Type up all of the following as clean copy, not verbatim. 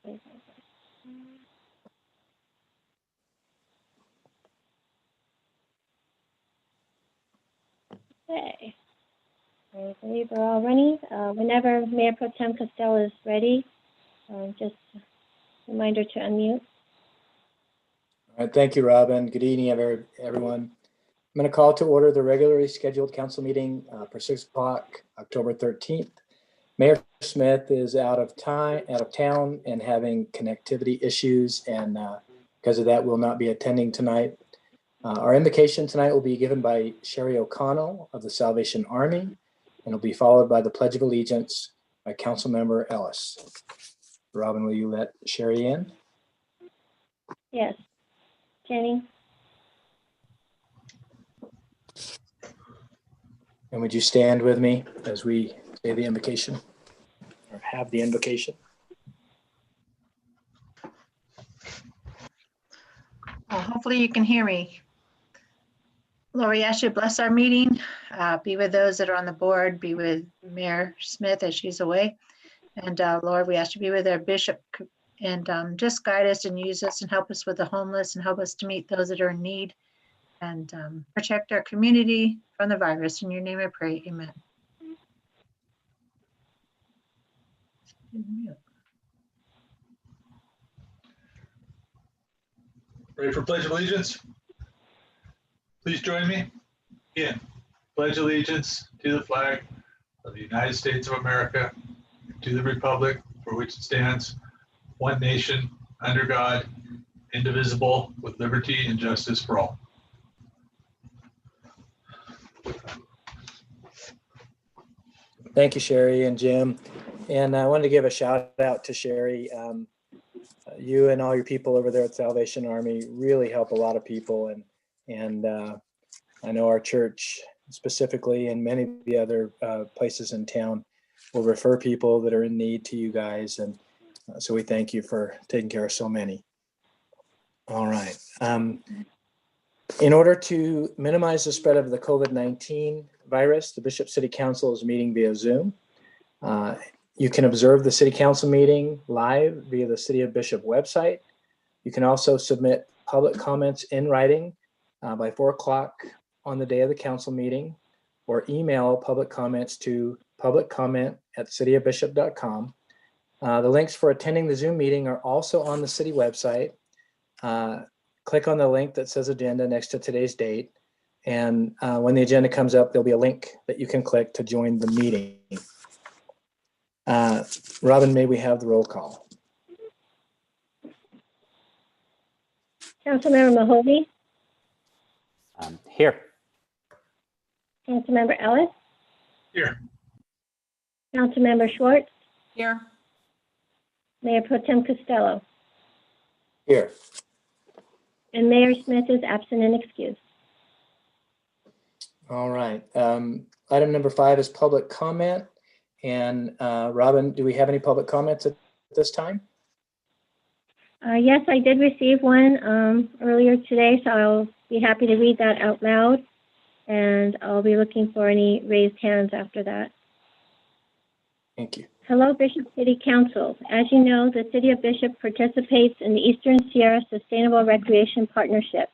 Okay. I believe we're all running. Whenever Mayor Pro Tem Costello is ready, just a reminder to unmute. All right, thank you, Robin. Good evening, everyone. I'm going to call to order the regularly scheduled council meeting for 6 o'clock, October 13th. Mayor Smith is out of town and having connectivity issues, and because of that will not be attending tonight. Our invocation tonight will be given by Sherry O'Connell of the Salvation Army, and will be followed by the Pledge of Allegiance by Councilmember Ellis. Robin, will you let Sherry in? Yes. Jenny? And would you stand with me as we say the invocation, or have the invocation? Hopefully you can hear me. Lord, we ask you to bless our meeting, be with those that are on the board, be with Mayor Smith as she's away. And Lord, we ask you to be with our bishop and just guide us and use us and help us with the homeless and help us to meet those that are in need and protect our community from the virus. In your name I pray, amen. Ready for Pledge of Allegiance? Please join me in pledge allegiance to the flag of the United States of America, to the republic for which it stands, one nation, under God, indivisible, with liberty and justice for all. Thank you, Sherry and Jim. And I wanted to give a shout out to Sherry. You and all your people over there at Salvation Army really help a lot of people. And I know our church specifically and many of the other places in town will refer people that are in need to you guys. And so we thank you for taking care of so many. All right. In order to minimize the spread of the COVID-19 virus, the Bishop City Council is meeting via Zoom. You can observe the City Council meeting live via the City of Bishop website. You can also submit public comments in writing by 4 o'clock on the day of the council meeting, or email public comments to publiccomment@cityofbishop.com. The links for attending the Zoom meeting are also on the city website. Click on the link that says agenda next to today's date. And when the agenda comes up, there'll be a link that you can click to join the meeting. Robin, may we have the roll call? Councilmember Mahoney? Here. Councilmember Ellis? Here. Councilmember Schwartz? Here. Mayor Pro Tem Costello? Here. And Mayor Smith is absent and excused. All right. Item number 5 is public comment. And Robin, do we have any public comments at this time? Yes, I did receive one earlier today, so I'll be happy to read that out loud. And I'll be looking for any raised hands after that. Thank you. Hello, Bishop City Council. As you know, the City of Bishop participates in the Eastern Sierra Sustainable Recreation Partnership,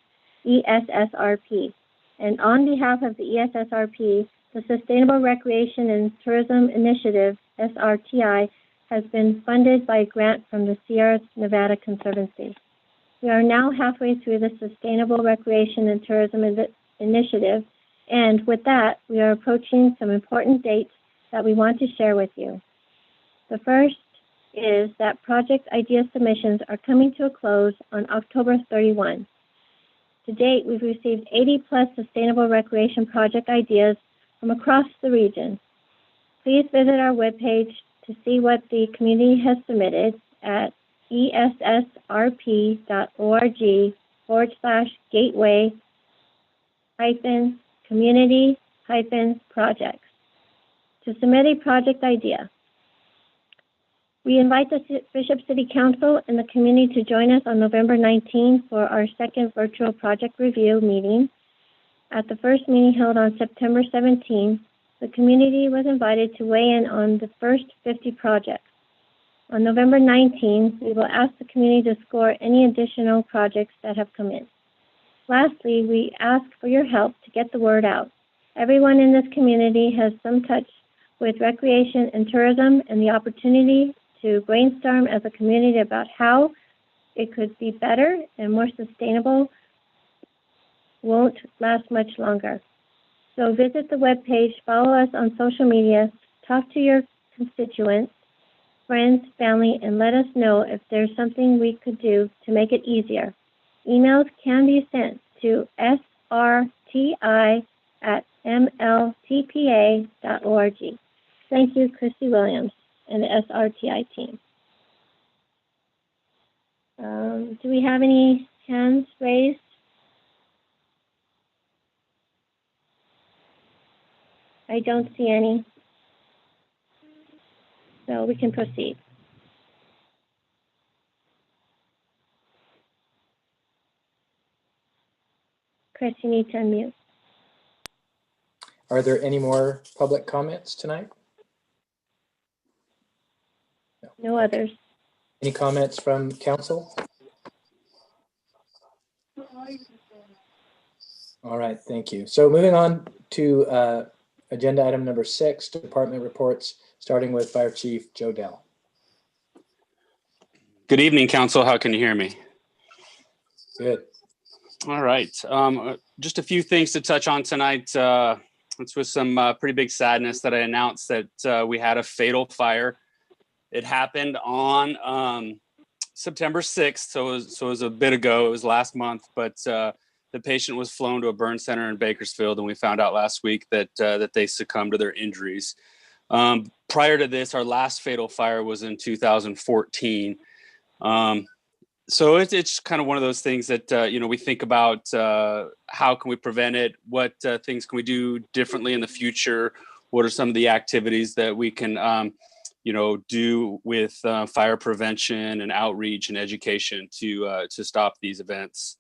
ESSRP. And on behalf of the ESSRP, the Sustainable Recreation and Tourism Initiative, SRTI, has been funded by a grant from the Sierra Nevada Conservancy. We are now halfway through the Sustainable Recreation and Tourism Initiative, and with that, we are approaching some important dates that we want to share with you. The first is that project idea submissions are coming to a close on October 31. To date, we've received 80+ sustainable recreation project ideas from across the region. Please visit our webpage to see what the community has submitted at essrp.org/gateway-community-projects to submit a project idea. We invite the Bishop City Council and the community to join us on November 19 for our second virtual project review meeting. At the first meeting held on September 17, the community was invited to weigh in on the first 50 projects. On November 19, we will ask the community to score any additional projects that have come in. Lastly, we ask for your help to get the word out. Everyone in this community has some touch with recreation and tourism, and the opportunity to brainstorm as a community about how it could be better and more sustainable won't last much longer. So visit the webpage, follow us on social media, talk to your constituents, friends, family, and let us know if there's something we could do to make it easier. Emails can be sent to srti@mltpa.org. Thank you, Christy Williams and the SRTI team. Do we have any hands raised? I don't see any. So we can proceed. Chris, you need to unmute. Are there any more public comments tonight? No others. Any comments from council? All right, thank you. So moving on to agenda item number 6, department reports, starting with Fire Chief Joe Dell. Good evening, council. How can you hear me? Good. All right. Just a few things to touch on tonight. It's with some pretty big sadness that I announced that we had a fatal fire. It happened on September 6th, so it was a bit ago. It was last month, but the patient was flown to a burn center in Bakersfield, and we found out last week that they succumbed to their injuries. Prior to this, our last fatal fire was in 2014. So it's kind of one of those things that, we think about how can we prevent it? What things can we do differently in the future? What are some of the activities that we can, do with fire prevention and outreach and education to stop these events?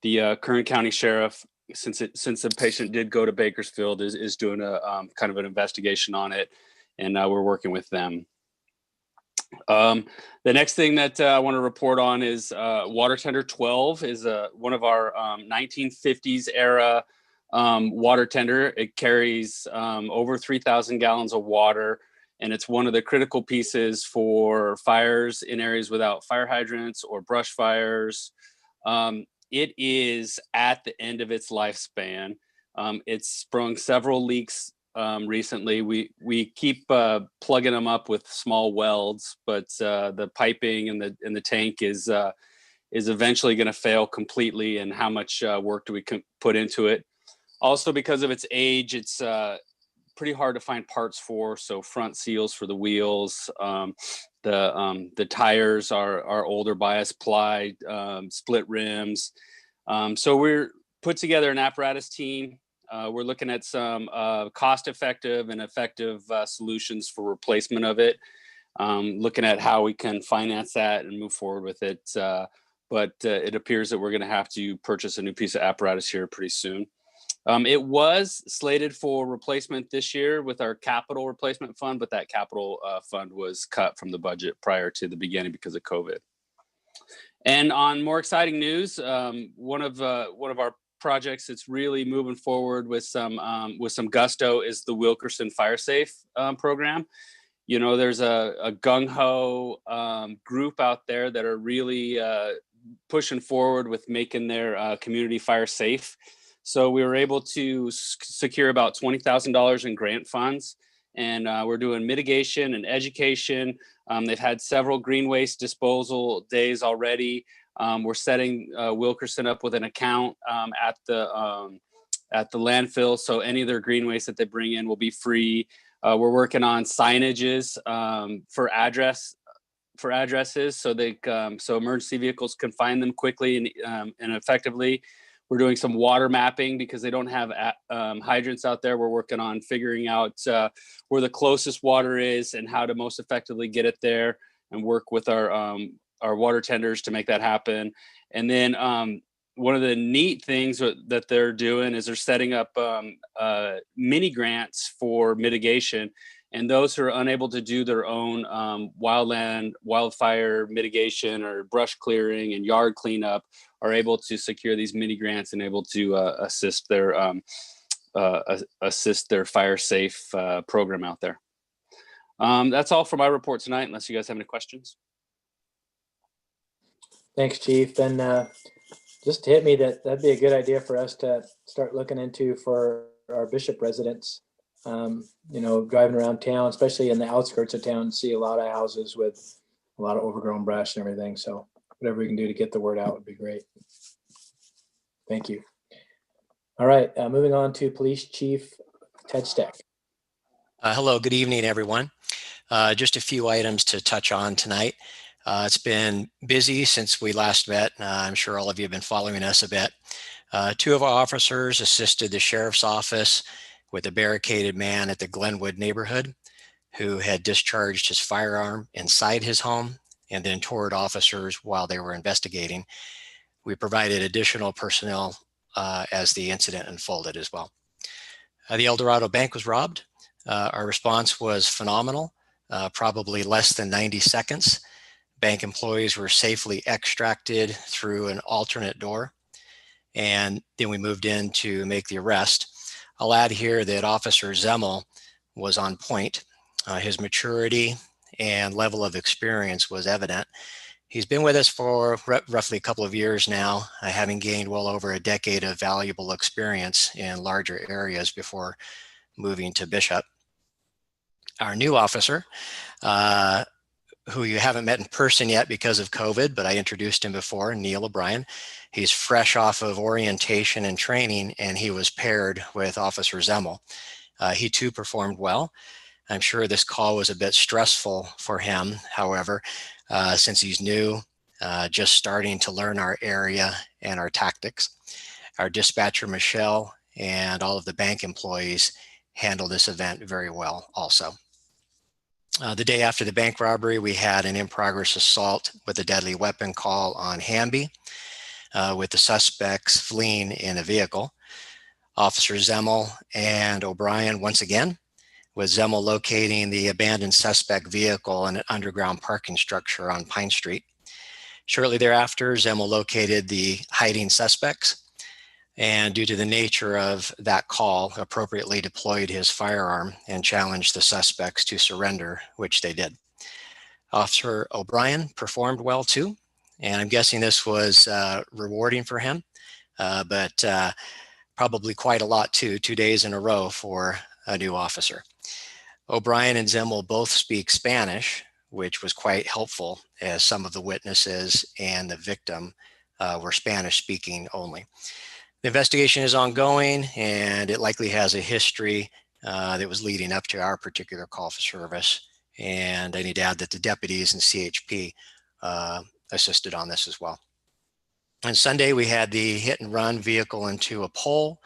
The Kern County Sheriff, since the patient did go to Bakersfield, is doing a kind of an investigation on it, and we're working with them. The next thing that I want to report on is Water Tender 12 is one of our 1950s era water tender. It carries over 3,000 gallons of water, and it's one of the critical pieces for fires in areas without fire hydrants or brush fires. It is at the end of its lifespan. It's sprung several leaks recently. We keep plugging them up with small welds, but the piping and the tank is eventually going to fail completely. And how much work do we put into it? Also, because of its age, it's pretty hard to find parts for. So front seals for the wheels, the tires are older bias ply, split rims. So we're put together an apparatus team. We're looking at some cost-effective and effective solutions for replacement of it. Looking at how we can finance that and move forward with it. But it appears that we're going to have to purchase a new piece of apparatus here pretty soon. It was slated for replacement this year with our capital replacement fund, but that capital fund was cut from the budget prior to the beginning because of COVID. And on more exciting news, one of our projects that's really moving forward with some gusto is the Wilkerson Fire Safe program. There's a gung-ho group out there that are really pushing forward with making their community fire safe. So we were able to secure about $20,000 in grant funds, and we're doing mitigation and education. They've had several green waste disposal days already. We're setting Wilkerson up with an account at the landfill, so any of their green waste that they bring in will be free. We're working on signages for addresses, so emergency vehicles can find them quickly and effectively. We're doing some water mapping because they don't have hydrants out there. We're working on figuring out where the closest water is and how to most effectively get it there, and work with our water tenders to make that happen. And then one of the neat things that they're doing is they're setting up mini grants for mitigation. And those who are unable to do their own wildfire mitigation or brush clearing and yard cleanup are able to secure these mini grants and able to assist their fire safe program out there. That's all for my report tonight, unless you guys have any questions. Thanks, Chief. And just hit me that'd be a good idea for us to start looking into for our Bishop residents. You know, driving around town, especially in the outskirts of town, see a lot of houses with a lot of overgrown brush and everything. So whatever we can do to get the word out would be great. Thank you. All right, moving on to Police Chief Ted Steck. Hello, good evening, everyone. Just a few items to touch on tonight. It's been busy since we last met. I'm sure all of you have been following us a bit. Two of our officers assisted the sheriff's office with a barricaded man at the Glenwood neighborhood who had discharged his firearm inside his home and then toward officers while they were investigating. We provided additional personnel as the incident unfolded as well. The El Dorado Bank was robbed. Our response was phenomenal, probably less than 90 seconds. Bank employees were safely extracted through an alternate door, and then we moved in to make the arrest. I'll add here that Officer Zemmel was on point. His maturity and level of experience was evident. He's been with us for roughly a couple of years now, having gained well over a decade of valuable experience in larger areas before moving to Bishop. Our new officer, who you haven't met in person yet because of COVID, but I introduced him before, Neil O'Brien. He's fresh off of orientation and training, and he was paired with Officer Zemmel. He too performed well. I'm sure this call was a bit stressful for him, however, since he's new, just starting to learn our area and our tactics. Our dispatcher, Michelle, and all of the bank employees handled this event very well also. The day after the bank robbery, we had an in-progress assault with a deadly weapon call on Hamby, with the suspects fleeing in a vehicle. Officer Zemmel and O'Brien once again, with Zemmel locating the abandoned suspect vehicle in an underground parking structure on Pine Street. Shortly thereafter, Zemmel located the hiding suspects, and due to the nature of that call, appropriately deployed his firearm and challenged the suspects to surrender, which they did. Officer O'Brien performed well too, and I'm guessing this was rewarding for him, but probably quite a lot too, 2 days in a row for a new officer. O'Brien and Zemmel both speak Spanish, which was quite helpful as some of the witnesses and the victim were Spanish speaking only. The investigation is ongoing, and it likely has a history that was leading up to our particular call for service. And I need to add that the deputies and CHP assisted on this as well. On Sunday, we had the hit and run vehicle into a pole.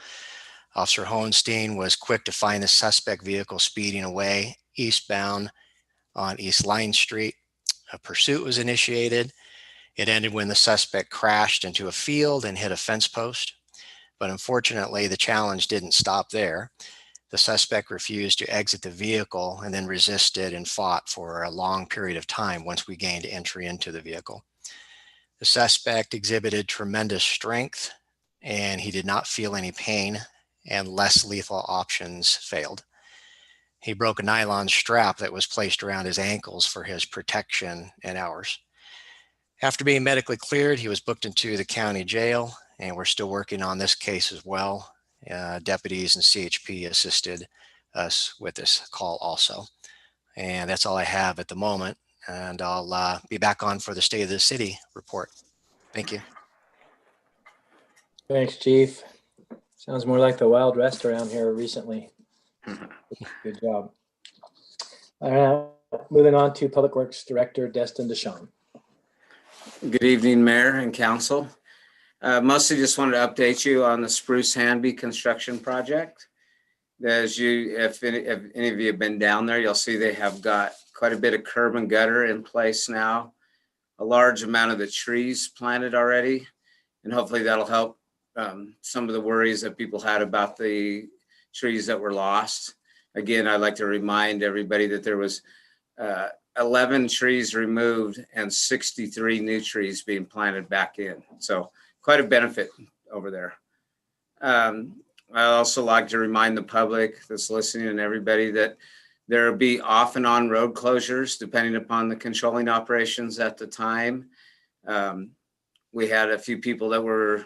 Officer Hohenstein was quick to find the suspect vehicle speeding away eastbound on East Line Street. A pursuit was initiated. It ended when the suspect crashed into a field and hit a fence post. But unfortunately, the challenge didn't stop there. The suspect refused to exit the vehicle and then resisted and fought for a long period of time once we gained entry into the vehicle. The suspect exhibited tremendous strength, and he did not feel any pain, and less lethal options failed. He broke a nylon strap that was placed around his ankles for his protection and ours. After being medically cleared, he was booked into the county jail, and we're still working on this case as well. Deputies and CHP assisted us with this call also. And that's all I have at the moment. And I'll be back on for the State of the City report. Thank you. Thanks, Chief. Sounds more like the Wild West around here recently. Good job. All right, moving on to Public Works Director Destin Deshawn. Good evening, Mayor and Council. Mostly just wanted to update you on the Spruce Hanby construction project. If any of you have been down there, you'll see they have got quite a bit of curb and gutter in place now, a large amount of the trees planted already, and hopefully that'll help some of the worries that people had about the trees that were lost. again, I'd like to remind everybody that there was 11 trees removed and 63 new trees being planted back in. So quite a benefit over there. I also like to remind the public that's listening and everybody that there will be off and on road closures depending upon the controlling operations at the time. We had a few people that were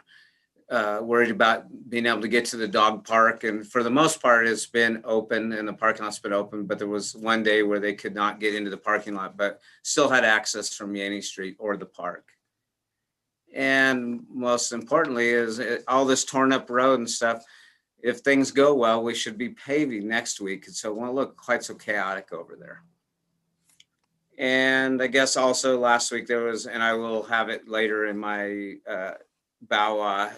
worried about being able to get to the dog park, and for the most part it's been open and the parking lot's been open, but there was one day where they could not get into the parking lot but still had access from Yaney Street or the park. And most importantly is all this torn up road and stuff. If things go well, we should be paving next week, and so it won't look quite so chaotic over there. And I guess also last week there was, and I will have it later in my BAWA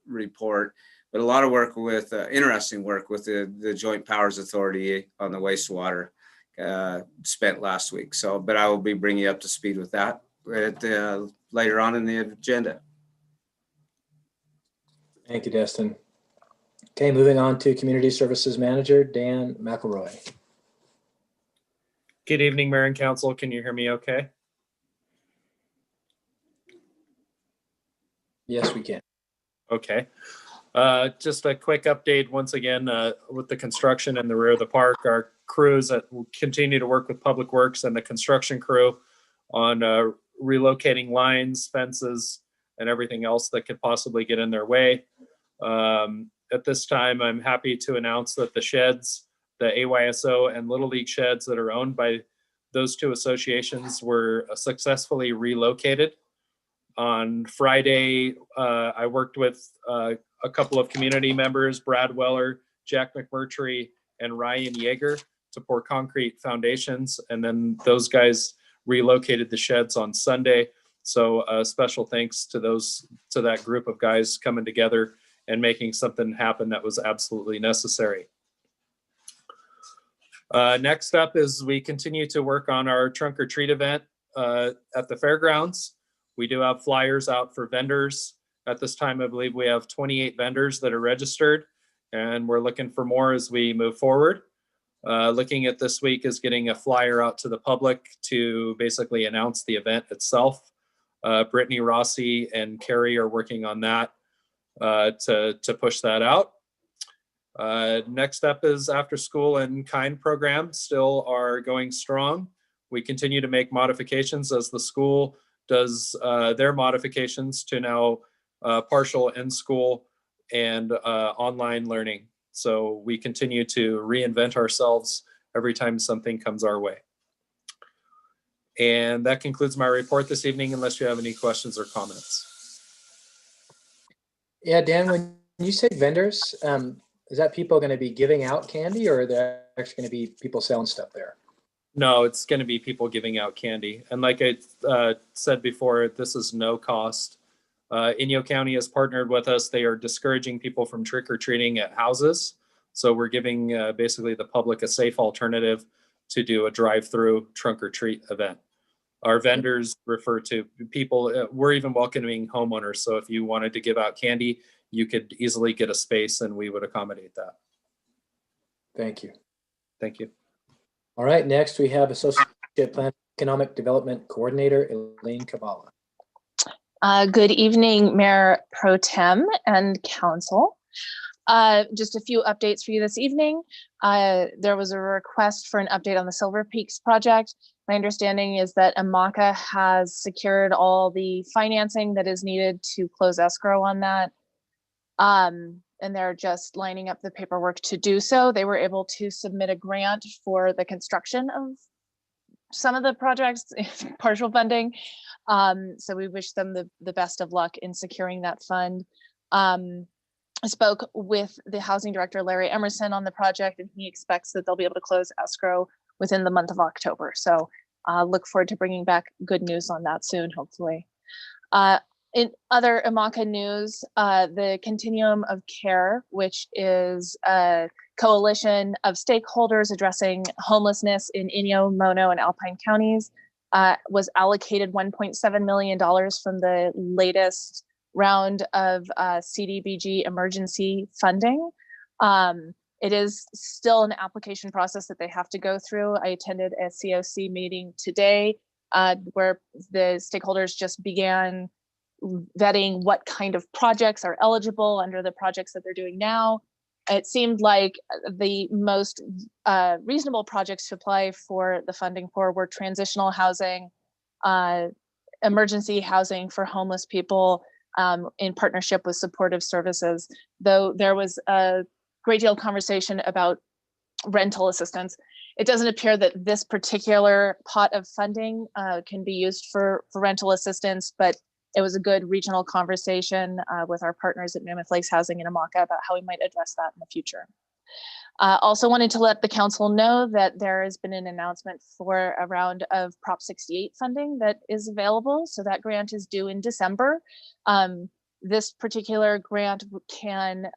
report, but a lot of work with interesting work with the Joint Powers Authority on the wastewater spent last week. So, but I will be bringing you up to speed with that later on in the agenda. Thank you, Destin. Okay, moving on to Community Services Manager, Dan McElroy. Good evening, Mayor and Council. Can you hear me okay? Yes, we can. Okay. Just a quick update once again with the construction in the rear of the park. Our crews that will continue to work with Public Works and the construction crew on relocating lines, fences, and everything else that could possibly get in their way. At this time, I'm happy to announce that the sheds, the AYSO and Little League sheds that are owned by those two associations were successfully relocated. On Friday, I worked with a couple of community members, Brad Weller, Jack McMurtry, and Ryan Yeager, to pour concrete foundations. And then those guys relocated the sheds on Sunday. So special thanks to that group of guys coming together and making something happen that was absolutely necessary. Next up is we continue to work on our trunk or treat event at the fairgrounds. We do have flyers out for vendors. At this time, I believe we have 28 vendors that are registered, and we're looking for more as we move forward. Looking at this week is getting a flyer out to the public to basically announce the event itself. Brittany Rossi and Carrie are working on that to push that out. Next up is after school and kind programs still are going strong. We continue to make modifications as the school does their modifications to now partial in school and online learning. So we continue to reinvent ourselves every time something comes our way. And that concludes my report this evening, unless you have any questions or comments. Yeah, Dan, when you say vendors, is that people going to be giving out candy, or are there actually going to be people selling stuff there? No, it's going to be people giving out candy. And like I said before, this is no cost. Inyo County has partnered with us. They are discouraging people from trick-or-treating at houses. So we're giving basically the public a safe alternative to do a drive-through trunk-or-treat event. Our vendors refer to people, we're even welcoming homeowners. So if you wanted to give out candy, you could easily get a space and we would accommodate that. Thank you. Thank you. All right, next we have Associate Plan Economic Development Coordinator, Elaine Cabala. Good evening, Mayor Pro Tem and Council. Just a few updates for you this evening. There was a request for an update on the Silver Peaks project. My understanding is that AMACA has secured all the financing that is needed to close escrow on that. And they're just lining up the paperwork to do so. They were able to submit a grant for the construction of some of the projects, partial funding. So we wish them the best of luck in securing that fund. I spoke with the housing director, Larry Emerson, on the project, and he expects that they'll be able to close escrow within the month of October. So look forward to bringing back good news on that soon, hopefully. In other AMACA news, the Continuum of Care, which is a coalition of stakeholders addressing homelessness in Inyo, Mono, and Alpine counties, was allocated $1.7 million from the latest round of CDBG emergency funding. It is still an application process that they have to go through. I attended a COC meeting today where the stakeholders just began vetting what kind of projects are eligible under the projects that they're doing now. It seemed like the most reasonable projects to apply for the funding for were transitional housing, emergency housing for homeless people in partnership with supportive services, though there was a great deal of conversation about rental assistance. It doesn't appear that this particular pot of funding can be used for rental assistance, but it was a good regional conversation with our partners at Mammoth Lakes Housing and Amaka about how we might address that in the future. Also wanted to let the council know that there has been an announcement for a round of Prop 68 funding that is available. So that grant is due in December. This particular grant can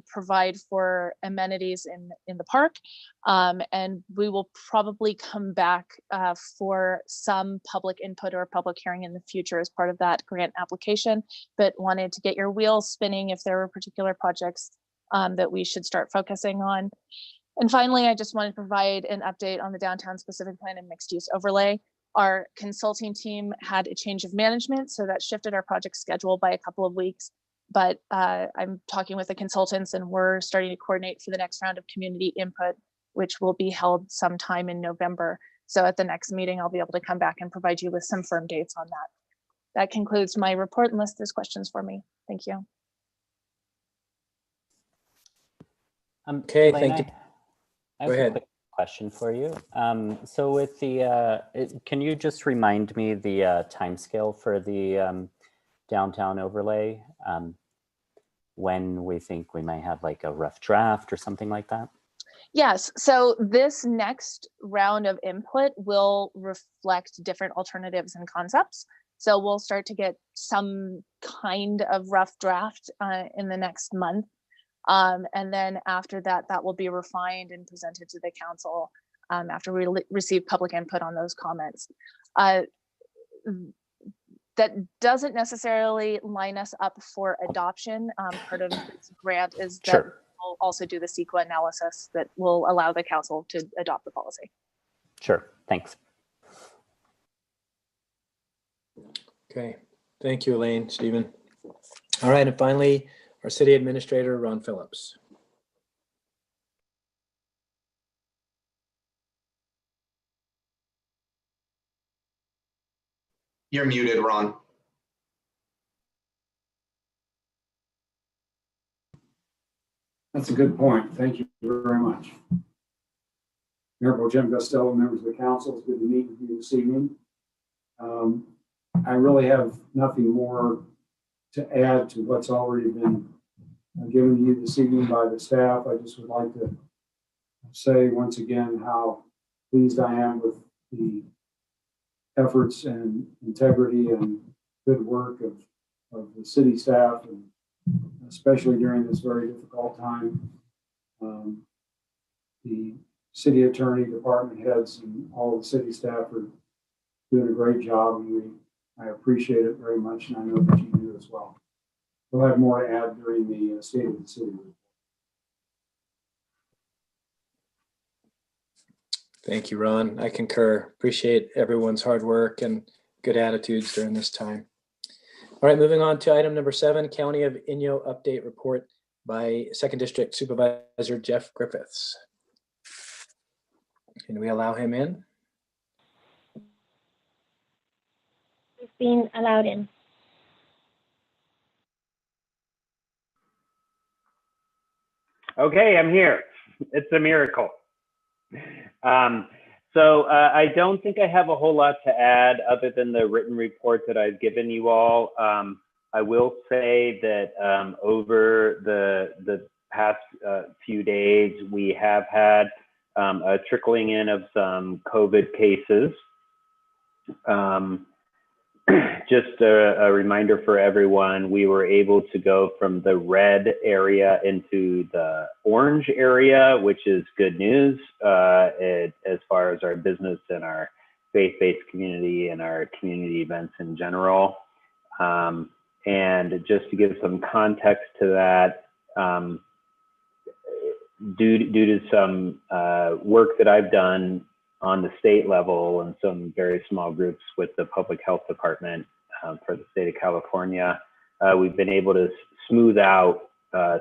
provide for amenities in the park. And we will probably come back for some public input or public hearing in the future as part of that grant application, but wanted to get your wheels spinning if there were particular projects that we should start focusing on. And finally, I just wanted to provide an update on the Downtown Specific Plan and Mixed Use Overlay. Our consulting team had a change of management, so that shifted our project schedule by a couple of weeks. But I'm talking with the consultants and we're starting to coordinate for the next round of community input, which will be held sometime in November. So at the next meeting, I'll be able to come back and provide you with some firm dates on that. That concludes my report unless there's questions for me. Thank you. Okay, Elaine, thank you. I Go have ahead. a quick question for you. So with the, can you just remind me the timescale for the downtown overlay? When we think we might have like a rough draft or something like that? Yes, so this next round of input will reflect different alternatives and concepts. So we'll start to get some kind of rough draft in the next month. And then after that, that will be refined and presented to the council after we receive public input on those comments. That doesn't necessarily line us up for adoption. Part of this grant is that Sure. we'll also do the CEQA analysis that will allow the council to adopt the policy. Sure, thanks. Okay, thank you, Elaine, Stephen. All right, and finally, our city administrator, Ron Phillips. You're muted, Ron. That's a good point. Thank you very much. Mayor Pro Tem Costello, members of the council, it's good to meet with you this evening. I really have nothing more to add to what's already been given to you this evening by the staff. I just would like to say once again how pleased I am with the efforts and integrity and good work of the city staff, and especially during this very difficult time. The city attorney, department heads, and all the city staff are doing a great job, and I appreciate it very much, and I know that you do as well. We'll have more to add during the State of the City. Thank you, Ron. I concur. Appreciate everyone's hard work and good attitudes during this time. All right, moving on to item number 7, County of Inyo update report by 2nd District Supervisor Jeff Griffiths. Can we allow him in? He's being allowed in. Okay, I'm here. It's a miracle. So I don't think I have a whole lot to add other than the written report that I've given you all. I will say that over the past few days, we have had a trickling in of some COVID cases. Just a reminder for everyone, we were able to go from the red area into the orange area, which is good news as far as our business and our faith-based community and our community events in general. And just to give some context to that, due to some work that I've done on the state level and some very small groups with the public health department for the state of California, we've been able to smooth out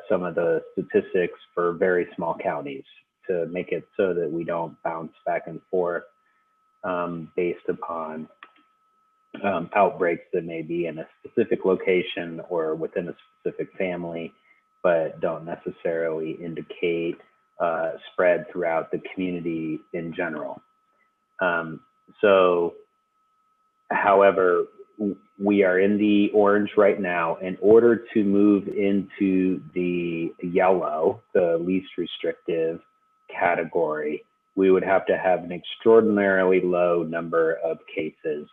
some of the statistics for very small counties to make it so that we don't bounce back and forth based upon outbreaks that may be in a specific location or within a specific family, but don't necessarily indicate spread throughout the community in general. However, we are in the orange right now. In order to move into the yellow, the least restrictive category, we would have to have an extraordinarily low number of cases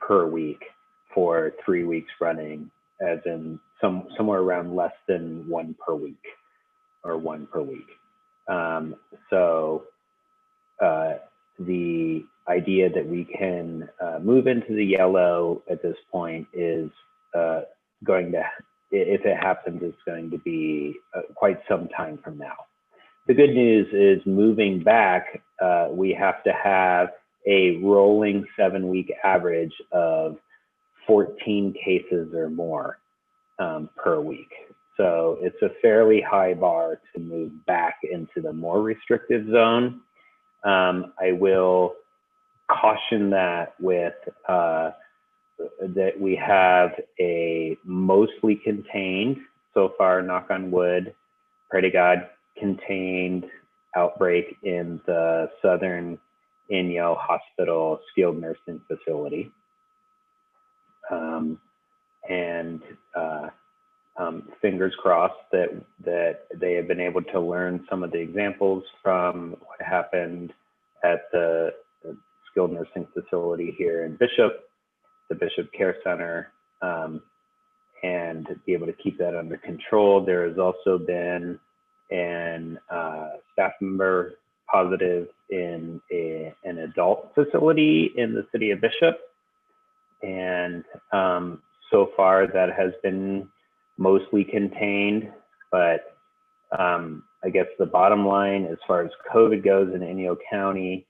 per week for 3 weeks running, as in somewhere around less than one per week or one per week. The idea that we can move into the yellow at this point is going to, if it happens, it's going to be quite some time from now. The good news is moving back, we have to have a rolling 7-week average of 14 cases or more per week. So it's a fairly high bar to move back into the more restrictive zone. I will caution that with that we have a mostly contained, so far, knock on wood, pray to God, contained outbreak in the Southern Inyo Hospital skilled nursing facility. Fingers crossed that they have been able to learn some of the examples from what happened at the skilled nursing facility here in Bishop, the Bishop Care Center, and be able to keep that under control. There has also been an staff member positive in an adult facility in the city of Bishop. And so far that has been mostly contained, but I guess the bottom line as far as COVID goes in Inyo County,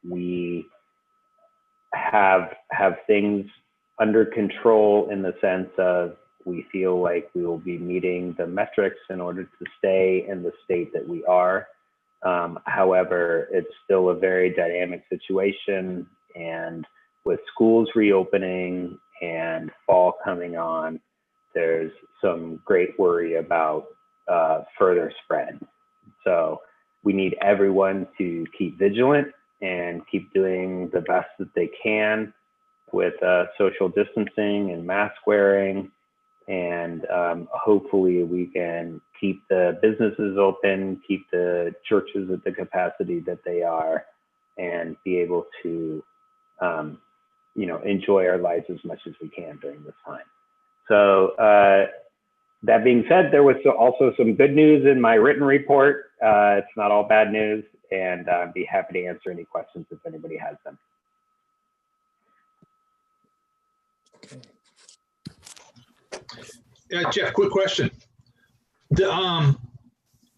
we have things under control in the sense of we feel like we will be meeting the metrics in order to stay in the state that we are. However, it's still a very dynamic situation, and with schools reopening and fall coming on, there's some great worry about further spread. So we need everyone to keep vigilant and keep doing the best that they can with social distancing and mask wearing. And hopefully we can keep the businesses open, keep the churches at the capacity that they are, and be able to enjoy our lives as much as we can during this time. So that being said, there was also some good news in my written report. It's not all bad news, and I'd be happy to answer any questions if anybody has them. Okay. Yeah, Jeff, quick question.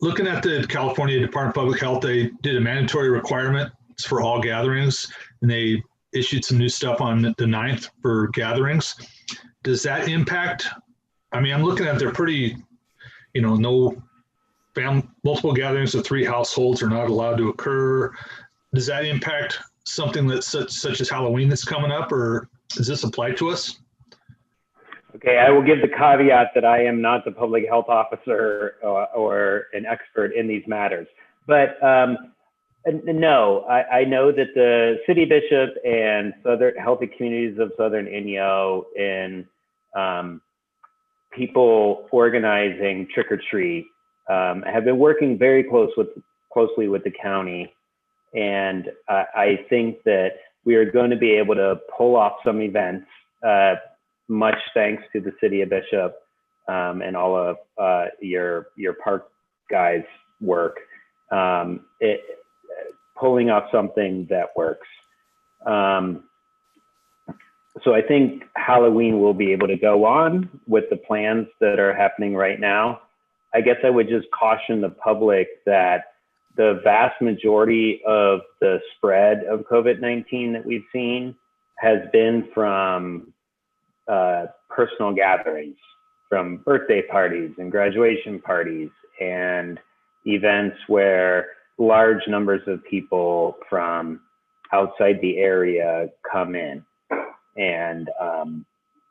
Looking at the California Department of Public Health, they did a mandatory requirement for all gatherings, and they issued some new stuff on the 9th for gatherings. Does that impact? I mean, I'm looking at they're pretty, no multiple gatherings of 3 households are not allowed to occur. Does that impact something that's such as Halloween that's coming up, or does this apply to us? Okay, I will give the caveat that I am not the public health officer or an expert in these matters. But no, I know that the City of Bishop and Healthy Communities of Southern Inyo and people organizing Trick or Treat have been working very closely with the county. And I think that we are going to be able to pull off some events, much thanks to the City of Bishop and all of your park guys' work, pulling off something that works. So I think Halloween will be able to go on with the plans that are happening right now. I guess I would just caution the public that the vast majority of the spread of COVID-19 that we've seen has been from personal gatherings, from birthday parties and graduation parties and events where large numbers of people from outside the area come in.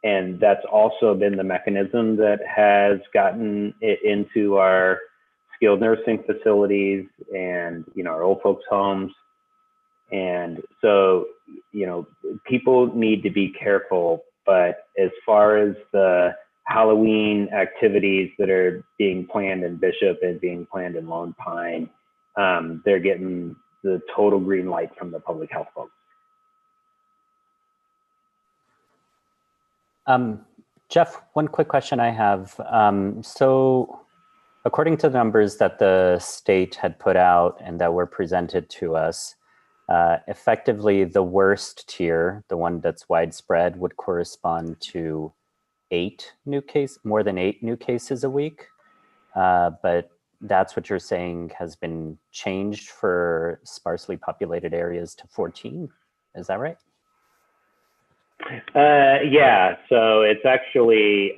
And that's also been the mechanism that has gotten it into our skilled nursing facilities and, our old folks' homes. And so, people need to be careful. But as far as the Halloween activities that are being planned in Bishop and being planned in Lone Pine, they're getting the total green light from the public health folks. Jeff, one quick question I have. So according to the numbers that the state had put out and that were presented to us, effectively the worst tier, the one that's widespread, would correspond to more than 8 new cases a week. But that's what you're saying has been changed for sparsely populated areas to 14. Is that right? Yeah, so it's actually,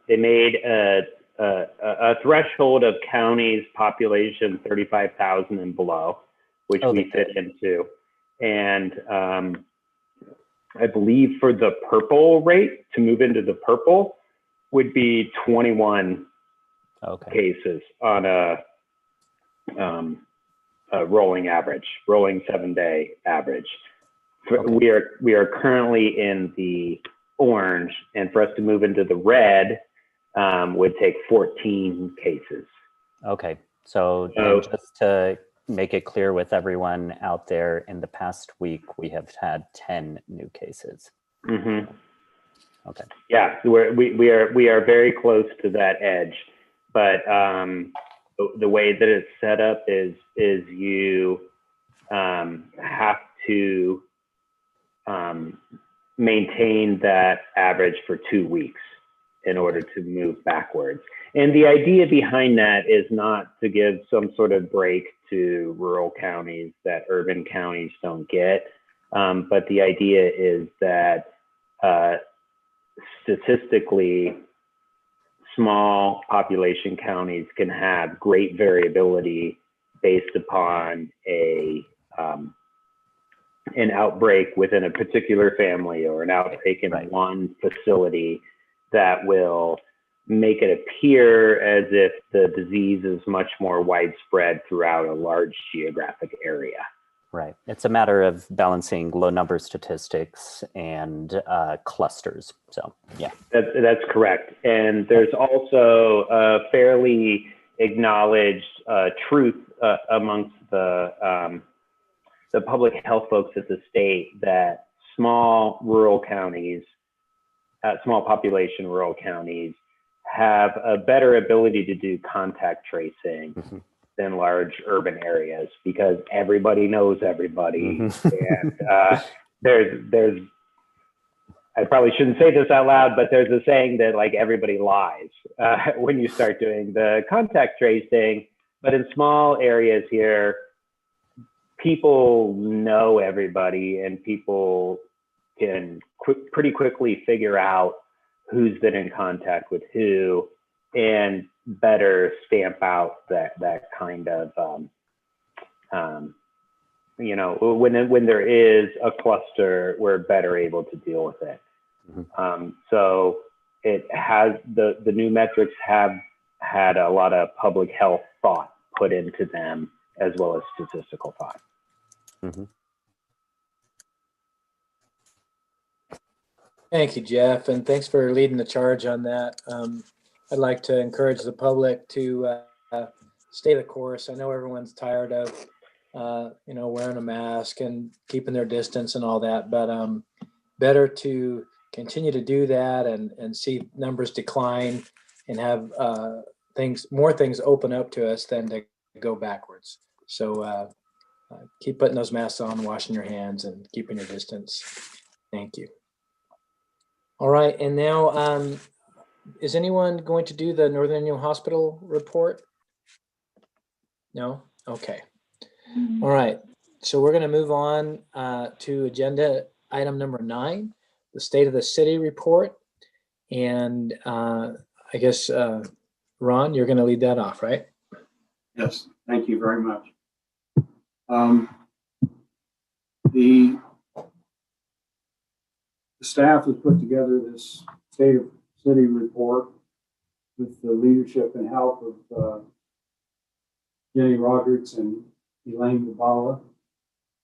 they made a threshold of counties population 35,000 and below, which we fit into. And I believe for the purple rate, to move into the purple, would be 21 cases on a rolling 7-day average. We are currently in the orange, and for us to move into the red would take 14 cases. Okay, so just to make it clear with everyone out there, in the past week, we have had 10 new cases. Mm-hmm. Okay. Yeah, we are very close to that edge, but the way that it's set up is you have to maintain that average for 2 weeks in order to move backwards. And the idea behind that is not to give some sort of break to rural counties that urban counties don't get, but the idea is that statistically, small population counties can have great variability based upon an outbreak within a particular family or an outbreak in one facility that will make it appear as if the disease is much more widespread throughout a large geographic area. Right. It's a matter of balancing low number statistics and clusters. So, yeah. That's correct. And there's also a fairly acknowledged truth amongst the public health folks at the state that small rural counties, small population rural counties, have a better ability to do contact tracing than large urban areas because everybody knows everybody. And there's, I probably shouldn't say this out loud, but there's a saying that like everybody lies when you start doing the contact tracing. But in small areas here, people know everybody and people can pretty quickly figure out who's been in contact with who and better stamp out that kind of, you know, when there is a cluster, we're better able to deal with it. So it has, the new metrics have had a lot of public health thought put into them as well as statistical thought. Thank you, Jeff, and thanks for leading the charge on that. I'd like to encourage the public to stay the course. I know everyone's tired of, you know, wearing a mask and keeping their distance and all that, but better to continue to do that and see numbers decline and have more things open up to us than to go backwards. So keep putting those masks on, washing your hands, and keeping your distance. Thank you. All right, and now Is anyone going to do the Northern Indiana Hospital report? No? Okay. All right. So we're going to move on to agenda item number 9, the State of the City report. And I guess, Ron, you're going to lead that off, right? Yes, thank you very much. The staff has put together this State of City report with the leadership and help of Jenny Rodericks and Elaine Gabala,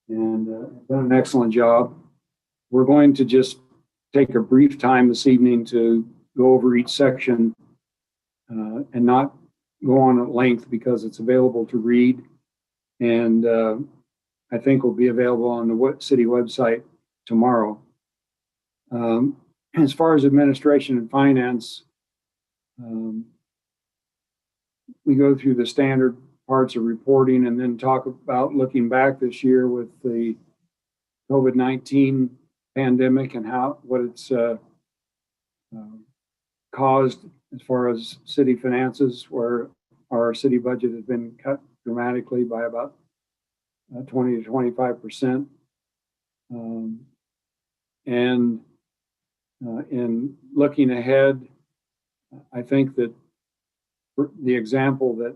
and done an excellent job. We're going to just take a brief time this evening to go over each section and not go on at length because it's available to read, and I think will be available on the city website tomorrow. As far as administration and finance, we go through the standard parts of reporting and then talk about looking back this year with the COVID-19 pandemic and what it's caused as far as city finances, where our city budget has been cut dramatically by about 20 to 25%. And in looking ahead, I think that the example that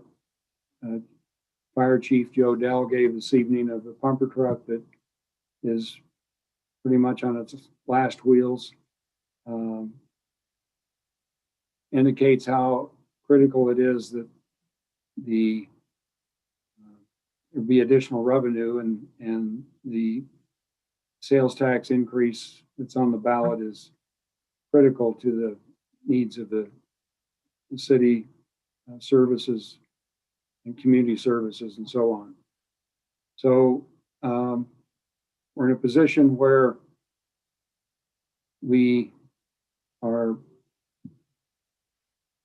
Fire Chief Joe Dell gave this evening of the pumper truck that is pretty much on its last wheels indicates how critical it is that there be additional revenue, and the sales tax increase that's on the ballot is critical to the needs of the city services and community services and so on. So we're in a position where we are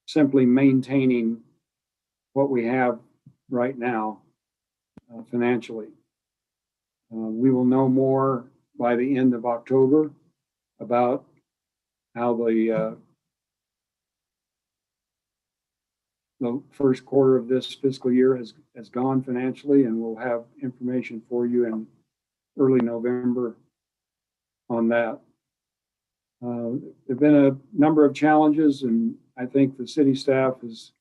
simply maintaining what we have right now financially. We will know more by the end of October about how the first quarter of this fiscal year has gone financially, and we'll have information for you in early November on that. There have been a number of challenges, and I think the city staff has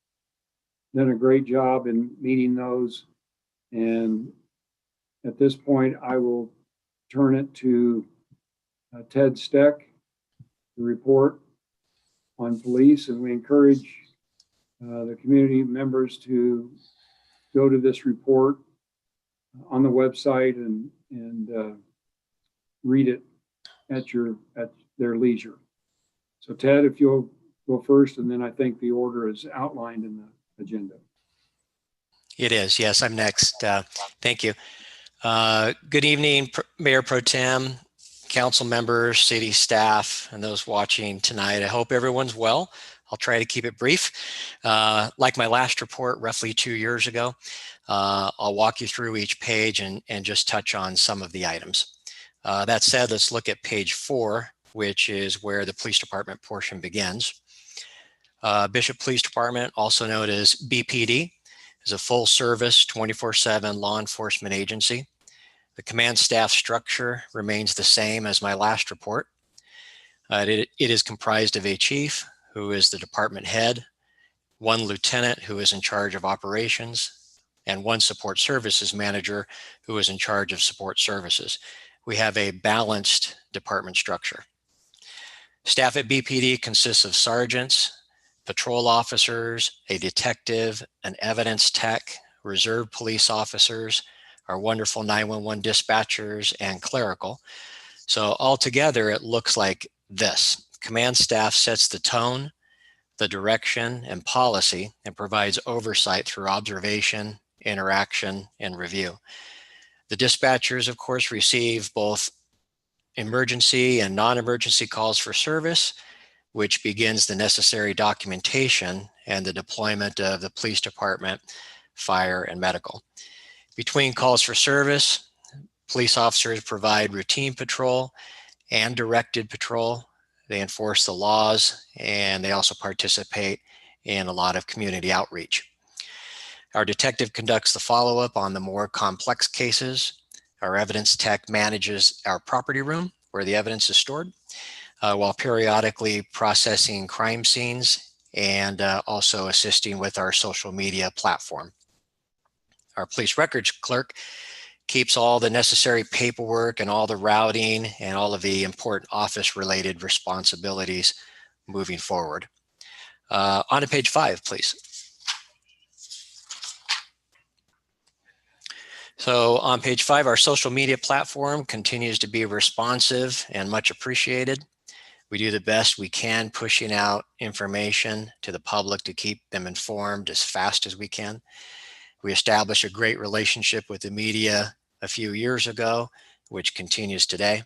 done a great job in meeting those. And at this point, I will turn it to Ted Steck to report on police, and we encourage the community members to go to this report on the website and read it at their leisure. So Ted, if you'll go first, and then I think the order is outlined in the agenda. It is, yes, I'm next. Thank you. Good evening, Mayor Pro Tem, council members, city staff, and those watching tonight. I hope everyone's well. I'll try to keep it brief. Like my last report roughly 2 years ago, I'll walk you through each page and just touch on some of the items. That said, let's look at page 4, which is where the police department portion begins. Bishop Police Department, also known as BPD, is a full service 24/7 law enforcement agency. The command staff structure remains the same as my last report. It is comprised of a chief, who is the department head, one lieutenant who is in charge of operations, and one support services manager who is in charge of support services. We have a balanced department structure. Staff at BPD consists of sergeants, patrol officers, a detective, an evidence tech, reserve police officers, our wonderful 911 dispatchers, and clerical. So altogether, it looks like this. Command staff sets the tone, the direction, and policy, and provides oversight through observation, interaction, and review. The dispatchers, of course, receive both emergency and non-emergency calls for service, which begins the necessary documentation and the deployment of the police department, fire, and medical. Between calls for service, police officers provide routine patrol and directed patrol they enforce the laws, and they also participate in a lot of community outreach. Our detective conducts the follow-up on the more complex cases. Our evidence tech manages our property room where the evidence is stored, while periodically processing crime scenes and also assisting with our social media platform. Our police records clerk keeps all the necessary paperwork and all the routing and all of the important office-related responsibilities moving forward. On to page 5, please. So on page 5, our social media platform continues to be responsive and much appreciated. We do the best we can pushing out information to the public to keep them informed as fast as we can. We established a great relationship with the media a few years ago, which continues today.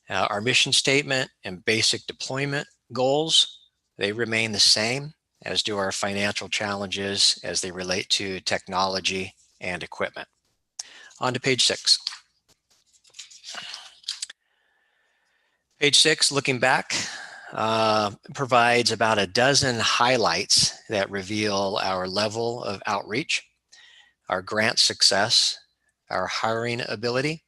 Our mission statement and basic deployment goals, they remain the same, as do our financial challenges as they relate to technology and equipment. On to page 6. Page 6, looking back, provides about a dozen highlights that reveal our level of outreach, our grant success, our hiring ability,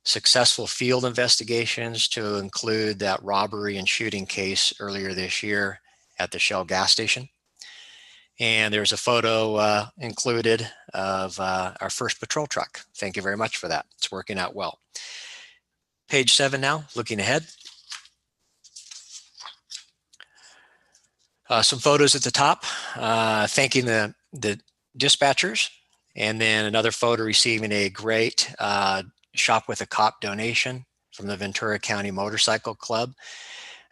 successful field investigations to include that robbery and shooting case earlier this year at the Shell gas station. And there's a photo included of our first patrol truck. Thank you very much for that. It's working out well. Page 7 now, looking ahead. Some photos at the top, thanking the dispatchers, and then another photo receiving a great Shop with a Cop donation from the Ventura County Motorcycle Club.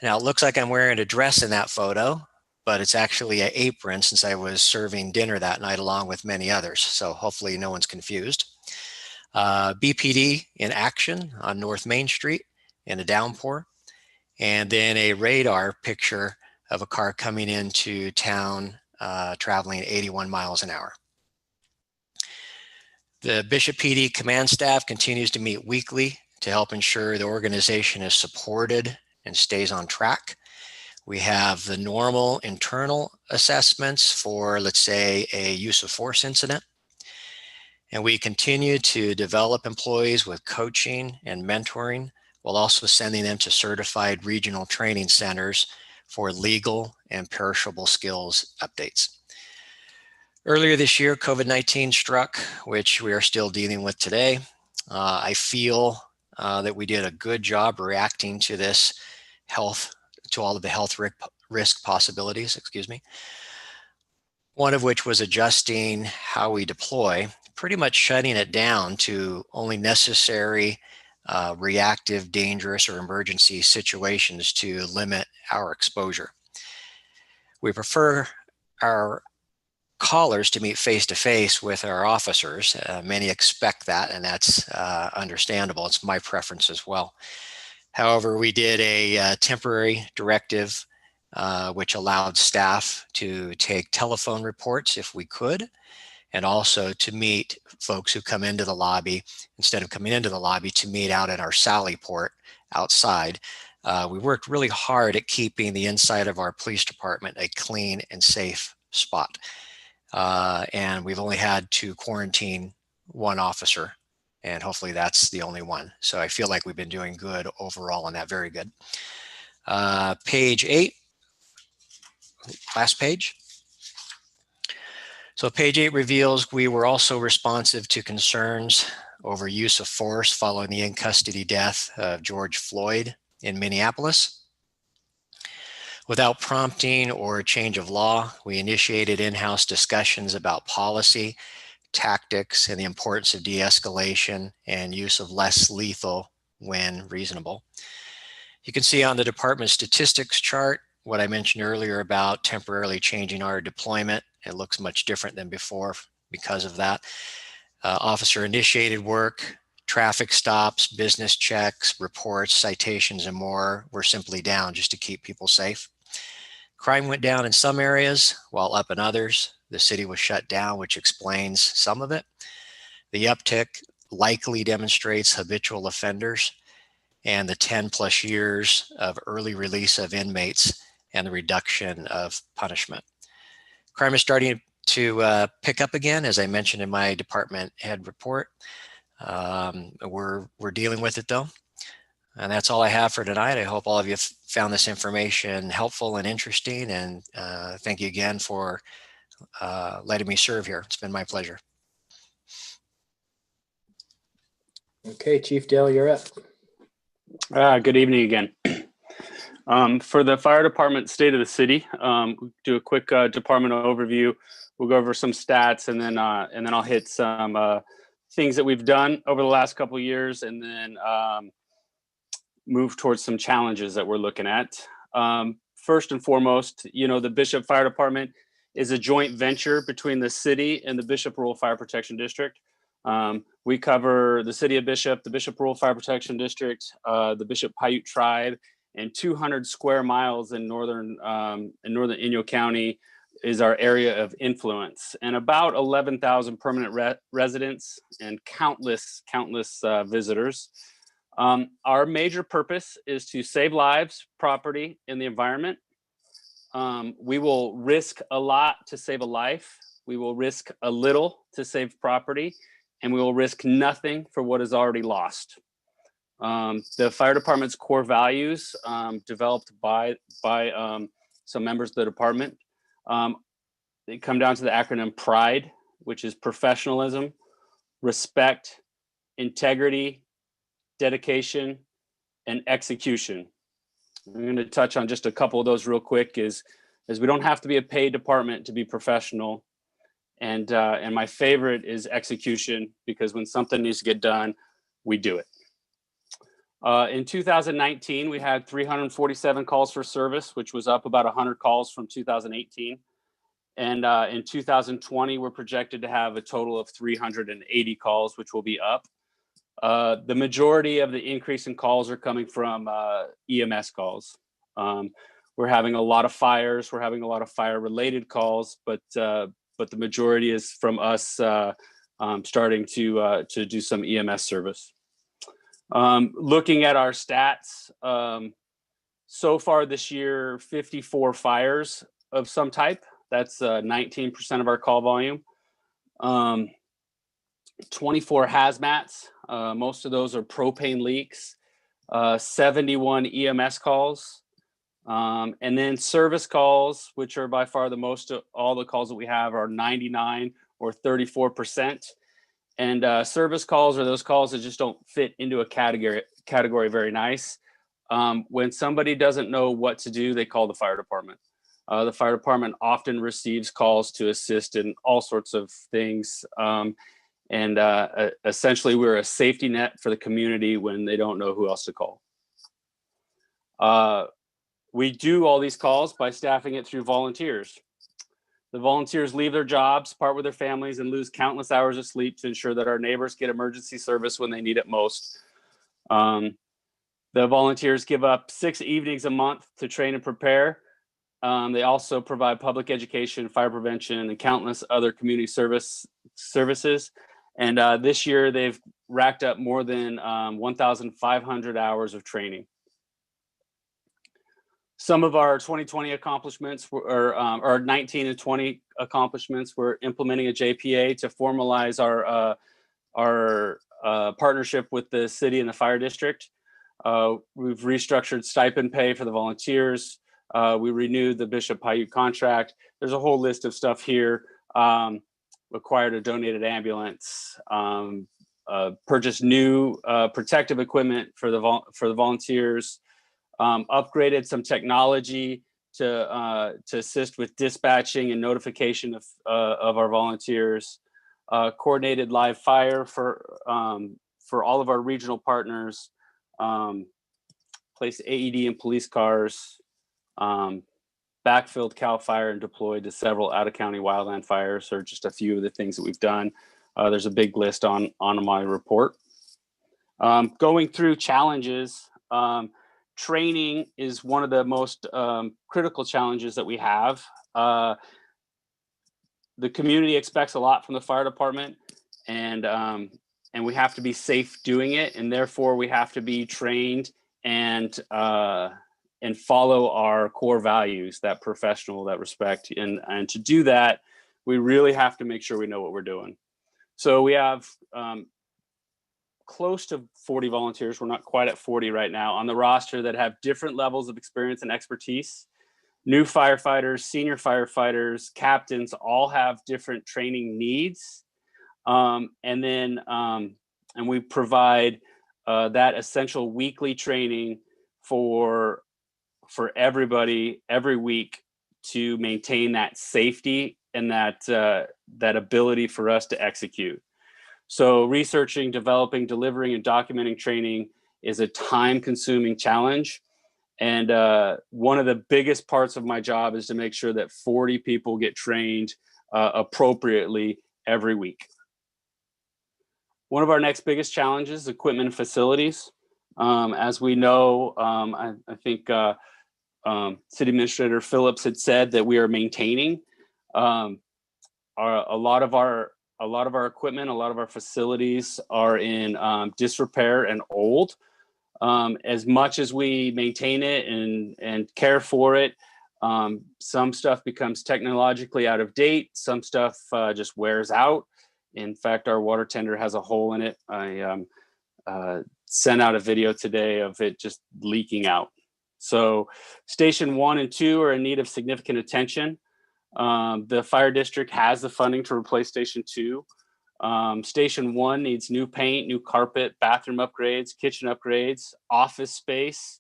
Now it looks like I'm wearing a dress in that photo, but it's actually an apron since I was serving dinner that night along with many others. So hopefully no one's confused. BPD in action on North Main Street in a downpour, and then a radar picture of a car coming into town traveling 81 miles an hour. The Bishop PD command staff continues to meet weekly to help ensure the organization is supported and stays on track. We have the normal internal assessments for, let's say, a use of force incident. And we continue to develop employees with coaching and mentoring, while also sending them to certified regional training centers for legal and perishable skills updates. Earlier this year, COVID-19 struck, which we are still dealing with today. I feel that we did a good job reacting to this to all of the health risk possibilities, one of which was adjusting how we deploy, pretty much shutting it down to only necessary reactive, dangerous, or emergency situations to limit our exposure. We prefer our callers to meet face-to-face with our officers. Many expect that, and that's understandable. It's my preference as well. However, we did a temporary directive which allowed staff to take telephone reports if we could, and also to meet folks who come into the lobby, instead of coming into the lobby, to meet out at our Sally Port outside. We worked really hard at keeping the inside of our police department a clean and safe spot. And we've only had to quarantine one officer, and hopefully that's the only one. So I feel like we've been doing good overall on that, very good. Page 8, last page. So page 8 reveals we were also responsive to concerns over use of force following the in-custody death of George Floyd in Minneapolis. Without prompting or a change of law, we initiated in-house discussions about policy, tactics, and the importance of de-escalation and use of less lethal when reasonable. You can see on the department statistics chart what I mentioned earlier about temporarily changing our deployment. It looks much different than before because of that. Officer initiated work, traffic stops, business checks, reports, citations, and more were simply down just to keep people safe. Crime went down in some areas while up in others. The city was shut down, which explains some of it. The uptick likely demonstrates habitual offenders. and the 10+ years of early release of inmates and the reduction of punishment. Crime is starting to pick up again, as I mentioned in my department head report. We're dealing with it though. And that's all I have for tonight. I hope all of you found this information helpful and interesting. And thank you again for letting me serve here. It's been my pleasure. Okay, Chief Dale, you're up. Good evening again. For the fire department state of the city, we'll do a quick department overview. We'll go over some stats, and then I'll hit some things that we've done over the last couple of years, and then move towards some challenges that we're looking at. First and foremost, the Bishop Fire Department is a joint venture between the city and the Bishop Rural Fire Protection District. We cover the city of Bishop, the Bishop Rural Fire Protection District, the Bishop Paiute Tribe, and 200 square miles in northern Inyo County is our area of influence, and about 11,000 permanent residents and countless visitors. Our major purpose is to save lives, property, and the environment. We will risk a lot to save a life. We will risk a little to save property, and we will risk nothing for what is already lost. The fire department's core values, developed by some members of the department, they come down to the acronym PRIDE, which is professionalism, respect, integrity, dedication, and execution. I'm going to touch on just a couple of those real quick. Is we don't have to be a paid department to be professional. And my favorite is execution, because when something needs to get done, we do it. In 2019, we had 347 calls for service, which was up about 100 calls from 2018. And in 2020, we're projected to have a total of 380 calls, which will be up. The majority of the increase in calls are coming from EMS calls. We're having a lot of fires. We're having a lot of fire-related calls, but the majority is from us starting to do some EMS service. Looking at our stats, so far this year, 54 fires of some type. That's 19% of our call volume. 24 hazmats. Most of those are propane leaks. 71 EMS calls. And then service calls, which are by far the most of all the calls that we have, are 99 or 34%. And service calls are those calls that just don't fit into a category very nice. When somebody doesn't know what to do, they call the fire department. The fire department often receives calls to assist in all sorts of things. And essentially, we're a safety net for the community when they don't know who else to call. We do all these calls by staffing it through volunteers. The volunteers leave their jobs, part with their families, and lose countless hours of sleep to ensure that our neighbors get emergency service when they need it most. The volunteers give up 6 evenings a month to train and prepare. They also provide public education, fire prevention, and countless other community services. And this year, they've racked up more than 1,500 hours of training. Some of our 2020 accomplishments or 19 and 20 accomplishments were implementing a JPA to formalize our partnership with the city and the fire district. We've restructured stipend pay for the volunteers. We renewed the Bishop Paiute contract. There's a whole list of stuff here. Acquired a donated ambulance. Purchased new protective equipment for the volunteers. Upgraded some technology to assist with dispatching and notification of our volunteers. Coordinated live fire for all of our regional partners. Placed AED in police cars. Backfilled CAL FIRE and deployed to several out-of-county wildland fires are just a few of the things that we've done. There's a big list on my report. Going through challenges. Training is one of the most critical challenges that we have. The community expects a lot from the fire department, and we have to be safe doing it, and therefore we have to be trained and follow our core values, that professional, that respect. And to do that, we really have to make sure we know what we're doing. So we have close to 40 volunteers. We're not quite at 40 right now on the roster that have different levels of experience and expertise. New firefighters, senior firefighters, captains all have different training needs. And we provide that essential weekly training for everybody every week to maintain that safety and that ability for us to execute. So researching, developing, delivering, and documenting training is a time-consuming challenge. And one of the biggest parts of my job is to make sure that 40 people get trained appropriately every week. One of our next biggest challenges is equipment and facilities. As we know, I think City Administrator Phillips had said that we are maintaining a lot of our equipment, a lot of our facilities are in disrepair and old. As much as we maintain it and care for it, some stuff becomes technologically out of date. Some stuff just wears out. In fact, our water tender has a hole in it. I sent out a video today of it just leaking out. So Station 1 and 2 are in need of significant attention. The fire district has the funding to replace Station 2. Station 1 needs new paint, new carpet, bathroom upgrades, kitchen upgrades, office space.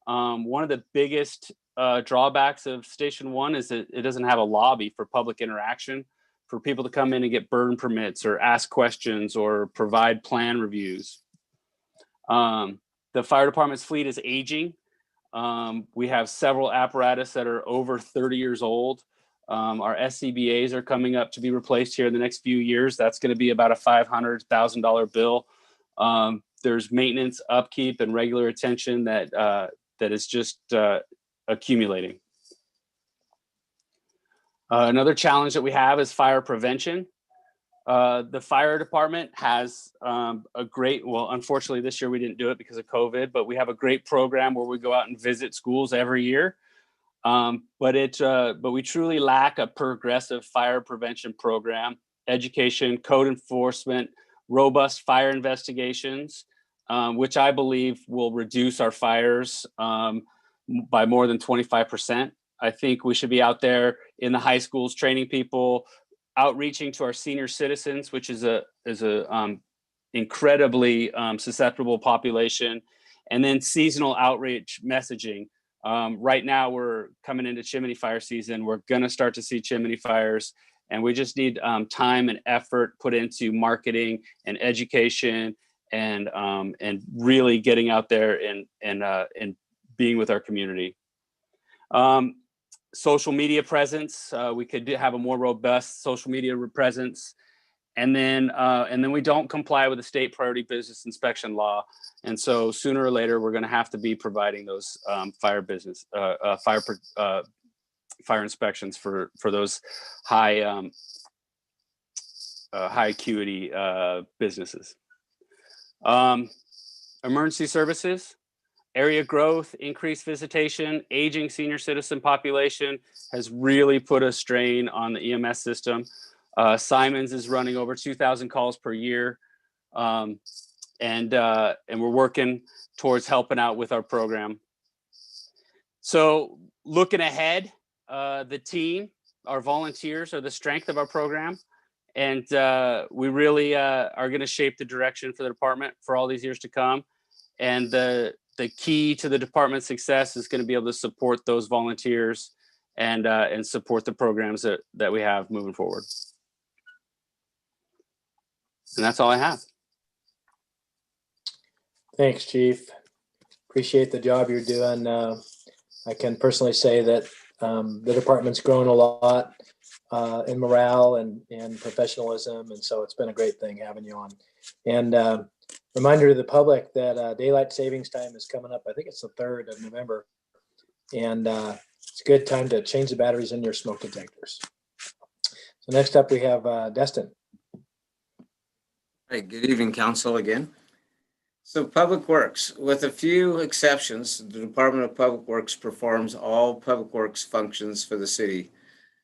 One of the biggest drawbacks of Station 1 is that it doesn't have a lobby for public interaction, for people to come in and get burn permits or ask questions or provide plan reviews. The fire department's fleet is aging. We have several apparatus that are over 30 years old. Our SCBAs are coming up to be replaced here in the next few years. That's going to be about a $500,000 bill. There's maintenance, upkeep, and regular attention that is just accumulating. Another challenge that we have is fire prevention. The fire department has unfortunately this year we didn't do it because of COVID, but we have a great program where we go out and visit schools every year. But we truly lack a progressive fire prevention program, education, code enforcement, robust fire investigations, which I believe will reduce our fires by more than 25%. I think we should be out there in the high schools training people, outreaching to our senior citizens, which is a incredibly susceptible population, and then seasonal outreach messaging. Right now we're coming into chimney fire season. We're going to start to see chimney fires, and we just need time and effort put into marketing and education and really getting out there and being with our community. Social media presence. We could have a more robust social media presence. And then we don't comply with the state priority business inspection law. And so sooner or later, we're going to have to be providing those fire inspections for those high acuity businesses. Emergency services, area growth, increased visitation, aging senior citizen population has really put a strain on the EMS system. Simons is running over 2,000 calls per year. And we're working towards helping out with our program. So looking ahead, the team, our volunteers are the strength of our program. And we really are going to shape the direction for the department for all these years to come. And the key to the department's success is going to be able to support those volunteers and support the programs that we have moving forward. And that's all I have. Thanks, Chief. Appreciate the job you're doing. I can personally say that the department's grown a lot in morale and professionalism, and so it's been a great thing having you on. And reminder to the public that daylight savings time is coming up. I think it's the 3rd of November, and it's a good time to change the batteries in your smoke detectors. So next up, we have Destin. good evening, council again. So Public Works, with a few exceptions, the Department of Public Works performs all public works functions for the city,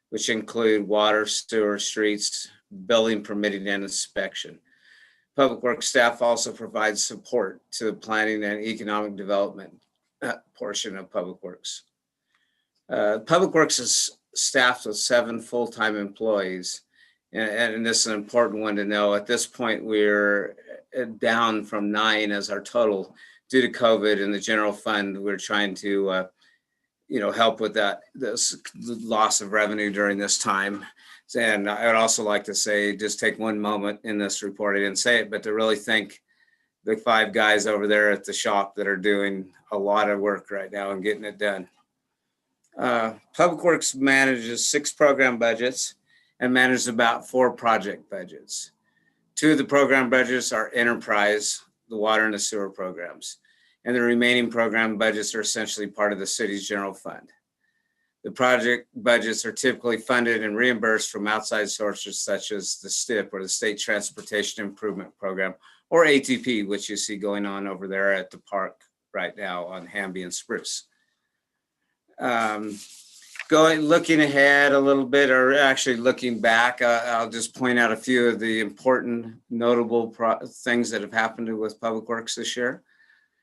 which include water, sewer, streets, building permitting, and inspection. Public Works staff also provides support to the planning and economic development portion of Public Works. Public Works is staffed with 7 full-time employees. And this is an important one to know. At this point, we're down from 9 as our total due to COVID and the general fund. We're trying to, help with this loss of revenue during this time. And I would also like to say, just take one moment in this report. I didn't say it, but to really thank the 5 guys over there at the shop that are doing a lot of work right now and getting it done. Public Works manages 6 program budgets and manages about 4 project budgets. 2 of the program budgets are enterprise, the water and the sewer programs, and the remaining program budgets are essentially part of the city's general fund. The project budgets are typically funded and reimbursed from outside sources such as the STIP, or the State Transportation Improvement Program, or ATP, which you see going on over there at the park right now on Hamby and Spruce. Looking ahead a little bit, or actually looking back, I'll just point out a few of the important notable things that have happened with Public Works this year.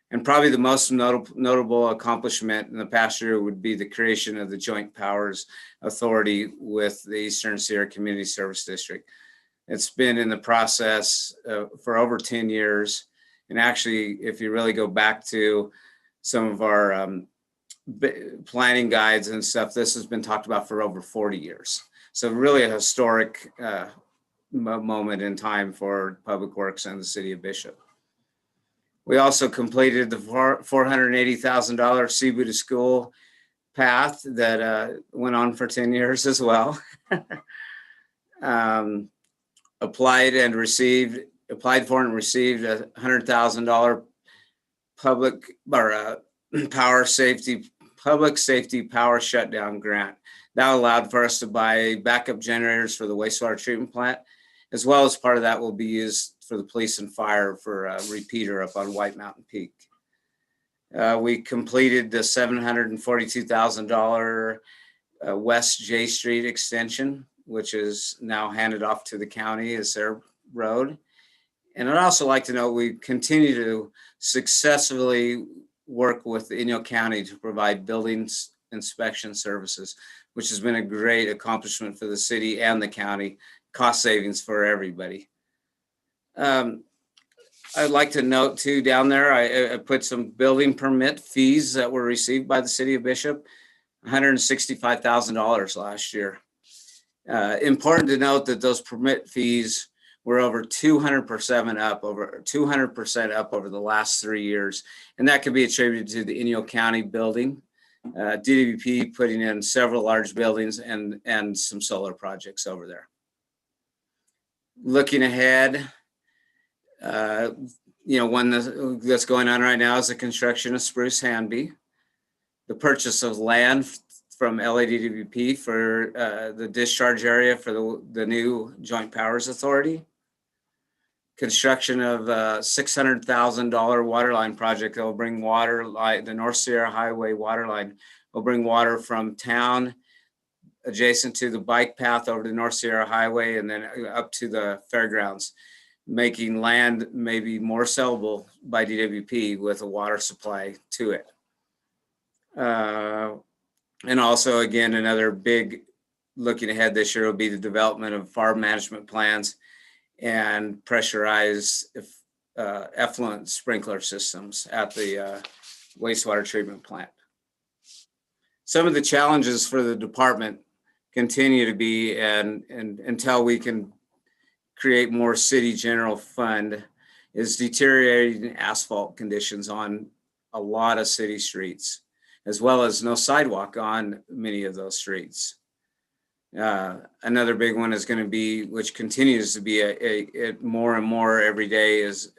And probably the most notable accomplishment in the past year would be the creation of the Joint Powers Authority with the Eastern Sierra Community Service District. It's been in the process for over 10 years. And actually, if you really go back to some of our planning guides and stuff, this has been talked about for over 40 years. So really a historic moment in time for Public Works and the city of Bishop. We also completed the $480,000 Cebu to School path that went on for 10 years as well. Applied for and received a $100,000 public safety power shutdown grant. That allowed for us to buy backup generators for the wastewater treatment plant, as well as part of that will be used for the police and fire for a repeater up on White Mountain Peak. We completed the $742,000 West J Street extension, which is now handed off to the county as their road. And I'd also like to know we continue to successfully work with Inyo County to provide buildings inspection services, which has been a great accomplishment for the city and the county, cost savings for everybody. I'd like to note too, down there, I put some building permit fees that were received by the city of Bishop, $165,000 last year. Important to note that those permit fees were over 200% up over the last 3 years. And that could be attributed to the Inyo County building, DWP putting in several large buildings and some solar projects over there. Looking ahead, one that's going on right now is the construction of Spruce Hanby, the purchase of land from LADWP for the discharge area for the new Joint Powers Authority, construction of a $600,000 water line project that will bring water, the North Sierra Highway water line will bring water from town adjacent to the bike path over the North Sierra Highway and then up to the fairgrounds, making land maybe more sellable by DWP with a water supply to it. And also, again, another big looking ahead this year will be the development of farm management plans and pressurized effluent sprinkler systems at the wastewater treatment plant. Some of the challenges for the department continue to be, and until we can create more city general fund, is deteriorating asphalt conditions on a lot of city streets, as well as no sidewalk on many of those streets. Another big one is going to be, which continues to be a more and more every day, is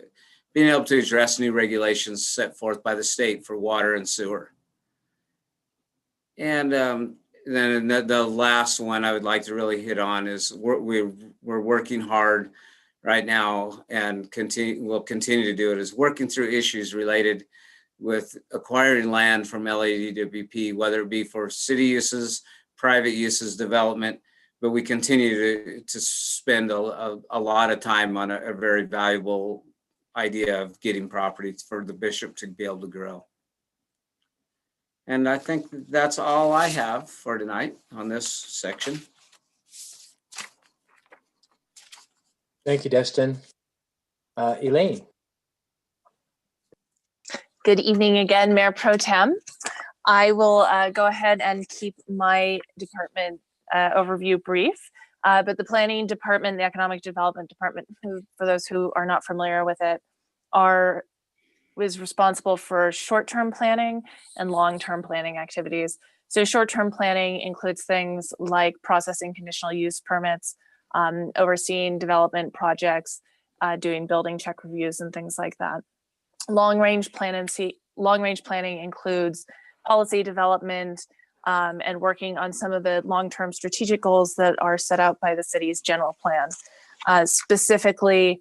being able to address new regulations set forth by the state for water and sewer. And then the last one I would like to really hit on is we're working hard right now, and will continue to do it, is working through issues related with acquiring land from LADWP, whether it be for city uses, private uses, development. But we continue to spend a lot of time on a very valuable idea of getting property for the bishop to be able to grow. And I think that's all I have for tonight on this section. Thank you, Destin. Elaine. Good evening again, Mayor Pro Tem. I will go ahead and keep my department overview brief, but the planning department, the economic development department, for those who are not familiar with it, is responsible for short-term planning and long-term planning activities. So short-term planning includes things like processing conditional use permits, overseeing development projects, doing building check reviews and things like that. Long-range planning includes policy development and working on some of the long-term strategic goals that are set out by the city's general plan, specifically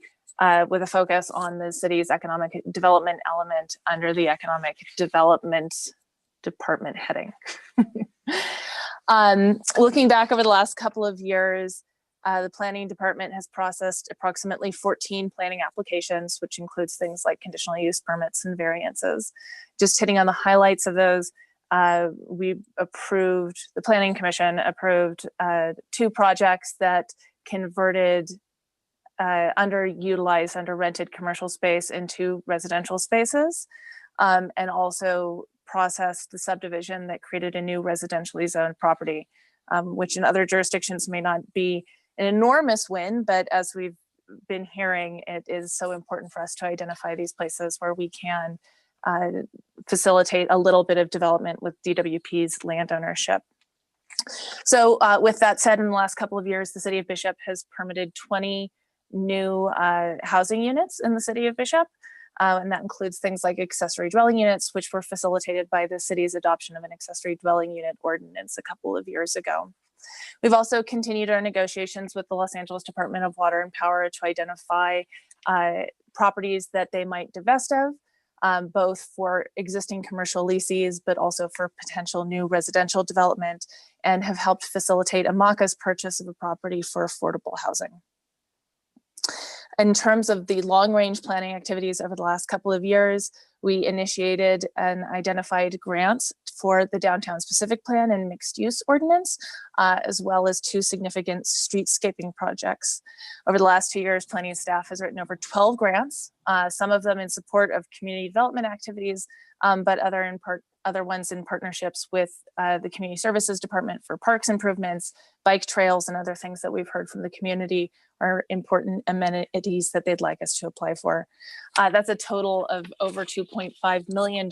with a focus on the city's economic development element under the economic development department heading. Looking back over the last couple of years, the planning department has processed approximately 14 planning applications, which includes things like conditional use permits and variances. Just hitting on the highlights of those, the Planning Commission approved 2 projects that converted underutilized, under-rented commercial space into residential spaces, and also processed the subdivision that created a new residentially zoned property, which in other jurisdictions may not be an enormous win, but as we've been hearing, it is so important for us to identify these places where we can facilitate a little bit of development with DWP's land ownership. So with that said, in the last couple of years, the city of Bishop has permitted 20 new housing units in the city of Bishop. And that includes things like accessory dwelling units, which were facilitated by the city's adoption of an accessory dwelling unit ordinance a couple of years ago. We've also continued our negotiations with the Los Angeles Department of Water and Power to identify properties that they might divest of, both for existing commercial leases, but also for potential new residential development, and have helped facilitate AMACA's purchase of a property for affordable housing. In terms of the long-range planning activities over the last couple of years, we initiated and identified grants for the downtown specific plan and mixed use ordinance, as well as 2 significant streetscaping projects. Over the last 2 years, planning staff has written over 12 grants, some of them in support of community development activities, but other ones in partnerships with the Community Services Department for parks improvements, bike trails, and other things that we've heard from the community are important amenities that they'd like us to apply for. That's a total of over $2.5 million,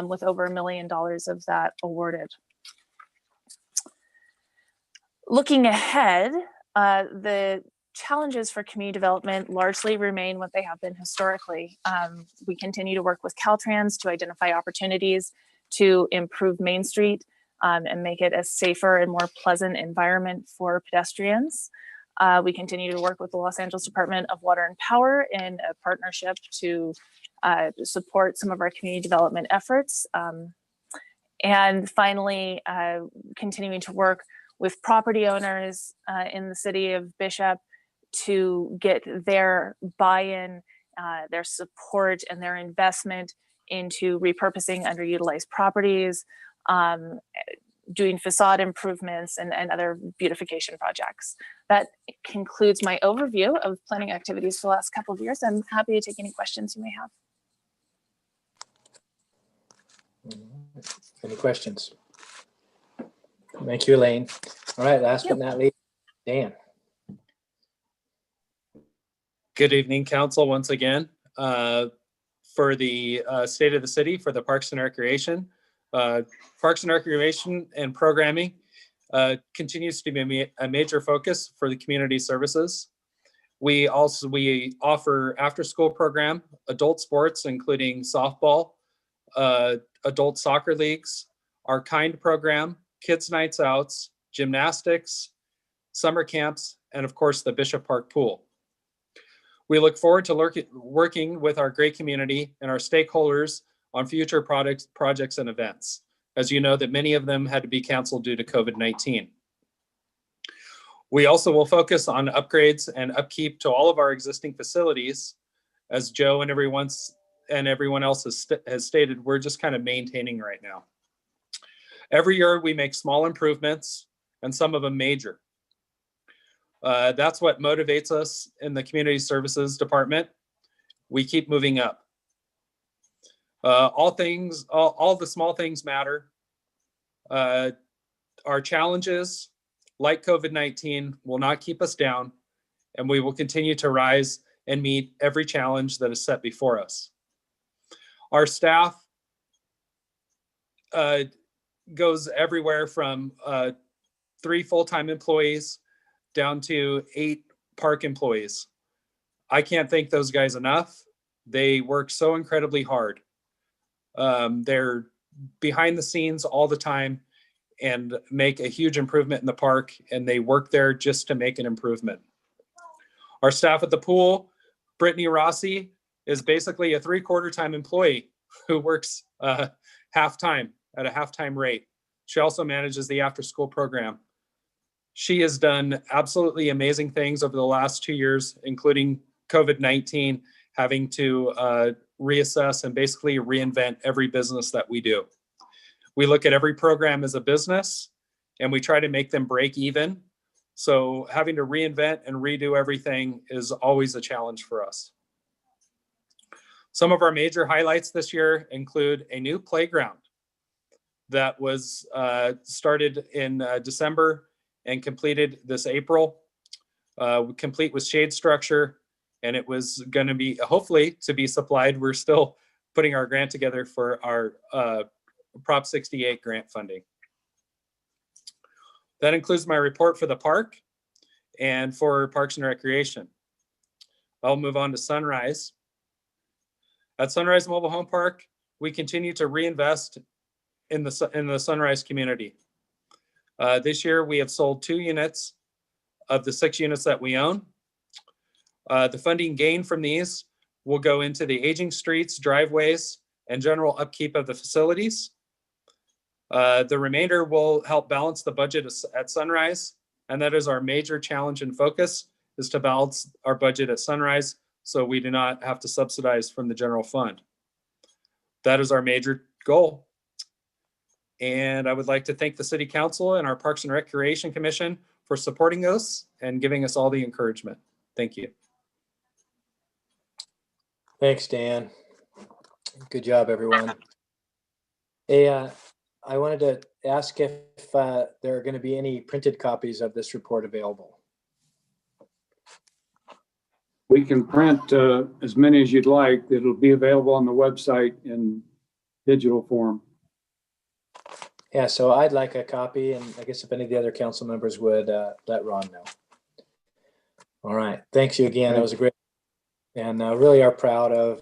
with over $1 million of that awarded. Looking ahead, the challenges for community development largely remain what they have been historically. We continue to work with Caltrans to identify opportunities to improve Main Street and make it a safer and more pleasant environment for pedestrians. We continue to work with the Los Angeles Department of Water and Power in a partnership to support some of our community development efforts. And finally, continuing to work with property owners in the city of Bishop to get their buy-in, their support, and their investment into repurposing underutilized properties, doing facade improvements and other beautification projects. That concludes my overview of planning activities for the last couple of years. I'm happy to take any questions you may have. Any questions? Thank you, Elaine. All right, last but not least, Dan. Good evening, council, once again. For the state of the city, for the Parks and Recreation. Parks and Recreation and programming continues to be a major focus for the community services. We offer after-school program, adult sports, including softball, adult soccer leagues, our KIND program, kids' nights outs, gymnastics, summer camps, and of course the Bishop Park pool. We look forward to working with our great community and our stakeholders on future projects and events. As you know, that many of them had to be canceled due to COVID-19. We also will focus on upgrades and upkeep to all of our existing facilities. As Joe and everyone else has stated, we're just kind of maintaining right now. Every year we make small improvements and some of them major. That's what motivates us in the Community Services Department. We keep moving up. All the small things matter. Our challenges, like COVID-19, will not keep us down, and we will continue to rise and meet every challenge that is set before us. Our staff goes everywhere from 3 full-time employees down to 8 park employees. I can't thank those guys enough. They work so incredibly hard. They're behind the scenes all the time and make a huge improvement in the park, and they work there just to make an improvement. Our staff at the pool, Brittany Rossi, is basically a 3/4 time employee who works half-time at a half-time rate. She also manages the after-school program. She has done absolutely amazing things over the last 2 years, including COVID-19, having to reassess and basically reinvent every business that we do. We look at every program as a business, and we try to make them break even. So having to reinvent and redo everything is always a challenge for us. Some of our major highlights this year include a new playground that was started in December and completed this April, complete with shade structure, and it was going to be, hopefully, to be supplied. We're still putting our grant together for our Prop 68 grant funding. That includes my report for the park and for Parks and Recreation. I'll move on to Sunrise. At Sunrise Mobile Home Park, we continue to reinvest in the Sunrise community. This year, we have sold 2 units of the 6 units that we own. The funding gained from these will go into the aging streets, driveways, and general upkeep of the facilities. The remainder will help balance the budget at Sunrise, and that is our major challenge and focus, is to balance our budget at Sunrise so we do not have to subsidize from the general fund. That is our major goal. And I would like to thank the City Council and our Parks and Recreation Commission for supporting us and giving us all the encouragement. Thank you. Thanks, Dan. Good job, everyone. Hey, I wanted to ask if there are going to be any printed copies of this report available. We can print as many as you'd like. It'll be available on the website in digital form. Yeah, so I'd like a copy, and I guess if any of the other council members would let Ron know. All right, thanks you again. That was a great, and really are proud of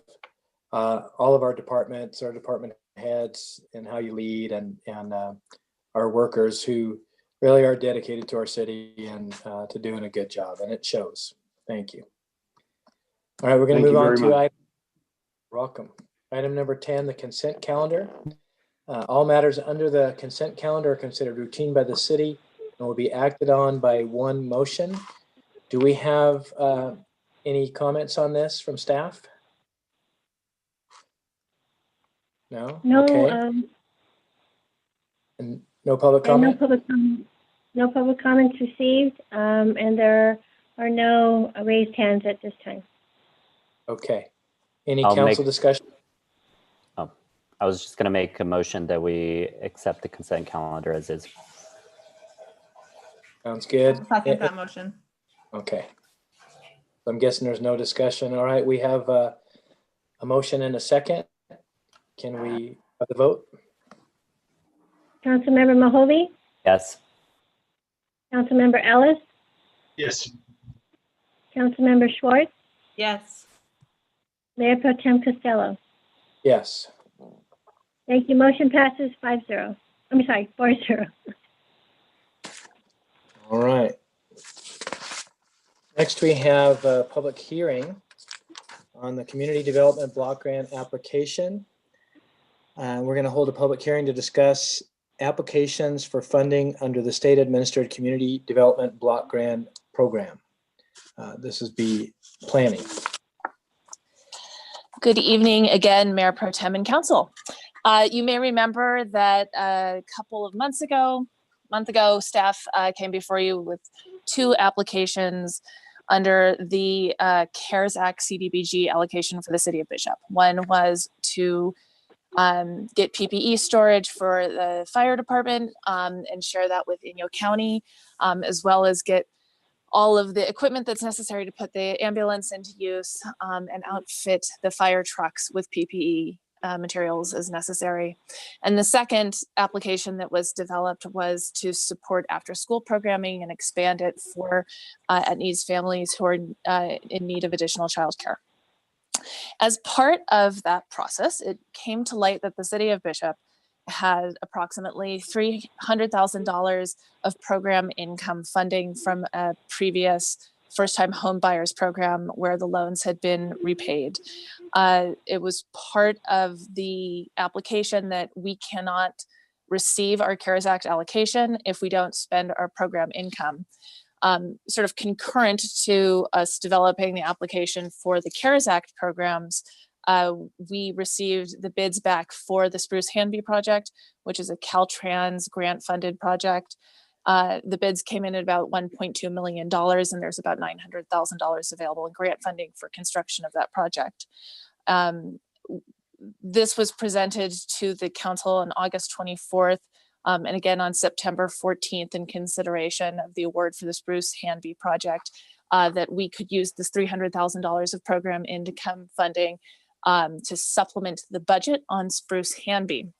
all of our departments, our department heads, and how you lead, and our workers who really are dedicated to our city and to doing a good job, and it shows. Thank you. All right, we're going to move on to item number 10, the consent calendar. All matters under the consent calendar are considered routine by the city and will be acted on by one motion. Do we have any comments on this from staff? No? No, Okay. And no public comment? No public comments received, and there are no raised hands at this time. Okay. Any I'll council discussion? Oh, I was just going to make a motion that we accept the consent calendar as is. Sounds good. Second that motion. Okay. I'm guessing there's no discussion. All right, we have a motion and a second. Can we have the vote? Councilmember Mahovey, Yes. Councilmember Ellis, Yes. Councilmember Schwartz, Yes. Mayor Pro Tem Costello. Yes. Thank you. Motion passes 5-0. I'm sorry, 4-0. All right. Next, we have a public hearing on the Community Development Block Grant application. We're going to hold a public hearing to discuss applications for funding under the State Administered Community Development Block Grant Program. This is be planning. Good evening again, Mayor Pro Tem and Council. You may remember that a couple of month ago, staff came before you with 2 applications under the CARES Act CDBG allocation for the City of Bishop. One was to get PPE storage for the fire department and share that with Inyo County, as well as get all of the equipment that's necessary to put the ambulance into use and outfit the fire trucks with PPE materials as necessary. And the second application that was developed was to support after-school programming and expand it for at-needs families who are in need of additional childcare. As part of that process, it came to light that the City of Bishop had approximately $300,000 of program income funding from a previous first-time home buyers program where the loans had been repaid. It was part of the application that we cannot receive our CARES Act allocation if we don't spend our program income. Sort of concurrent to us developing the application for the CARES Act programs, we received the bids back for the Spruce Hanby project, which is a Caltrans grant-funded project. The bids came in at about $1.2 million, and there's about $900,000 available in grant funding for construction of that project. This was presented to the council on August 24th, and again on September 14th in consideration of the award for the Spruce Hanby project, that we could use this $300,000 of program income funding to supplement the budget on Spruce Hanby.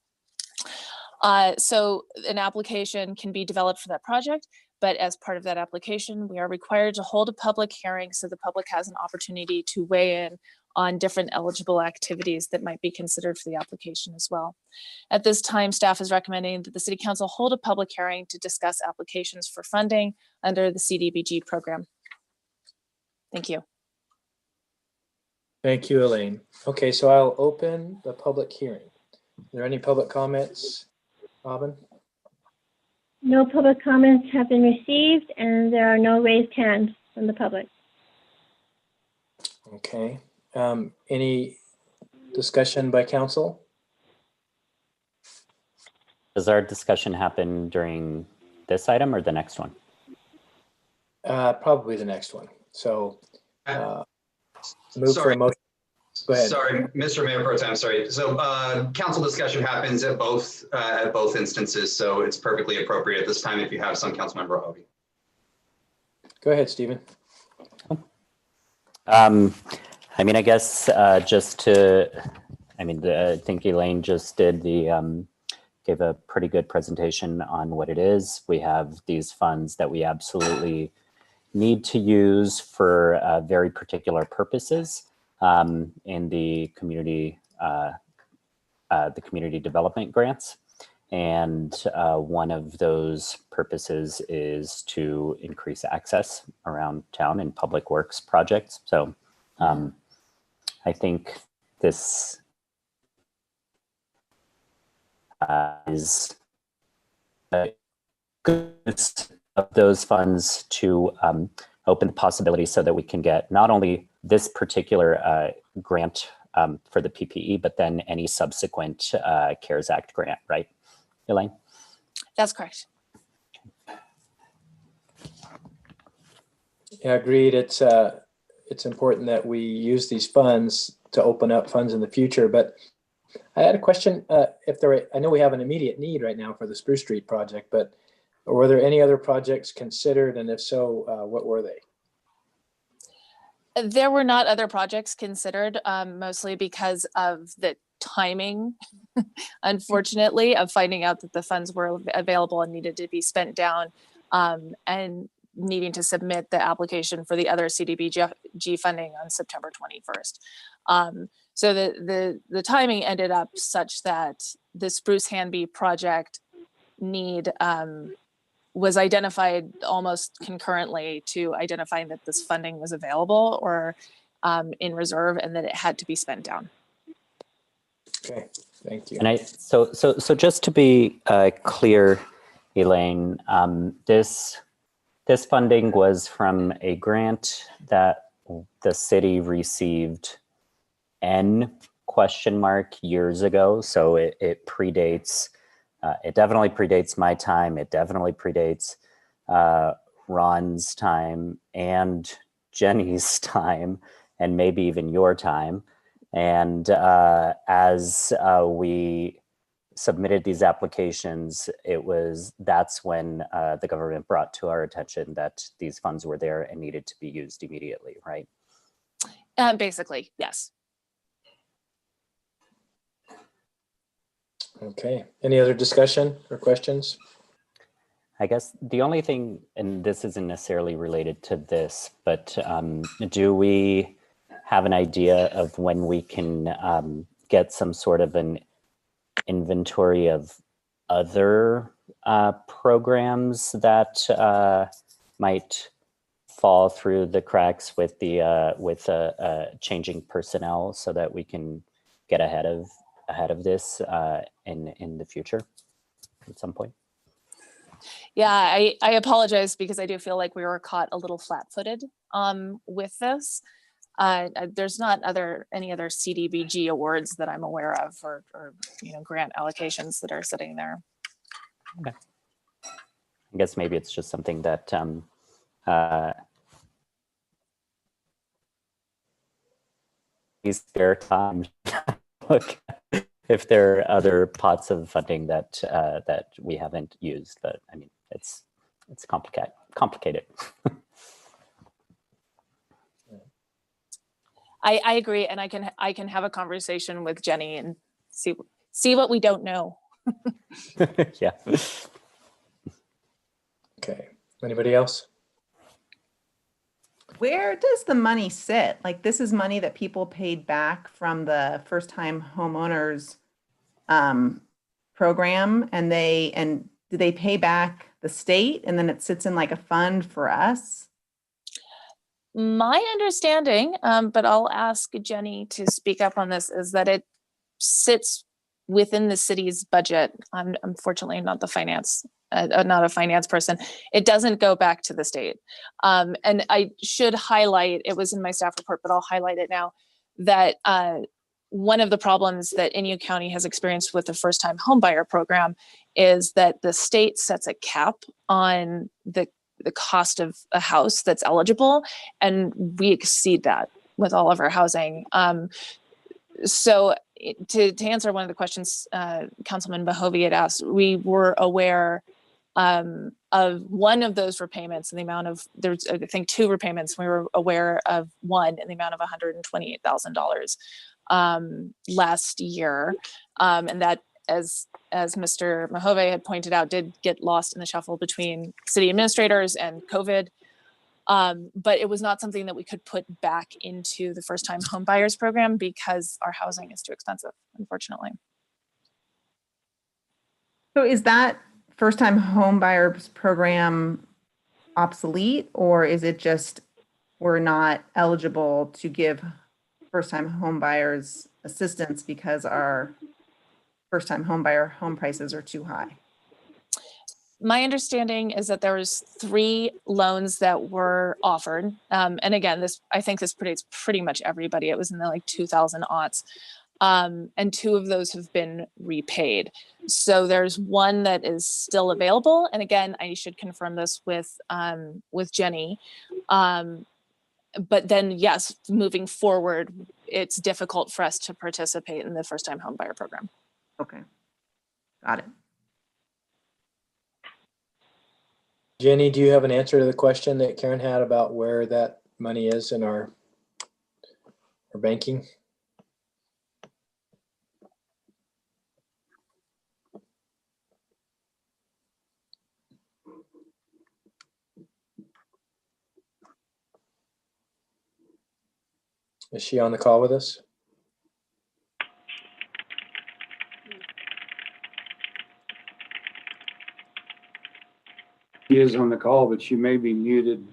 So an application can be developed for that project, but as part of that application, we are required to hold a public hearing so the public has an opportunity to weigh in on different eligible activities that might be considered for the application as well. At this time, staff is recommending that the City Council hold a public hearing to discuss applications for funding under the CDBG program. Thank you. Thank you, Elaine. Okay, so I'll open the public hearing. Are there any public comments, Robin? No public comments have been received, and there are no raised hands from the public. Okay. Any discussion by council? Does our discussion happen during this item or the next one? Probably the next one. So move for a motion. Go ahead. Sorry, Mr. Mayor Pro Tem, sorry. So council discussion happens at both instances, so it's perfectly appropriate at this time if you have some Councilmember Hovey. Go ahead, Stephen. I mean, I guess just to, I think Elaine just did gave a pretty good presentation on what it is. We have these funds that we absolutely need to use for very particular purposes in the community development grants. And one of those purposes is to increase access around town in public works projects. So I think this is good of those funds to open the possibility so that we can get not only this particular grant for the PPE, but then any subsequent CARES Act grant, right, Elaine? That's correct. Yeah, agreed. It's important that we use these funds to open up funds in the future. But I had a question. I know we have an immediate need right now for the Spruce Street project, but were there any other projects considered? And if so, what were they? There were not other projects considered, mostly because of the timing, unfortunately, of finding out that the funds were available and needed to be spent down, and needing to submit the application for the other CDBG funding on September 21st. So the timing ended up such that the Spruce Hanby project need was identified almost concurrently to identifying that this funding was available, or in reserve and that it had to be spent down. Okay, thank you. And so just to be clear, Elaine, this funding was from a grant that the city received years ago. So it predates, it definitely predates my time. It definitely predates Ron's time and Jenny's time, and maybe even your time. And as we submitted these applications, that's when the government brought to our attention that these funds were there and needed to be used immediately, right? Basically, yes. Okay, any other discussion or questions? I guess the only thing, and this isn't necessarily related to this, but do we have an idea of when we can get some sort of an inventory of other programs that might fall through the cracks with the changing personnel, so that we can get ahead of this in the future at some point? Yeah, I apologize because I do feel like we were caught a little flat-footed with this. There's not any other CDBG awards that I'm aware of, or grant allocations that are sitting there. Okay. I guess maybe it's just something that these spare time look if there are other pots of funding that that we haven't used. But I mean, it's complicated. I agree, and I can have a conversation with Jenny and see what we don't know. Yeah. Okay, anybody else? Where does the money sit? Like, this is money that people paid back from the first time homeowners program, and do they pay back the state and then it sits in like a fund for us? My understanding, but I'll ask Jenny to speak up on this, is that it sits within the city's budget. I'm unfortunately not a finance person. It doesn't go back to the state. And I should highlight, it was in my staff report, but I'll highlight it now, that one of the problems that Inyo County has experienced with the first-time homebuyer program is that the state sets a cap on the cost of a house that's eligible, and we exceed that with all of our housing. So to answer one of the questions Councilman Bahovi had asked, we were aware of one of those repayments in the amount of, there's I think 2 repayments. We were aware of one in the amount of $128,000 last year, and that, as Mr. Mahove had pointed out, did get lost in the shuffle between city administrators and COVID. But it was not something that we could put back into the first-time home buyers program because our housing is too expensive, unfortunately. So is that first-time home buyers program obsolete, or is it just we're not eligible to give first-time home buyers assistance because our first-time home buyer home prices are too high? My understanding is that there was 3 loans that were offered. And again, I think this predates pretty much everybody. It was in the like 2000 aughts. And 2 of those have been repaid. So there's one that is still available. And again, I should confirm this with Jenny. But then yes, moving forward, it's difficult for us to participate in the first-time home buyer program. Okay, got it. Jenny, do you have an answer to the question that Karen had about where that money is in our banking? Is she on the call with us? She is on the call, but she may be muted,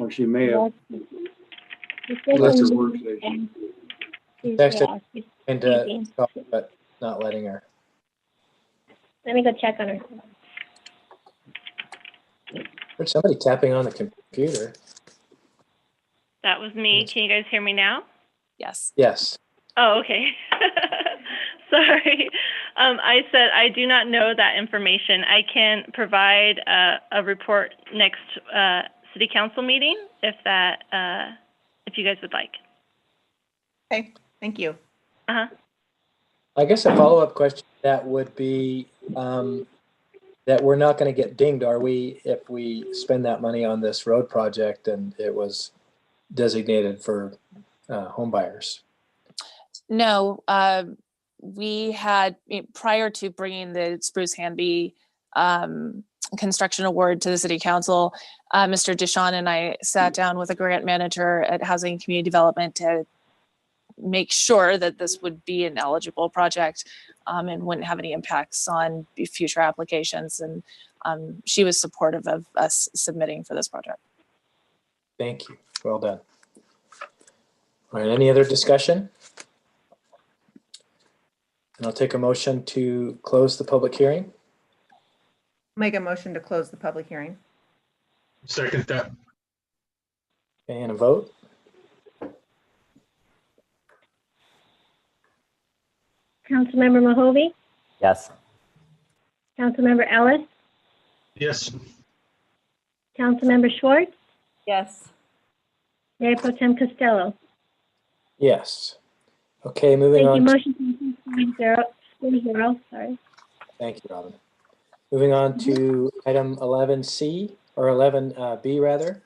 or she may have. That's his workstation. Text it Yeah, she's and sleeping. call, but not letting her. Let me go check on her. There's somebody tapping on the computer. That was me. Can you guys hear me now? Yes. Yes. Oh, okay. Sorry. I said I do not know that information. I can provide a report next city council meeting if you guys would like. Okay, thank you. Uh-huh. I guess a follow-up question to that would be that we're not going to get dinged, are we, if we spend that money on this road project and it was designated for home buyers? No, we had, prior to bringing the Spruce Hanby construction award to the city council, Mr. Deshawn and I sat down with a grant manager at Housing and Community Development to make sure that this would be an eligible project and wouldn't have any impacts on future applications. And she was supportive of us submitting for this project. Thank you. Well done. All right, any other discussion? And I'll take a motion to close the public hearing. Make a motion to close the public hearing. Second that. And a vote. Councilmember Mahovey, Yes. Councilmember Ellis, Yes. Councilmember Schwartz, Yes. Mayor Pro Tem Costello. Yes. Okay, moving Thank you. on. Motion passes 4-0. Sorry. Thank you, Robin. Moving on to item 11C, or 11B rather.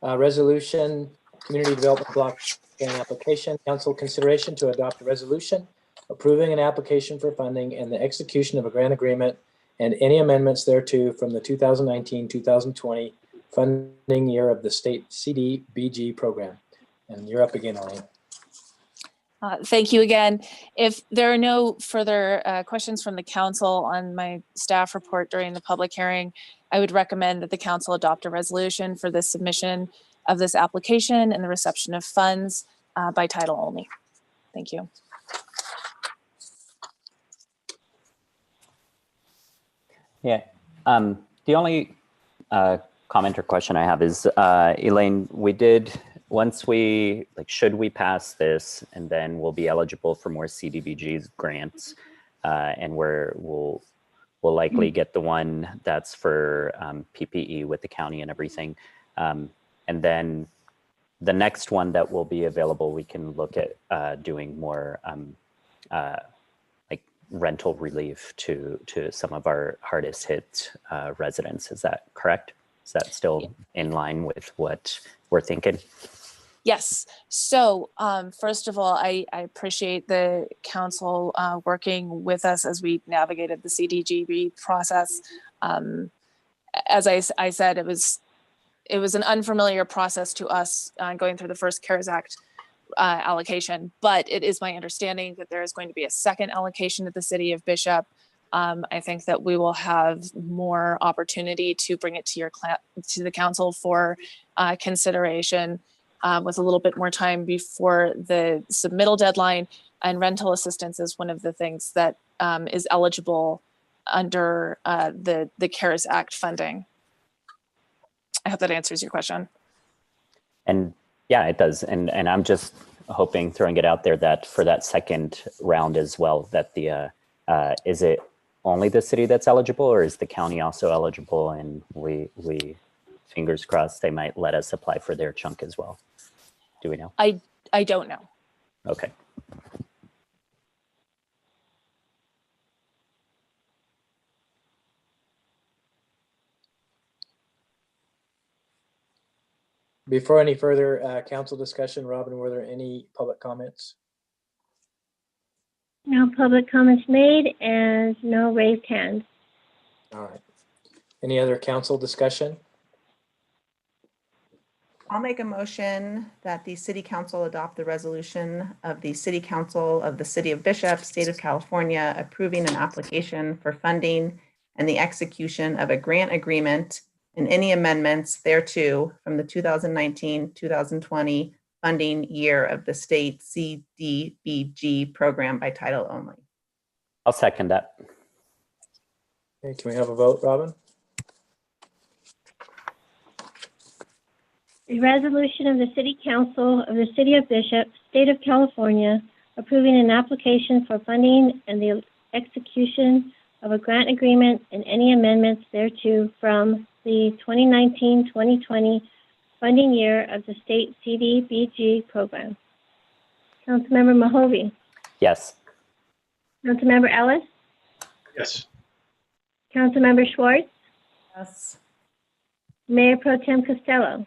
Resolution, Community Development Block Grant Application. Council consideration to adopt a resolution approving an application for funding and the execution of a grant agreement and any amendments thereto from the 2019-2020 funding year of the state CDBG program. And you're up again, Elaine. Thank you again. If there are no further questions from the council on my staff report during the public hearing, I would recommend that the council adopt a resolution for the submission of this application and the reception of funds by title only. Thank you. Yeah. The only comment or question I have is, Elaine, we did, once we, should we pass this and then we'll be eligible for more CDBG's grants, and we'll likely get the one that's for PPE with the county and everything. And then the next one that will be available, we can look at doing more rental relief to some of our hardest hit residents. Is that correct? Is that still in line with what we're thinking? Yes. So first of all, I appreciate the council working with us as we navigated the CDBG process. As I said, it was an unfamiliar process to us going through the first CARES Act allocation, but it is my understanding that there is going to be a second allocation at the city of Bishop. I think that we will have more opportunity to bring it to the council for consideration with a little bit more time before the submittal deadline. And rental assistance is one of the things that is eligible under the CARES Act funding. I hope that answers your question. And yeah, it does. And I'm just hoping, throwing it out there, that for that second round as well, that the is it only the city that's eligible, or is the county also eligible? And we fingers crossed, they might let us apply for their chunk as well. Do we know? I don't know. Okay. Before any further council discussion, Robin, were there any public comments? No public comments made and no raised hands. All right. Any other council discussion? I'll make a motion that the city council adopt the resolution of the city council of the city of Bishop, state of California, approving an application for funding and the execution of a grant agreement and any amendments thereto from the 2019-2020 funding year of the state CDBG program by title only. I'll second that. Okay, can we have a vote, Robin? A resolution of the City Council of the City of Bishop, State of California, approving an application for funding and the execution of a grant agreement and any amendments thereto from the 2019-2020 funding year of the state CDBG program. Councilmember Mahovey, Yes. Councilmember Ellis, Yes. Councilmember Schwartz, Yes. Mayor Pro Tem Costello.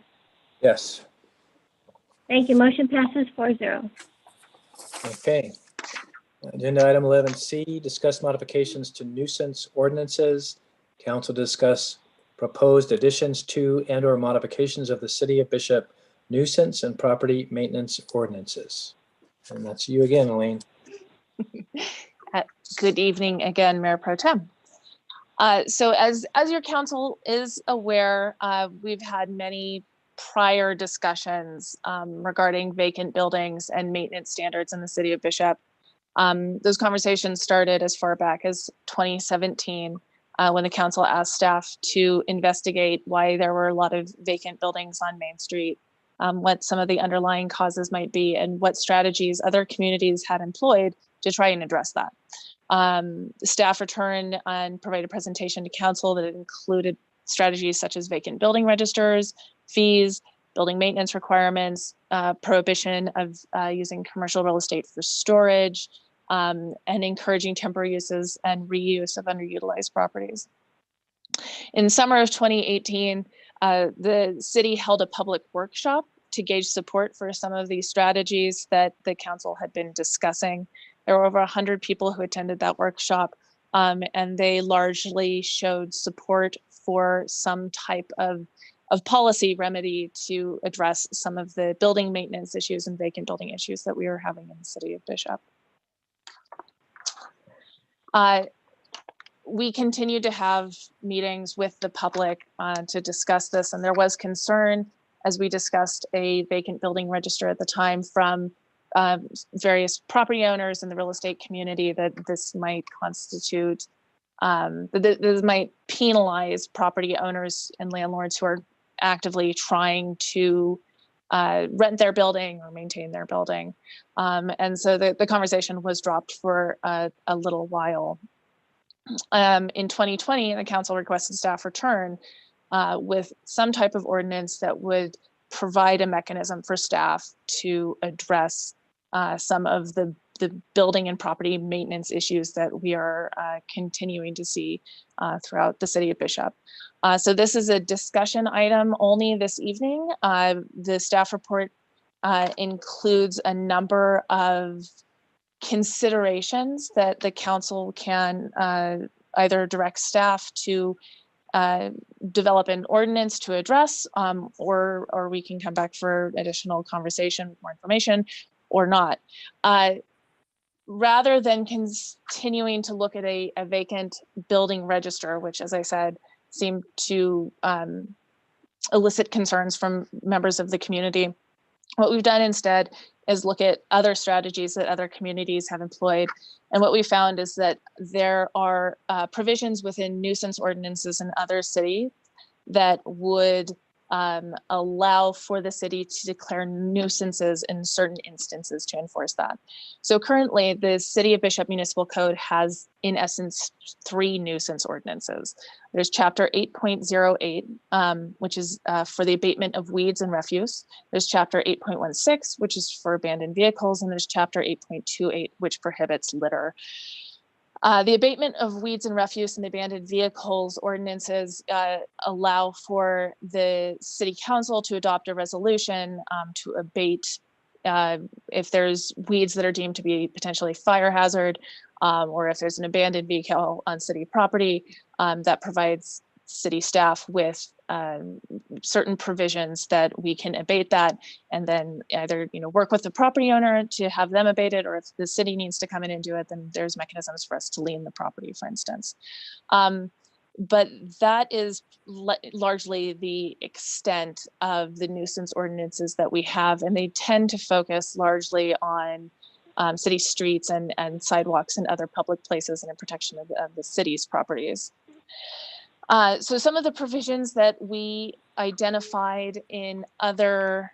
Yes. Thank you. Motion passes 4-0. Okay. Agenda item 11C, discuss modifications to nuisance ordinances. Council discuss proposed additions to and/or modifications of the City of Bishop nuisance and property maintenance ordinances. And that's you again, Elaine. Good evening again, Mayor Pro Tem. So as your council is aware, we've had many prior discussions regarding vacant buildings and maintenance standards in the City of Bishop. Those conversations started as far back as 2017 when the council asked staff to investigate why there were a lot of vacant buildings on Main Street, what some of the underlying causes might be, and what strategies other communities had employed to try and address that. Staff returned and provided a presentation to council that included strategies such as vacant building registers, fees, building maintenance requirements, prohibition of using commercial real estate for storage, and encouraging temporary uses and reuse of underutilized properties. In summer of 2018, the city held a public workshop to gauge support for some of these strategies that the council had been discussing. There were over 100 people who attended that workshop, and they largely showed support for some type of policy remedy to address some of the building maintenance issues and vacant building issues that we were having in the City of Bishop. We continued to have meetings with the public to discuss this, and there was concern as we discussed a vacant building register at the time from various property owners in the real estate community that this might constitute, this might penalize property owners and landlords who are actively trying to rent their building or maintain their building. And so the conversation was dropped for a little while. In 2020, the council requested staff return with some type of ordinance that would provide a mechanism for staff to address some of the building and property maintenance issues that we are continuing to see throughout the City of Bishop. So this is a discussion item only this evening. The staff report includes a number of considerations that the council can either direct staff to develop an ordinance to address, or we can come back for additional conversation, more information, or not. Rather than continuing to look at a vacant building register, which, as I said, seemed to elicit concerns from members of the community, what we've done instead is look at other strategies that other communities have employed. And what we found is that there are provisions within nuisance ordinances in other cities that would allow for the city to declare nuisances in certain instances to enforce that. So currently, the City of Bishop Municipal Code has, in essence, 3 nuisance ordinances. There's Chapter 8.08, which is for the abatement of weeds and refuse. There's Chapter 8.16, which is for abandoned vehicles, and there's Chapter 8.28, which prohibits litter. The abatement of weeds and refuse and abandoned vehicles ordinances allow for the City Council to adopt a resolution to abate if there's weeds that are deemed to be potentially fire hazard, or if there's an abandoned vehicle on city property, that provides city staff with certain provisions that we can abate that, and then either work with the property owner to have them abate it, or if the city needs to come in and do it, then there's mechanisms for us to lien the property, for instance. But that is largely the extent of the nuisance ordinances that we have, and they tend to focus largely on city streets and sidewalks and other public places and in protection of the city's properties. So some of the provisions that we identified in other